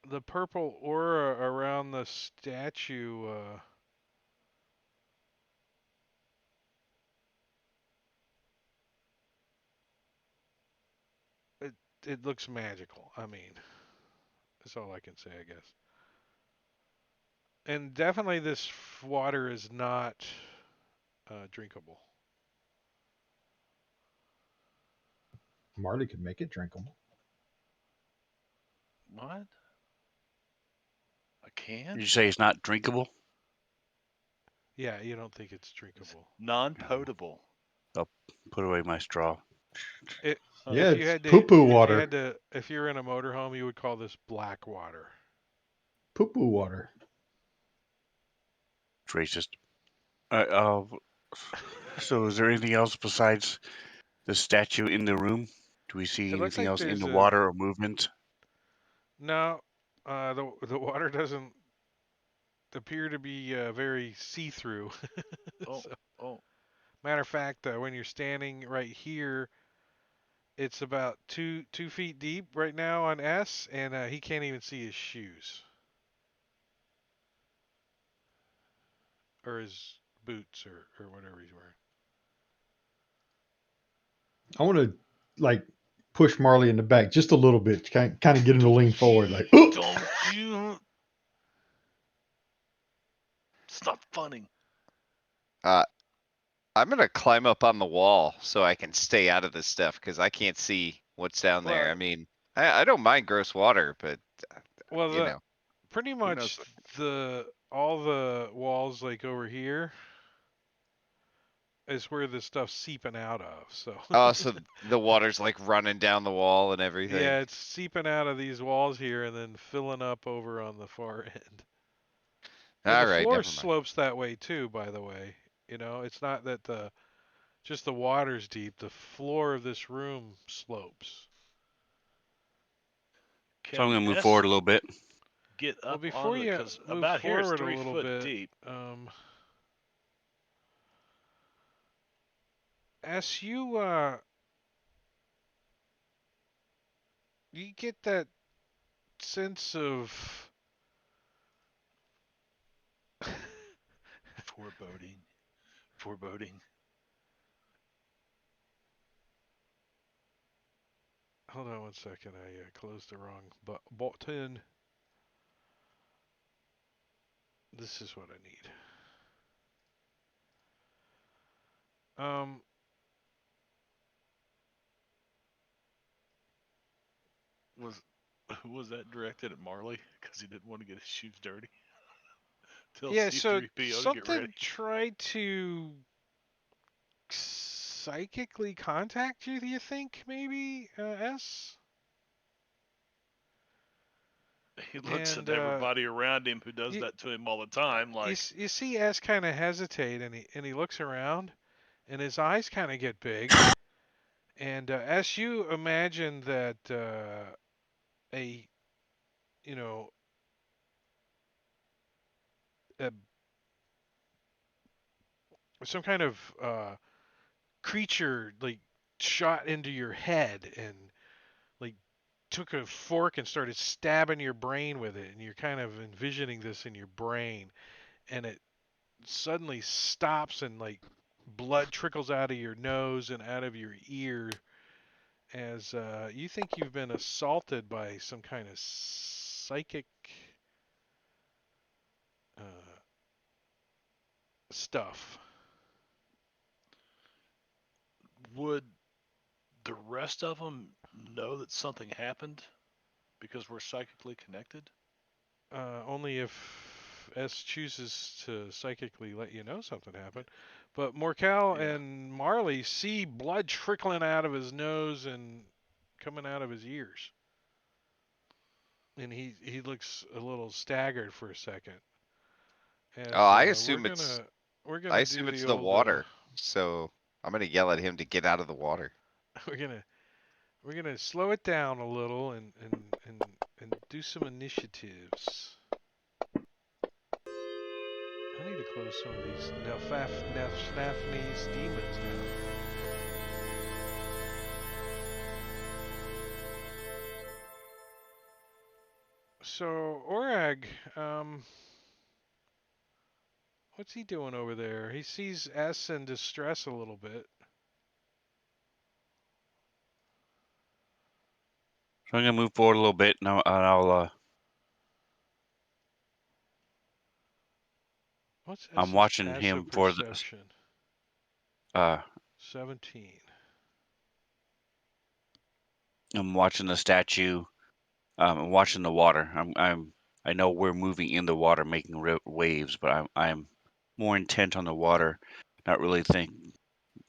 the purple aura around the statue. It it looks magical. I mean, that's all I can say, I guess. And definitely, this water is not drinkable. Marley could make it drinkable. What? I Did can? you say it's not drinkable? Yeah, you don't think it's It's drinkable. Oh, non-potable. I'll put away my straw. It, Huh. Yeah, if you it's had poo to, poo water. if you're in a motorhome, you would call this black water. Poo poo water. It's racist. Uh, so is there anything else besides the statue in the room? Do we see It looks anything like else in there's the a water or movement? no. The water doesn't appear to be very see-through. Oh, So, oh. matter of fact, when you're standing right here, it's about 2 feet deep right now on S, and he can't even see his shoes or his boots or whatever he's wearing. I want to like push Marley in the back just a little bit, kind of get him to lean forward, like, oh, Don't you Stop funning. Uh, I'm gonna climb up on the wall so I can stay out of this stuff because I can't see what's down there. Well, I mean, I don't mind gross water, but well, you know, pretty who knows? much all the walls like over here is where the stuff's seeping out of. So Oh, so the water's like running down the wall and everything. yeah, it's seeping out of these walls here and then filling up over on the far end. And the All right, floor never mind. slopes that way too, by the way. You know, it's not that just the water's deep. The floor of this room slopes. So I'm Can gonna move S forward a little bit. get Well, up before onto it? you Because move about here it's forward a three little foot bit, deep. as you get that sense of Foreboding. Foreboding. hold on one second, I closed the wrong button. This is what I need. Um, Was that directed at Marley because he didn't want to get his shoes dirty? Tell yeah, so C3PO to get ready. something tried to psychically contact you, do you think, maybe, S? He looks And at everybody around him who does you, that to him all the time, like, you see S kind of hesitate, and he looks around, and his eyes kind of get big. And as you imagine that a you know a, some kind of creature like shot into your head and like took a fork and started stabbing your brain with it, and you're kind of envisioning this in your brain, and it suddenly stops and like blood trickles out of your nose and out of your ear as you think you've been assaulted by some kind of psychic uh, stuff. would the rest of them know that something happened because we're psychically connected? Only if S chooses to psychically let you know something happened. But Morcal Yeah. and Marley see blood trickling out of his nose and coming out of his ears. And he looks a little staggered for a second. Oh, As we're I gonna assume do it's the the old water. So I'm gonna yell at him to get out of the water. we're gonna we're gonna slow it down a little and do some initiatives. I need to close some of these Nafnafnese demons down. So, Orag, what's he doing over there? He sees S in distress a little bit. So I'm gonna move forward a little bit, and What's I'm S's watching passive him for the perception? uh 17. I'm watching the statue. I'm watching the water. I know we're moving in the water, making waves, but I'm more intent on the water. Not really think.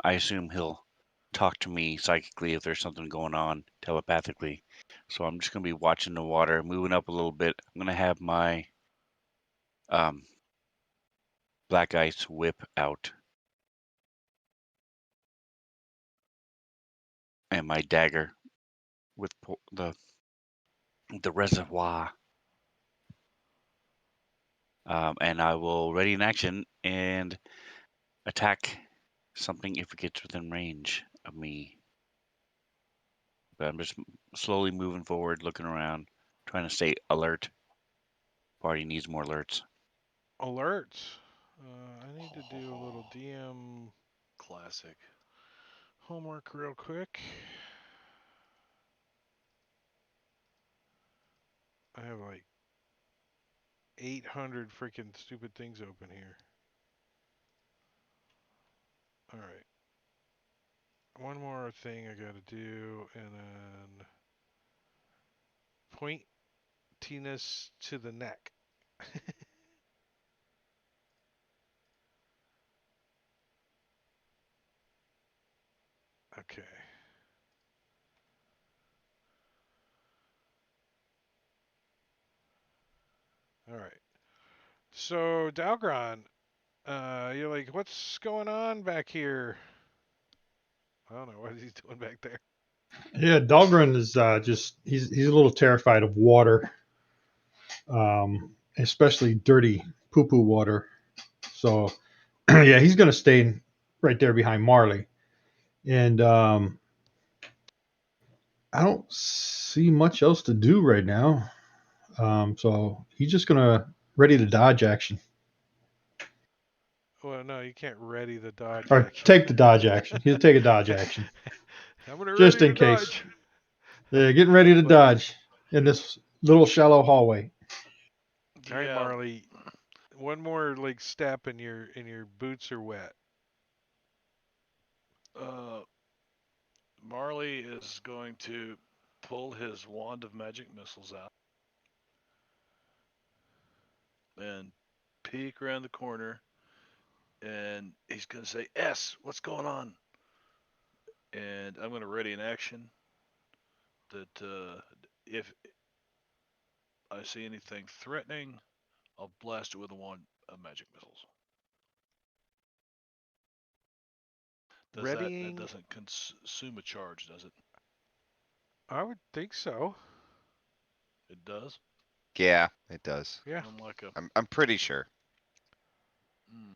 I assume he'll talk to me psychically if there's something going on telepathically. So I'm just gonna be watching the water, moving up a little bit. I'm gonna have my um, black ice whip out and my dagger with the reservoir, and I will ready in action and attack something if it gets within range of me. But I'm just slowly moving forward, looking around, trying to stay alert. Party needs more alerts. Alert. I need to do a little Oh, DM classic. homework real quick. I have like 800 freaking stupid things open here. All right. One more thing I gotta do, and then pointiness to the neck. Okay. All right. So Dalgron, you're like, what's going on back here? I don't know what he's doing back there. Yeah, Dahlgren is just he's a little terrified of water, especially dirty poo poo water. So yeah, he's gonna stay right there behind Marley, and I don't see much else to do right now. So he's just gonna ready to dodge action Well, no, you can't ready the dodge or action. take the dodge action. He'll take a dodge action I'm gonna just ready in to case. dodge. Yeah, getting ready to But dodge in this little shallow hallway. all right, Yeah. Marley, one more like step and your boots are wet. Uh, Marley is going to pull his wand of magic missiles out and peek around the corner, and he's going to say, "S, what's going on?" And I'm going to ready an action that if I see anything threatening, I'll blast it with a wand of magic missiles. Does that Readying, doesn't consume a charge, does it? I would think so. It does. Yeah, it does. Yeah. I'm like a. I'm pretty sure. Mm,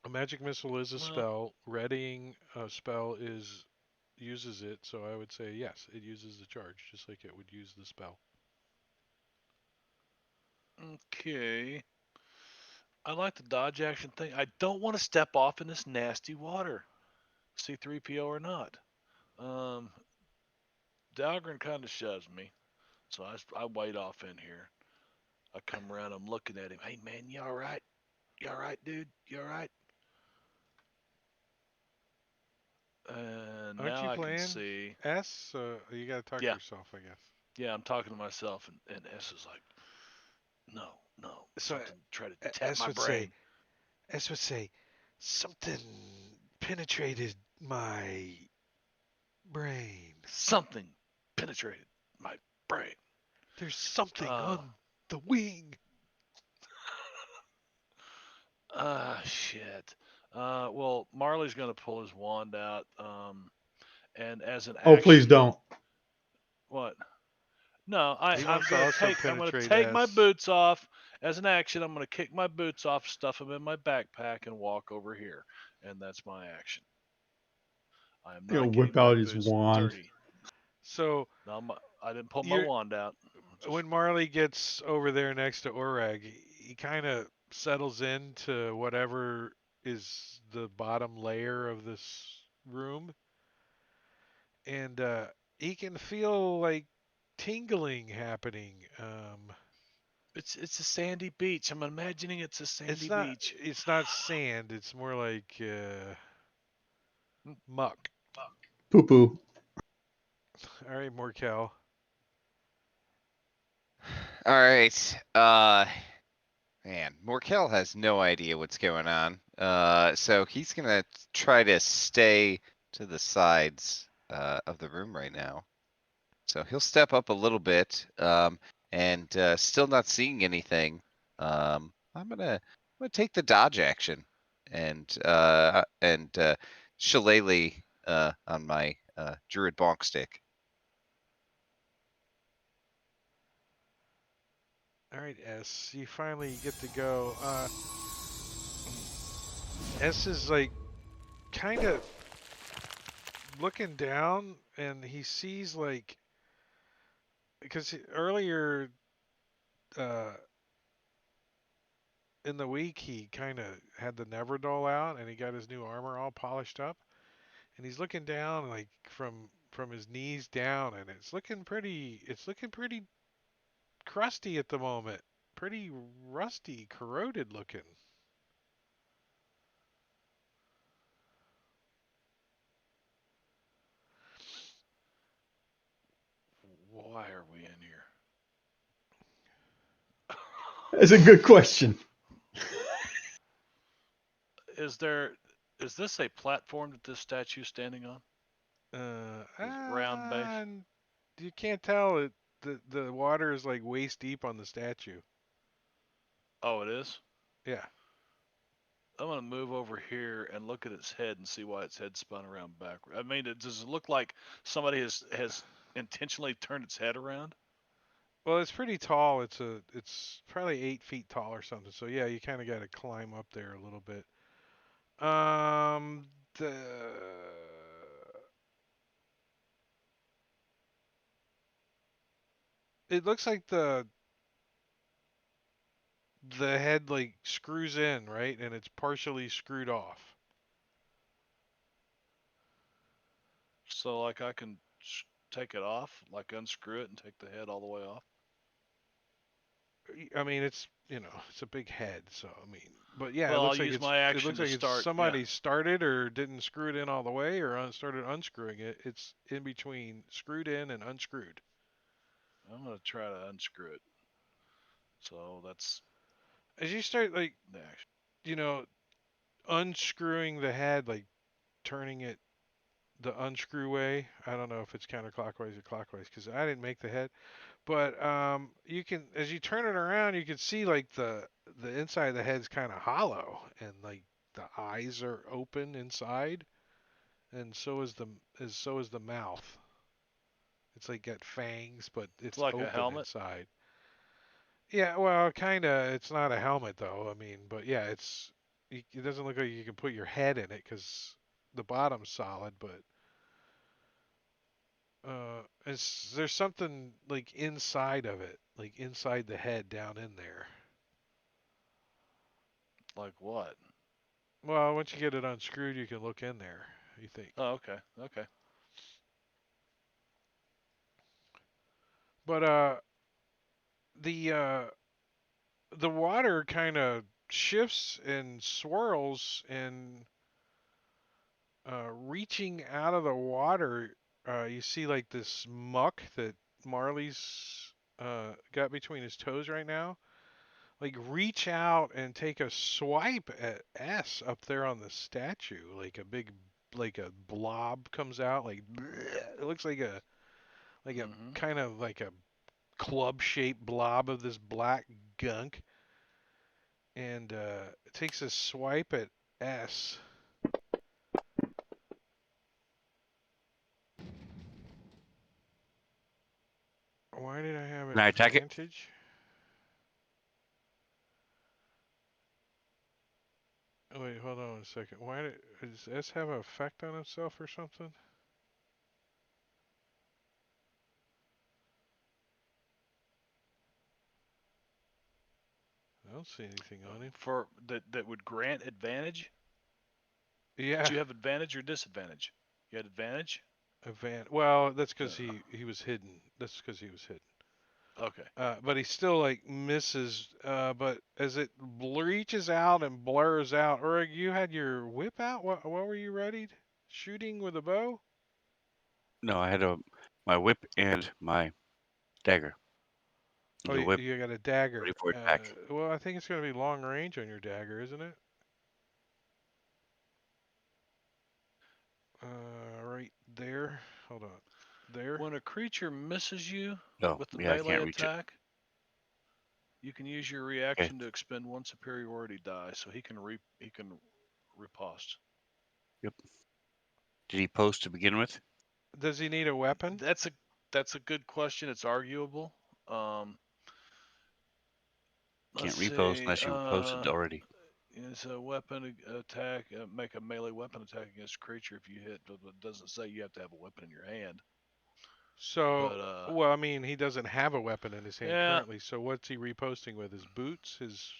A magic missile is a well, spell. Readying a spell is uses it, so I would say yes, it uses the charge just like it would use the spell. okay. I like the dodge action thing. I don't want to step off in this nasty water, C3PO or not. Um, Dahlgren kind of shoves me, so I wade off in here. I come around, I'm looking at him. Hey, man, you all right? You all right, dude? You all right? And Aren't now you I can playing see. S? You gotta talk to Yeah, yourself, I guess. yeah, I'm talking to myself, and S is like, no, no, So something tried to tap S my would say, brain. something penetrated my brain. Something penetrated my brain. There's something Uh, on the wing. shit. Well, Marley's gonna pull his wand out, and as an Oh, please action, don't. what? No, I, He I'm wants to gonna also take I'm gonna penetrate take my S. boots off. As an action, I'm gonna kick my boots off, stuff them in my backpack, and walk over here. And that's my action. I am He'll not whip getting my out his boots wand. dirty. So No, I didn't pull my you're wand out. Just when Marley gets over there next to Orag, he kind of settles into whatever is the bottom layer of this room, and he can feel like tingling happening. it's a sandy beach. I'm imagining it's a It's sandy not beach. it's not sand. It's more like Mm, muck. Poo poo. All right, Morkel. All right. Man, Morkel has no idea what's going on. So he's gonna try to stay to the sides of the room right now. So he'll step up a little bit, and still not seeing anything. I'm gonna take the dodge action and shillelagh on my druid bonk stick. All right, S. You finally get to go. S is like kind of looking down, and he sees like because earlier uh, in the week he kind of had the Neverdoll out, and he got his new armor all polished up, and he's looking down like from his knees down, and it's looking pretty crusty at the moment. Pretty rusty, corroded looking. Why are we in here? That's a good question. Is this a platform that this statue's standing on? This round base? You can't tell it. The water is like waist deep on the statue. Oh, it is? Yeah. I'm gonna move over here and look at its head and see why its head spun around backward. I mean, does it look like somebody has intentionally turned its head around? Well, it's pretty tall. It's probably 8 feet tall or something. So yeah, you kind of got to climb up there a little bit. The it looks like the head like screws in, right? And it's partially screwed off. So like I can take it off, like unscrew it and take the head all the way off. I mean, it's a big head, so I mean, but yeah, Well, I'll use my it action looks to like it's start. Yeah, somebody started or didn't screw it in all the way or started unscrewing it. It's in between screwed in and unscrewed. I'm gonna try to unscrew it. So that's As you start like, the action. you know, unscrewing the head, like turning it the unscrew way. I don't know if it's counterclockwise or clockwise because I didn't make the head. But you can, as you turn it around, you can see like the inside of the head's kind of hollow, and like the eyes are open inside, and so is the mouth. It's like got fangs, but It's it's like a open helmet. inside. Yeah, well, kinda. It's not a helmet though. I mean, but yeah, it doesn't look like you can put your head in it because the bottom's solid, but there's something like inside of it, like inside the head down in there. Like what? Well, once you get it unscrewed, you can look in there. You think, Oh, okay, okay. but the uh, the water kind of shifts and swirls and reaching out of the water. You see like this muck that Marley's got between his toes right now. Like reach out and take a swipe at S up there on the statue. Like a blob comes out. Like bleh. It looks like a Mm-hmm. kind of like a club shaped blob of this black gunk, and it takes a swipe at S. Why did I have Can I attack it? advantage? Oh, wait, hold on a second. Does S have an effect on itself or something? I don't see anything on him. For that would grant advantage. Did Yeah, you have advantage or disadvantage? You had advantage. Well, that's Uh, because he was hidden. That's because he was hidden. okay. But he still like misses. But as it reaches out and blurs out, or you had your whip out. What were you ready? Shooting with a bow? No, I had my whip and my dagger. Oh, The whip you got a dagger. ready for attack. Well, I think it's going to be long range on your dagger, isn't it? Right there. Hold on. There. When a creature misses you No, with the yeah, I melee can't reach it. attack, you can use your Okay, reaction to expend one superiority die, so he can riposte. yep. Did he post to begin with? Does he need a weapon? That's a good question. It's arguable. Um, let's Can't repost see. unless you posted already. It's a weapon attack. Make a melee weapon attack against a creature if you hit. But it doesn't say you have to have a weapon in your hand. So, But well, I mean, he doesn't have a weapon in his hand yeah. currently. So, what's he reposting with? His boots? His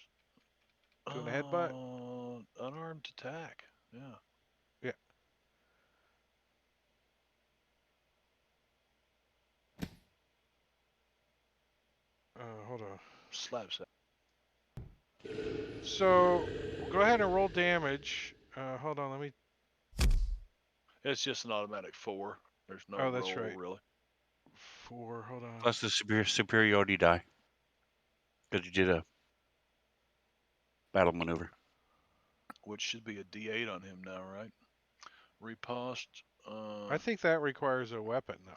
doing a headbutt? Unarmed attack. Yeah. Yeah. slaps it. So go ahead and roll damage. Hold on, let me. It's just an automatic 4. There's no Oh, that's roll right. really. 4. Hold on. Plus the superiority die. Because you did a battle maneuver. Which should be a D8 on him now, right? Riposte. I think that requires a weapon though.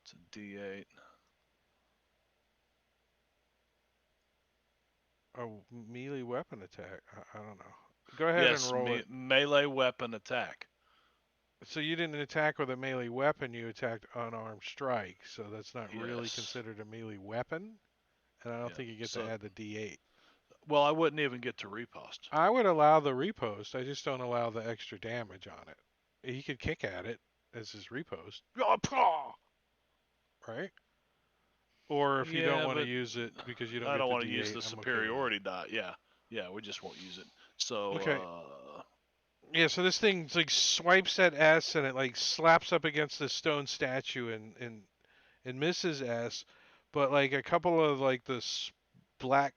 It's a D8. Oh, melee weapon attack. I don't know. Go ahead and Yes, roll it. melee weapon attack. So you didn't attack with a melee weapon, you attacked unarmed strike. So that's not really Yes. considered a melee weapon. And I don't Yeah, think you get so- to add the D8. Well, I wouldn't even get to riposte. I would allow the repost. I just don't allow the extra damage on it. He could kick at it as his repost. Right? Or if you don't Yeah, want to but use it because you don't I get don't the want to use D8, the I'm okay with superiority die. Yeah, we just won't use it. So, that. Okay. Yeah, so this thing like swipes at S and it like slaps up against the stone statue and misses S, but like a couple of like this black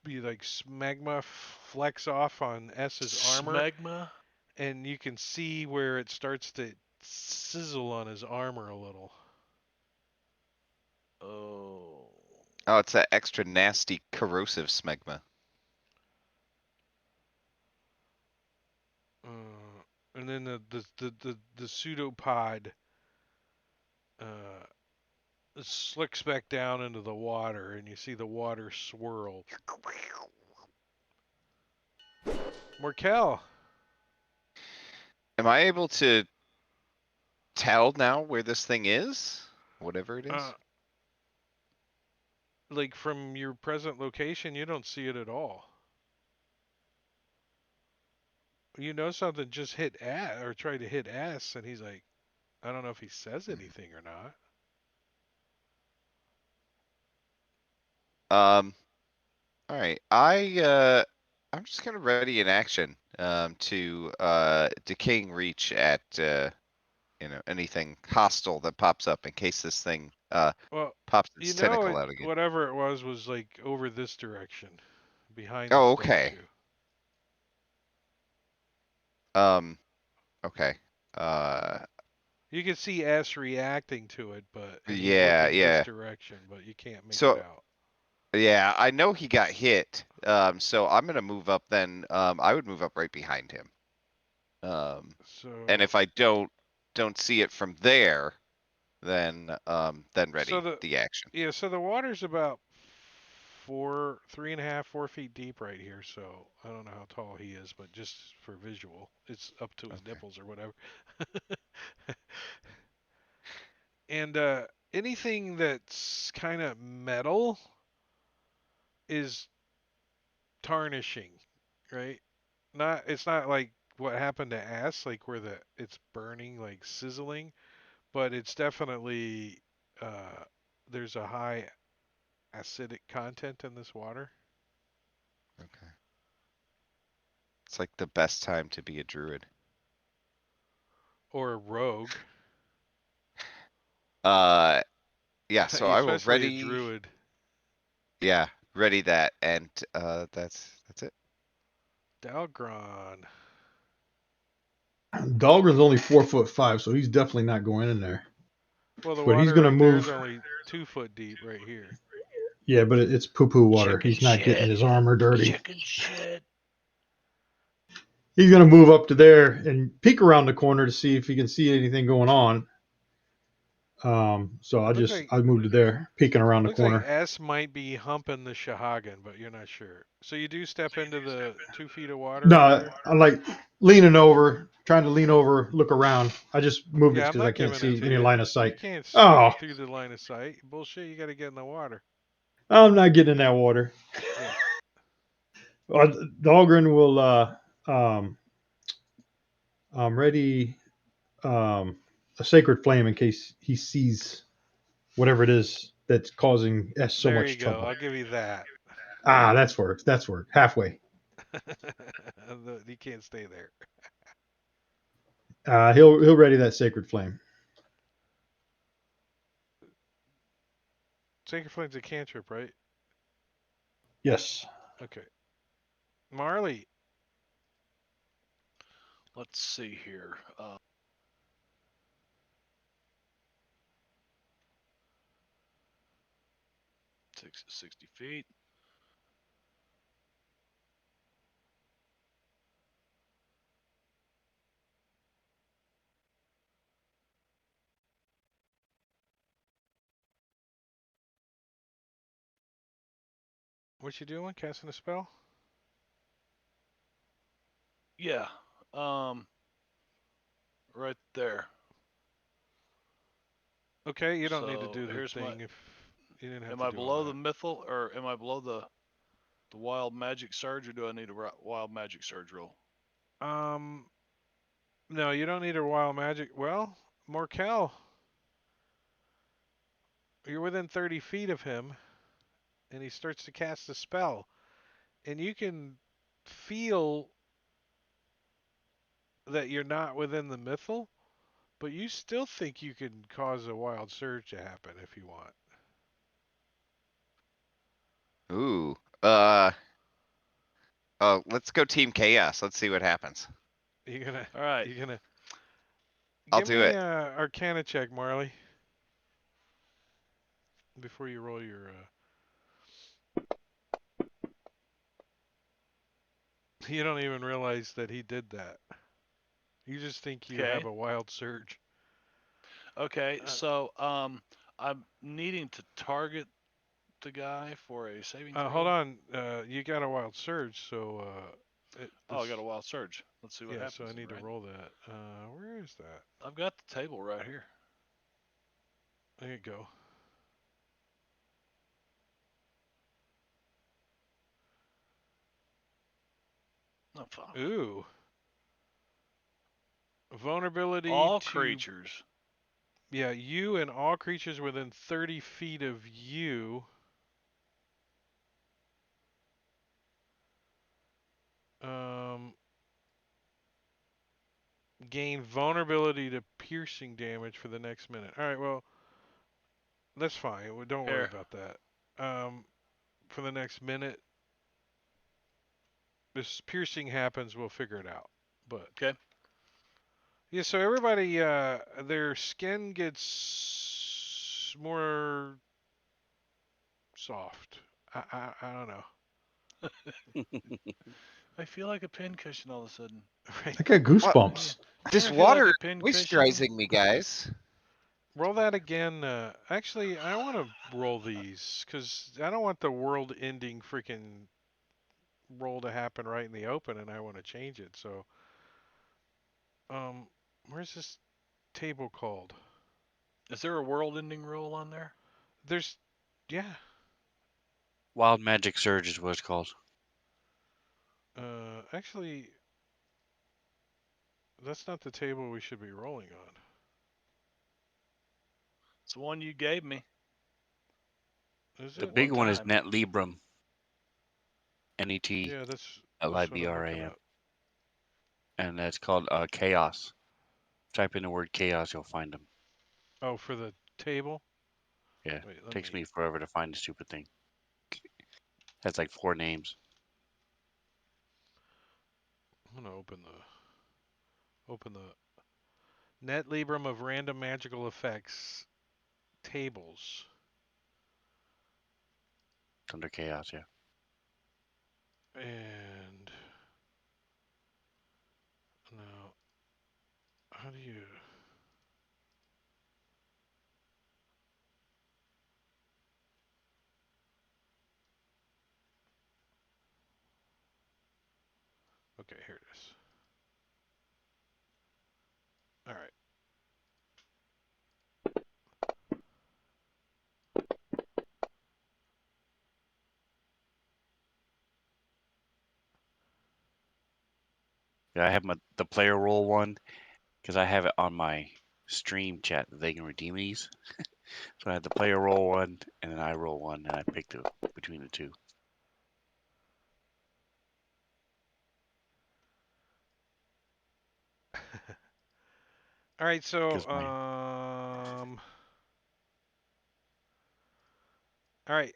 be like smegma flecks off on S's armor, smegma. and you can see where it starts to sizzle on his armor a little. Oh. Oh, it's that extra nasty corrosive smegma. And then the pseudopod uh, slicks back down into the water, and you see the water swirl. Morkel. Am I able to tell now where this thing is? Whatever it is? Like from your present location, you don't see it at all. You know something just hit S or tried to hit S, and he's like, I don't know if he says anything or not. All right. I'm just gonna ready an action to decaying reach at anything hostile that pops up in case this thing Well, pops you its know, tentacle out again. whatever it was like over this direction, behind the Oh, okay. statue. Um, okay. Uh, You can see S reacting to it, and he's yeah, looking this yeah. direction, but you can't make it So out. yeah, I know he got hit. So I'm gonna move up then. I would move up right behind him. And So, if I don't see it from there, then so ready the action. so the water's about 3.5, 4 feet deep right here. So I don't know how tall he is, but just for visual, it's up to his Okay. nipples or whatever. And anything that's kind of metal is tarnishing, right? It's not like what happened to ass, like where it's burning, like sizzling, but it's definitely uh, there's a high acidic content in this water. Okay. It's like the best time to be a druid. Or a rogue, Uh, yeah. So I will especially a ready. druid. Yeah, ready that, and that's it. Dalgron. Dahlgren's only 4'5", so he's definitely not going in there. Well, the But he's water gonna right there is move. only 2 foot deep right here. Yeah, but it's poo-poo water. Chicken He's not getting shit. his armor dirty. Chicken shit. He's gonna move up to there and peek around the corner to see if he can see anything going on. So I moved to there, peeking around the Looks like corner. S might be humping the Shahagan, but you're not sure. So you do step into the 2 feet of water over No, there? I'm like leaning over, trying to lean over, look around. I just moved it Yeah, I'm because I not can't giving it see to any you. line of You sight. can't Oh, see through the line of sight. Bullshit, you got to get in the water. I'm not getting in that water. Yeah. Dahlgren will um, ready a sacred flame in case he sees whatever it is that's causing S so There you much go. trouble. I'll give you that. Ah, that's work. That's work. Halfway. You can't stay there. He'll ready that sacred flame. Sacred Flame's a cantrip, right? Yes. Okay. Marley. Let's see here. 60 feet. What you doing? Casting a spell? Yeah. Right there. Okay, you don't need to So do the here's my. thing if you didn't have Am to I do all below the that. mythal, or am I below the wild magic surge, or do I need a wild magic surge roll? Um, no, you don't need a wild magic. Well, Morkel, you're within 30 feet of him, and he starts to cast a spell, and you can feel that you're not within the mythal, but you still think you can cause a wild surge to happen if you want. Ooh. Oh, let's go Team Chaos. Let's see what happens. You're gonna, All right. you're gonna I'll give do me it. a Arcana check, Marley, before you roll your. You don't even realize that he did that. You just think you have Okay. a wild surge. Okay. Uh, So I'm needing to target the guy for a saving hold throw. on. You got a wild surge, so Oh, I got this. a wild surge. Let's see what Yeah, so I happens then, need to right? roll that. Where is that? I've got the table right here. There you go. No, fuck. Ooh, vulnerability All to creatures. yeah, you and all creatures within 30 feet of you. Um, gain vulnerability to piercing damage for the next minute. All right, well, that's fine. Well, don't worry Here. about that. For the next minute, this piercing happens, we'll figure it out. But Okay. yeah, so everybody, their skin gets more soft. I don't know. I feel like a pincushion all of a sudden. Right? I got What? goosebumps. You This ever feel like water a is pincushion? moisturizing me, guys. Roll that again. Actually, I want to roll these because I don't want the world-ending freaking roll to happen right in the open, and I want to change it. So, um, where's this table called? Is there a world-ending roll on there? There's, yeah. Wild Magic Surge is what it's called. Actually, that's not the table we should be rolling on. It's the one you gave me Is The it? at big one one is time. Net Libram. N-E-T Yeah, that's what I'm looking L-I-B-R-A-M. up. And that's called Chaos. Type in the word Chaos, you'll find them. Oh, for the table? Yeah. Wait, let Takes me. me forever to find the stupid thing. Has like 4 names. I'm gonna open the Net Librum of Random Magical Effects tables. It's under Chaos, yeah. And now, how do you? Okay, here it is. All right. Yeah, I have the player roll one because I have it on my stream chat that they can redeem these. So I had the player roll one, and then I roll one, and I picked between the two. All right. So, Because my all right.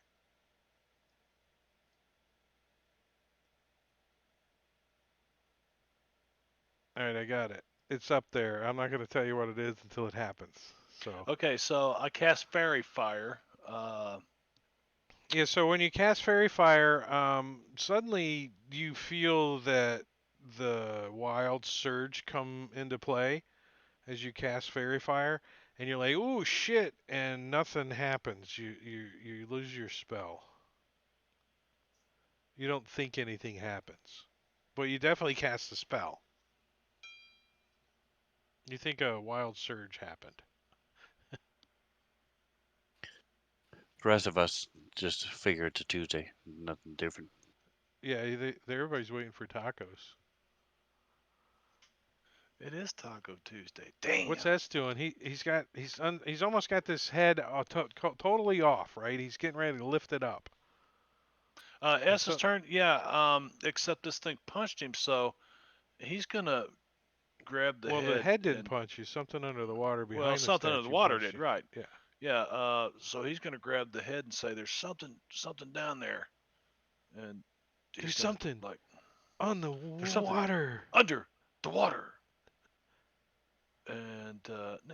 All right, I got it. It's up there. I'm not going to tell you what it is until it happens. So Okay, so I cast Fairy Fire. yeah, so when you cast Fairy Fire, suddenly you feel that the Wild Surge come into play as you cast Fairy Fire, and you're like, "Ooh, shit!" and nothing happens. You lose your spell. You don't think anything happens, but you definitely cast the spell. You think a Wild Surge happened. The rest of us just figure it's a Tuesday. Nothing different. Yeah, everybody's waiting for tacos. It is Taco Tuesday. What's Damn. S doing? He's almost got this head totally off, right? He's getting ready to lift it up. And S's so, turn. Yeah. Except this thing punched him, so he's gonna grab the well, the head head didn't and punch you. Something under the water well, behind the something in the statue water punched did, you. right? Yeah. Yeah. So he's gonna grab the head and say, "There's something down there," and he's There's gonna something like, on the "There's something water. under the water." And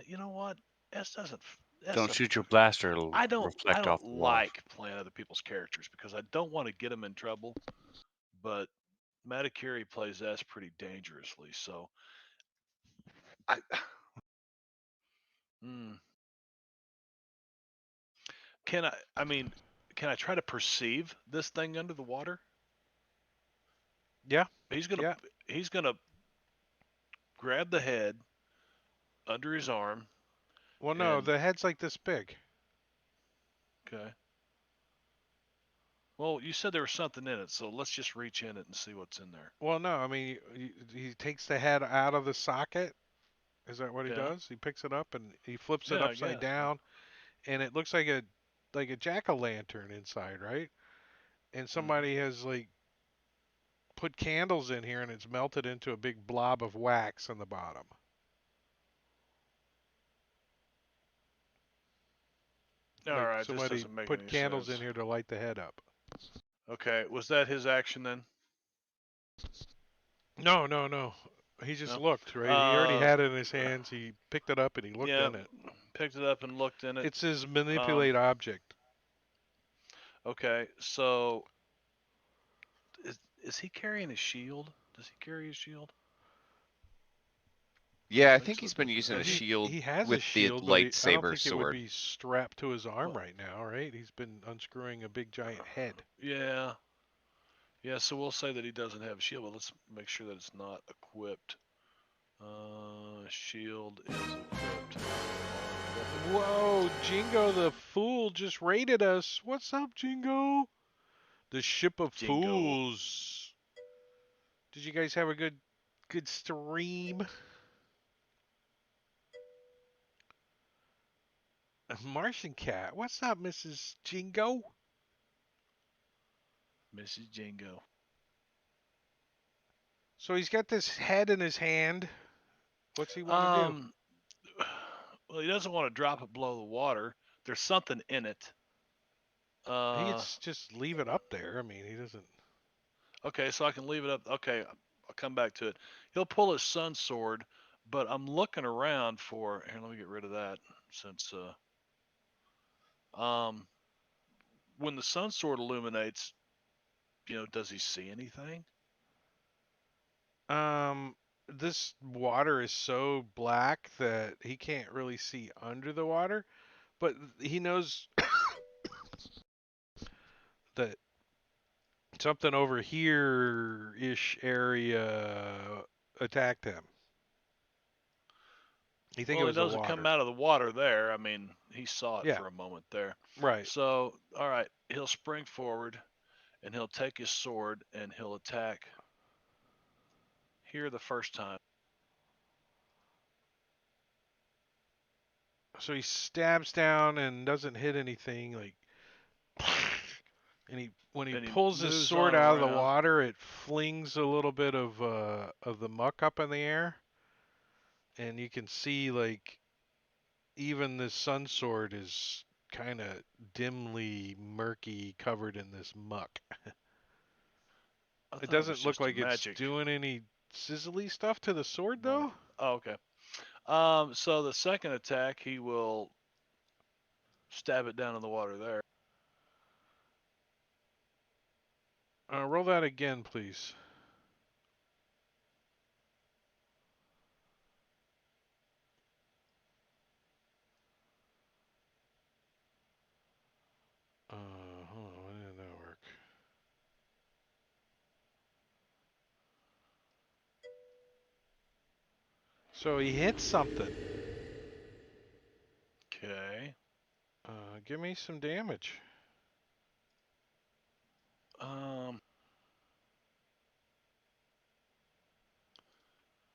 you know what? S doesn't. S Don't doesn't. shoot your blaster; it'll I reflect don't off the walls. like playing other people's characters because I don't want to get them in trouble. But Matakiri plays S pretty dangerously, so I. Mm, can I? I mean, can I try to perceive this thing under the water? Yeah. He's gonna Yeah. he's gonna grab the head under his arm Well, no, and the head's like this big. okay. Well, you said there was something in it, so let's just reach in it and see what's in there. Well, no, I mean, he takes the head out of the socket. Is that what he Yeah, does? He picks it up and he flips it yeah, I upside guess. down, and it looks like a jack-o'-lantern inside, right? And Hmm. somebody has like put candles in here, and it's melted into a big blob of wax on the bottom. All Like right, this somebody doesn't make put any candles in sense. here to light the head up. Okay, was that his action then? No, no, no. He just No. looked, right? He already Uh, had it in his hands. He picked it up and he looked yeah, in it. picked it up and looked in it. It's his Um, manipulate object. okay, so is he carrying a shield? Does he carry a shield? I don't Yeah, I think think so, he's been does he? using Well, a he shield he has a with the shield, but I don't lightsaber think it would sword. be strapped to his arm Well, right now, right? He's been unscrewing a big giant head. yeah, yeah. So we'll say that he doesn't have a shield, but let's make sure that it's not equipped. Shield is equipped. Equip it. Whoa, Jingo the Fool just raided us. What's up, Jingo? The ship of Jingo. fools. Did you guys have a good stream? Martian cat. What's up, Mrs. Jingo? Mrs. Jingo. So he's got this head in his hand. What's he want to do? Um, well, he doesn't want to drop it below the water. There's something in it. He could Uh, just leave it up there. I mean, he doesn't. okay, so I can leave it up. Okay, I'll come back to it. He'll pull his sun sword, but I'm looking around for. Here, let me get rid of that since um, when the sun sword illuminates, does he see anything? Um, this water is so black that he can't really see under the water, but he knows that something over here ish area attacked him. You think it Well, it was the doesn't come water? out of the water there. I mean, he saw it Yeah, for a moment there. right. So, all right, he'll spring forward and he'll take his sword and he'll attack here the first time. So he stabs down and doesn't hit anything. Like, and he when he And he pulls his moves sword on out of the around. water, it flings a little bit of the muck up in the air, and you can see like even this sun sword is kind of dimly murky, covered in this muck. I It thought it was doesn't look just a like it's magic. doing anything sizzly stuff to the sword, Water. though? Oh, okay. So the second attack, he will stab it down in the water there. Roll that again, please. Hold on, why didn't that work? So he hit something. Okay. Give me some damage.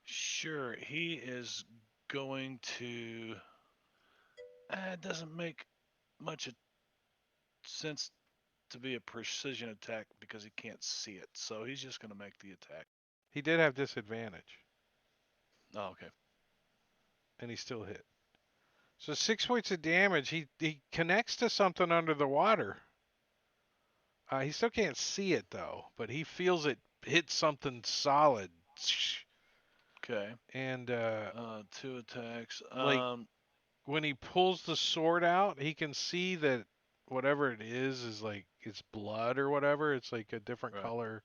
Sure. He is going to. It doesn't make much sense to be a precision attack because he can't see it. So he's just going to make the attack. He did have disadvantage, Oh, okay. and he still hit. So 6 points of damage. He connects to something under the water. He still can't see it though, but he feels it hit something solid. Okay. And 2 attacks. like when he pulls the sword out, he can see that whatever it is like it's blood or whatever. It's like a different Right. color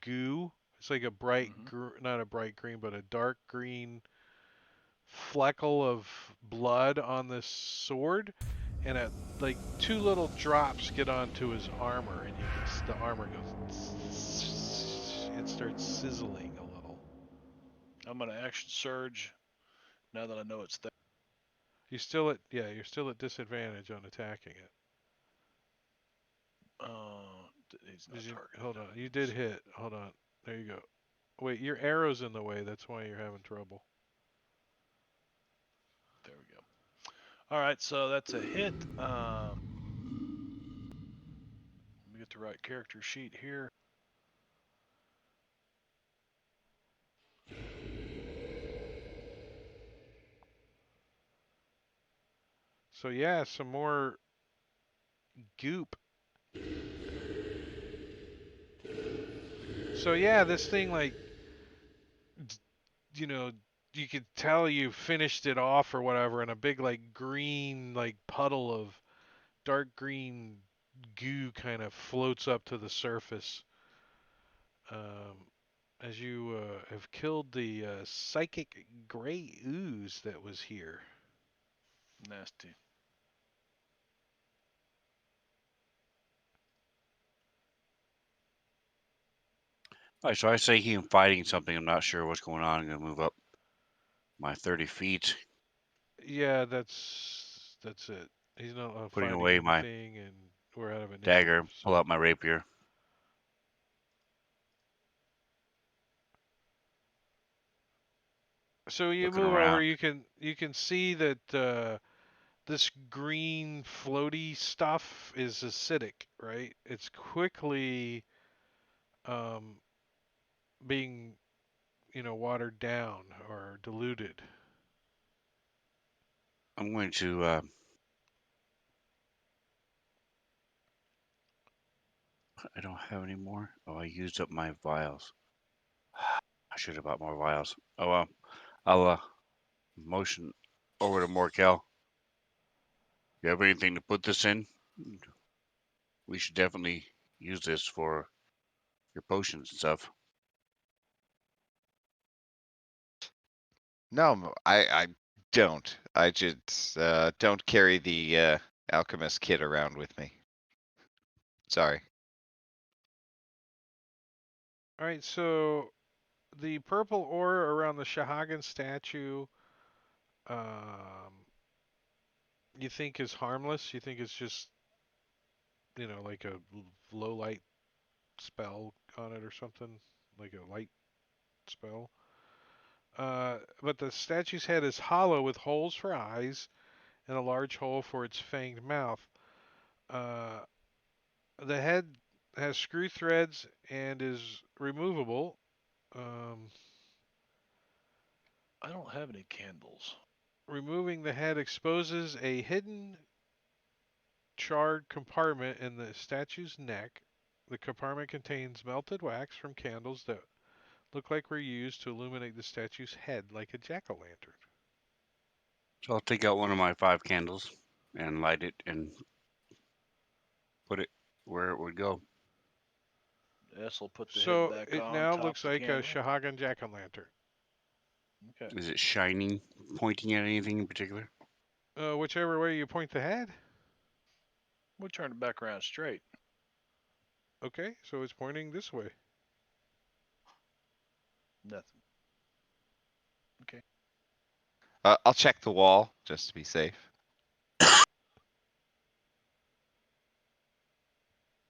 goo. It's like a bright, Mhm. not a bright green, but a dark green fleckle of blood on this sword, and like 2 little drops get onto his armor, and you can the armor goes. It starts sizzling a little. I'm going to action surge now that I know it's there. You're still at disadvantage on attacking it. He's not Did you targeted. hold on? You did hit. Hold on. There you go. Wait, your arrow's in the way. That's why you're having trouble. There we go. All right, so that's a hit. Let me get the right character sheet here. So yeah, some more goop. So yeah, this thing like you know, you could tell you finished it off or whatever, and a big like green like puddle of dark green goo kind of floats up to the surface. Um, as you have killed the psychic gray ooze that was here. Nasty. All right, so I say him fighting something. I'm not sure what's going on. I'm gonna move up my 30 feet, Yeah, that's it. He's not putting fighting away my anything, and we're out of dagger, initiative. pull So, out my rapier. so you Looking move over. around. You can see that this green floaty stuff is acidic, right? It's quickly um, being watered down or diluted. I'm going to. I don't have any more. Oh, I used up my vials. I should have bought more vials. Oh well. I'll motion over to Morkel. You have anything to put this in? We should definitely use this for your potions and stuff. No, I don't. I just don't carry the alchemist kit around with me. Sorry. All right, so the purple ore around the Shahagan statue, um, you think is harmless? You think it's just like a low light spell on it or something, like a light spell? But the statue's head is hollow with holes for eyes and a large hole for its fanged mouth. Uh, the head has screw threads and is removable. Um, I don't have any candles. Removing the head exposes a hidden charred compartment in the statue's neck. The compartment contains melted wax from candles that look like were used to illuminate the statue's head like a jack-o'-lantern. So I'll take out one of my 5 candles and light it and put it where it would go. S will put the head So back it on, now looks tops the like a candle. Shahagan jack-o'-lantern. Okay. Is it shining, pointing at anything in particular? Whichever way you point the head. We'll turn it back around straight. Okay, so it's pointing this way. Nothing. Okay. I'll check the wall just to be safe.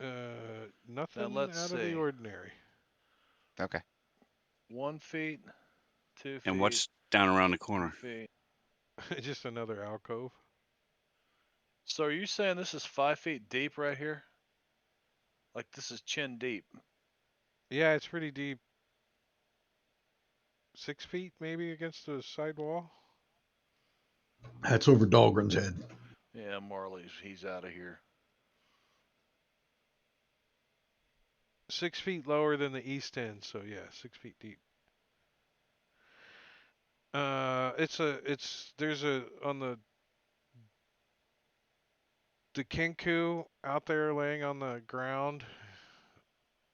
Now Nothing let's out of the see. ordinary. Okay. 1 feet, 2 And feet, what's down around the 3 corner? feet. Just another alcove. So are you saying this is 5 feet deep right here? Like this is chin deep? Yeah, it's pretty deep. 6 feet maybe against the side wall. That's over Dahlgren's head. Yeah, Marley's. He's out of here. 6 feet lower than the east end, so yeah, 6 feet deep. There's a on the Kenku out there laying on the ground.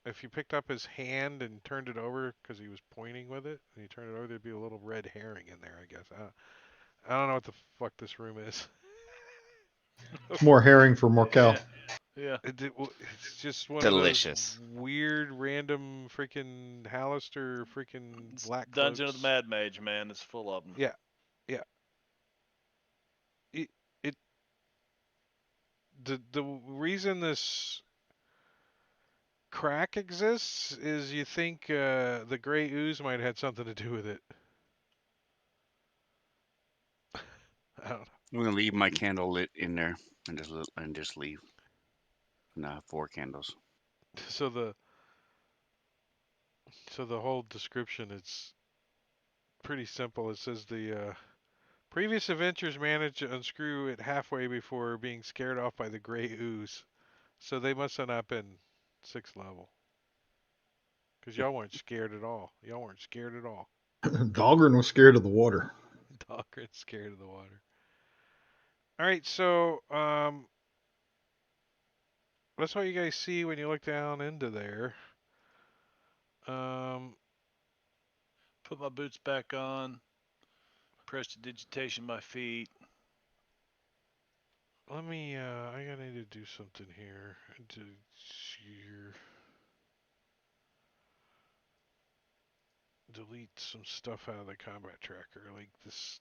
If you picked up his hand and turned it over because he was pointing with it, and you turned it over, there'd be a little red herring in there. I guess I don't know what the fuck this room is. It's more herring for Morkel. Yeah. Yeah. It's just one of those Delicious. weird, random, freaking Hallister, freaking It's black Dungeon of the cloaks. Mad Mage, man. It's full of them. Yeah, yeah. It the reason this crack exists is you think the gray ooze might have had something to do with it. I don't know. I'm gonna leave my candle lit in there and just leave. And I have 4 candles. So the whole description it's pretty simple. It says the previous adventurers managed to unscrew it halfway before being scared off by the gray ooze. So they must have not been 6th level. Because y'all weren't scared at all. Y'all weren't scared at all. Dahlgren was scared of the water. Dahlgren's scared of the water. All right, so that's what you guys see when you look down into there. Um, Put my boots back on. Prestidigitation my feet. let me. I gotta need to do something here. Delete some stuff out of the combat tracker, like this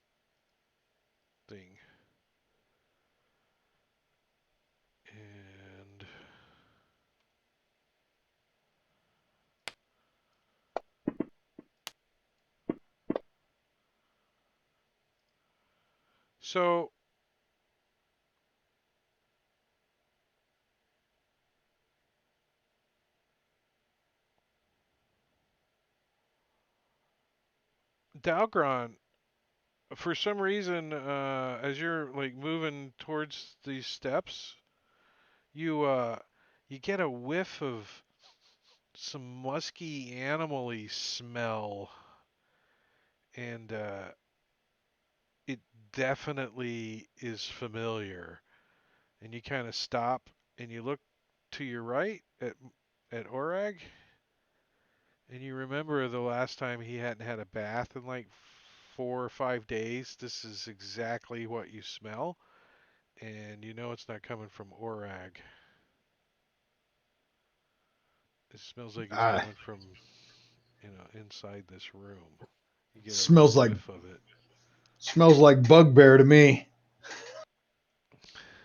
thing. And so Dalgron, for some reason, as you're like moving towards these steps, you get a whiff of some musky animal-y smell, and it definitely is familiar. And you kind of stop and you look to your right at Orag, and you remember the last time he hadn't had a bath in like 4 or 5 days. This is exactly what you smell, and you know it's not coming from Orag. It smells like it's Ah, coming from, inside this room. You get a smells like whiff of it. bugbear to me.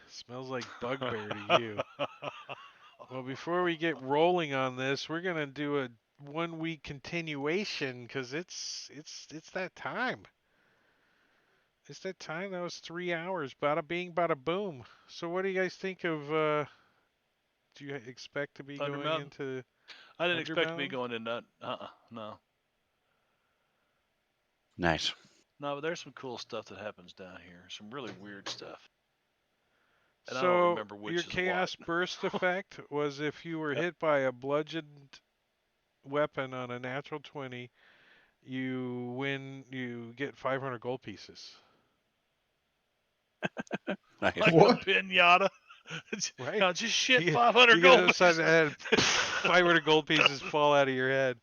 Smells like bugbear to you. Well, before we get rolling on this, we're gonna do a 1 week continuation because it's that time. It's that time. That was 3 hours. Bada bing, bada boom. So, what do you guys think of? Do you expect to be Thunder going Mountain. into I didn't expect to be Underbound? going in that. No. Nice. No, but there's some cool stuff that happens down here. Some really weird stuff. And I don't So, remember your which is what. chaos burst effect was if you were Yep. hit by a bludgeoned weapon on a natural 20, you get 500 gold pieces. Nice. Like What? a pinata. Right? Now just shit You get, 500 you get gold upside pieces. the head, 500 gold pieces fall out of your head.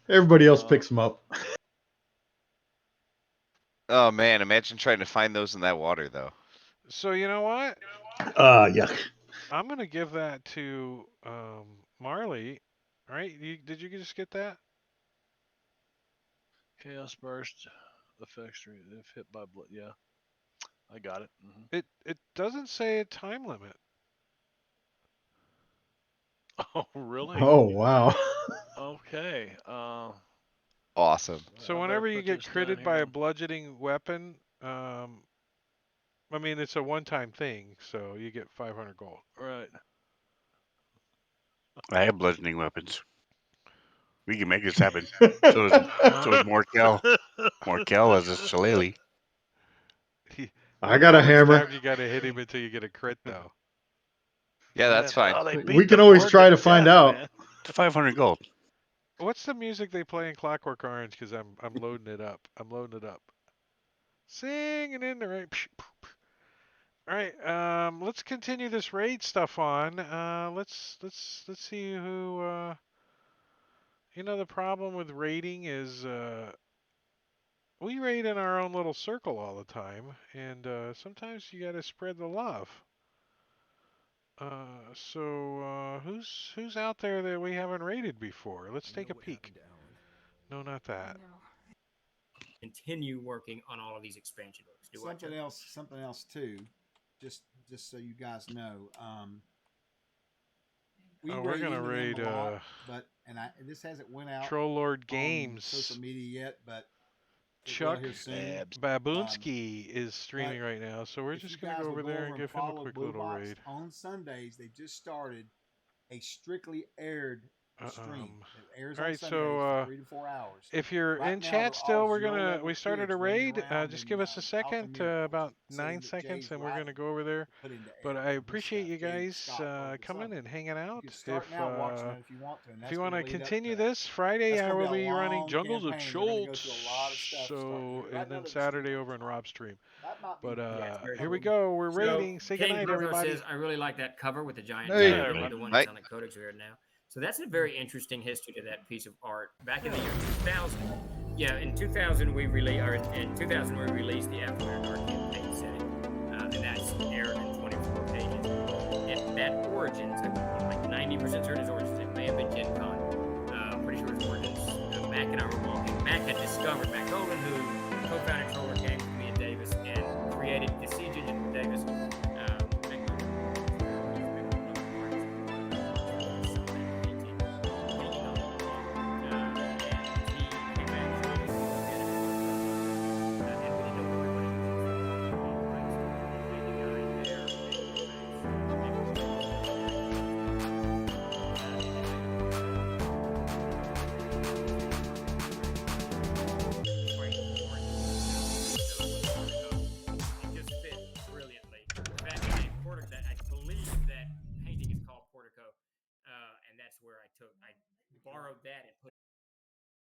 Everybody else picks them up. Oh man, imagine trying to find those in that water though. So you know what? Yuck. I'm gonna give that to Marley. Right? Did you just get that? Chaos burst affects if hit by blood. Yeah, I got it. It doesn't say a time limit. Oh, really? Oh wow. Okay. Awesome. So I better whenever you put get this down critted here by a on. bludgeoning weapon, I mean it's a one-time thing, so you get 500 gold. Right. I have bludgeoning weapons. We can make this happen. So is Huh? Morkel. Morkel has a shillelagh. I Look at got a how many hammer. times you gotta hit him until you get a crit, though. Yeah, that's Man, fine. oh, they We beat the can always bard try to to find death, out. man. It's 500 gold. What's the music they play in Clockwork Orange? Because I'm loading it up. I'm loading it up. Singing in the rain. All right, let's continue this raid stuff on. Let's see who. The problem with raiding is we raid in our own little circle all the time, and sometimes you got to spread the love. So who's out there that we haven't raided before? Let's take a peek. No, not that. Continue working on all of these expansion books. Something else too. Just so you guys know, we Oh, we're raid gonna into them raid a lot, but this hasn't went out Troll Lord on social Games. media yet, but it will Chuck here soon. Baboonsky is But streaming right now, so we're if you just gonna guys go will over go there over and and give him a follow quick Blue little Box raid. on Sundays, they just started a strictly aired stream that airs All on right, Sundays for so 3 to 4 hours. if you're Right in now, chat they're all still, zero we level started a kids running raid. around Just in give us a Alpha second, Miracles, about saying 9 that seconds, Jay's and we're gonna writing go over there. to put into But air I from his appreciate stuff. you Jay guys Scott over the coming summer. and hanging You out. can start now watching it if you want to, and If you that's want going to to lead up continue to. this Friday, That's I going to will be a be running long Jungles of campaign. They're going to go through a lot of Schultz. stuff starting So here. Right and now, then they're just doing Saturday the over in top. Rob's stream. That might be. But Yeah, it's very here we cool. go. We're So raiding. Say King goodnight, Grover everybody. says, I really like that cover with the giant Hey. dragon, Everybody. the one Bye. that's on the Codex we are now. So that's a very interesting history to that piece of art. Back in the year 2000, in 2000 we released the African Art campaign setting, and that's aired in 24 pages. And that origins, I'm like 90% certain his origins, it may have been Gen Con. Pretty sure his origins back in our walking. Mac had discovered, Mac Nolan, who co-founded Troller Games with me and Davis, and created the Siege Engine with Davis. Portico, and that's where I borrowed that and put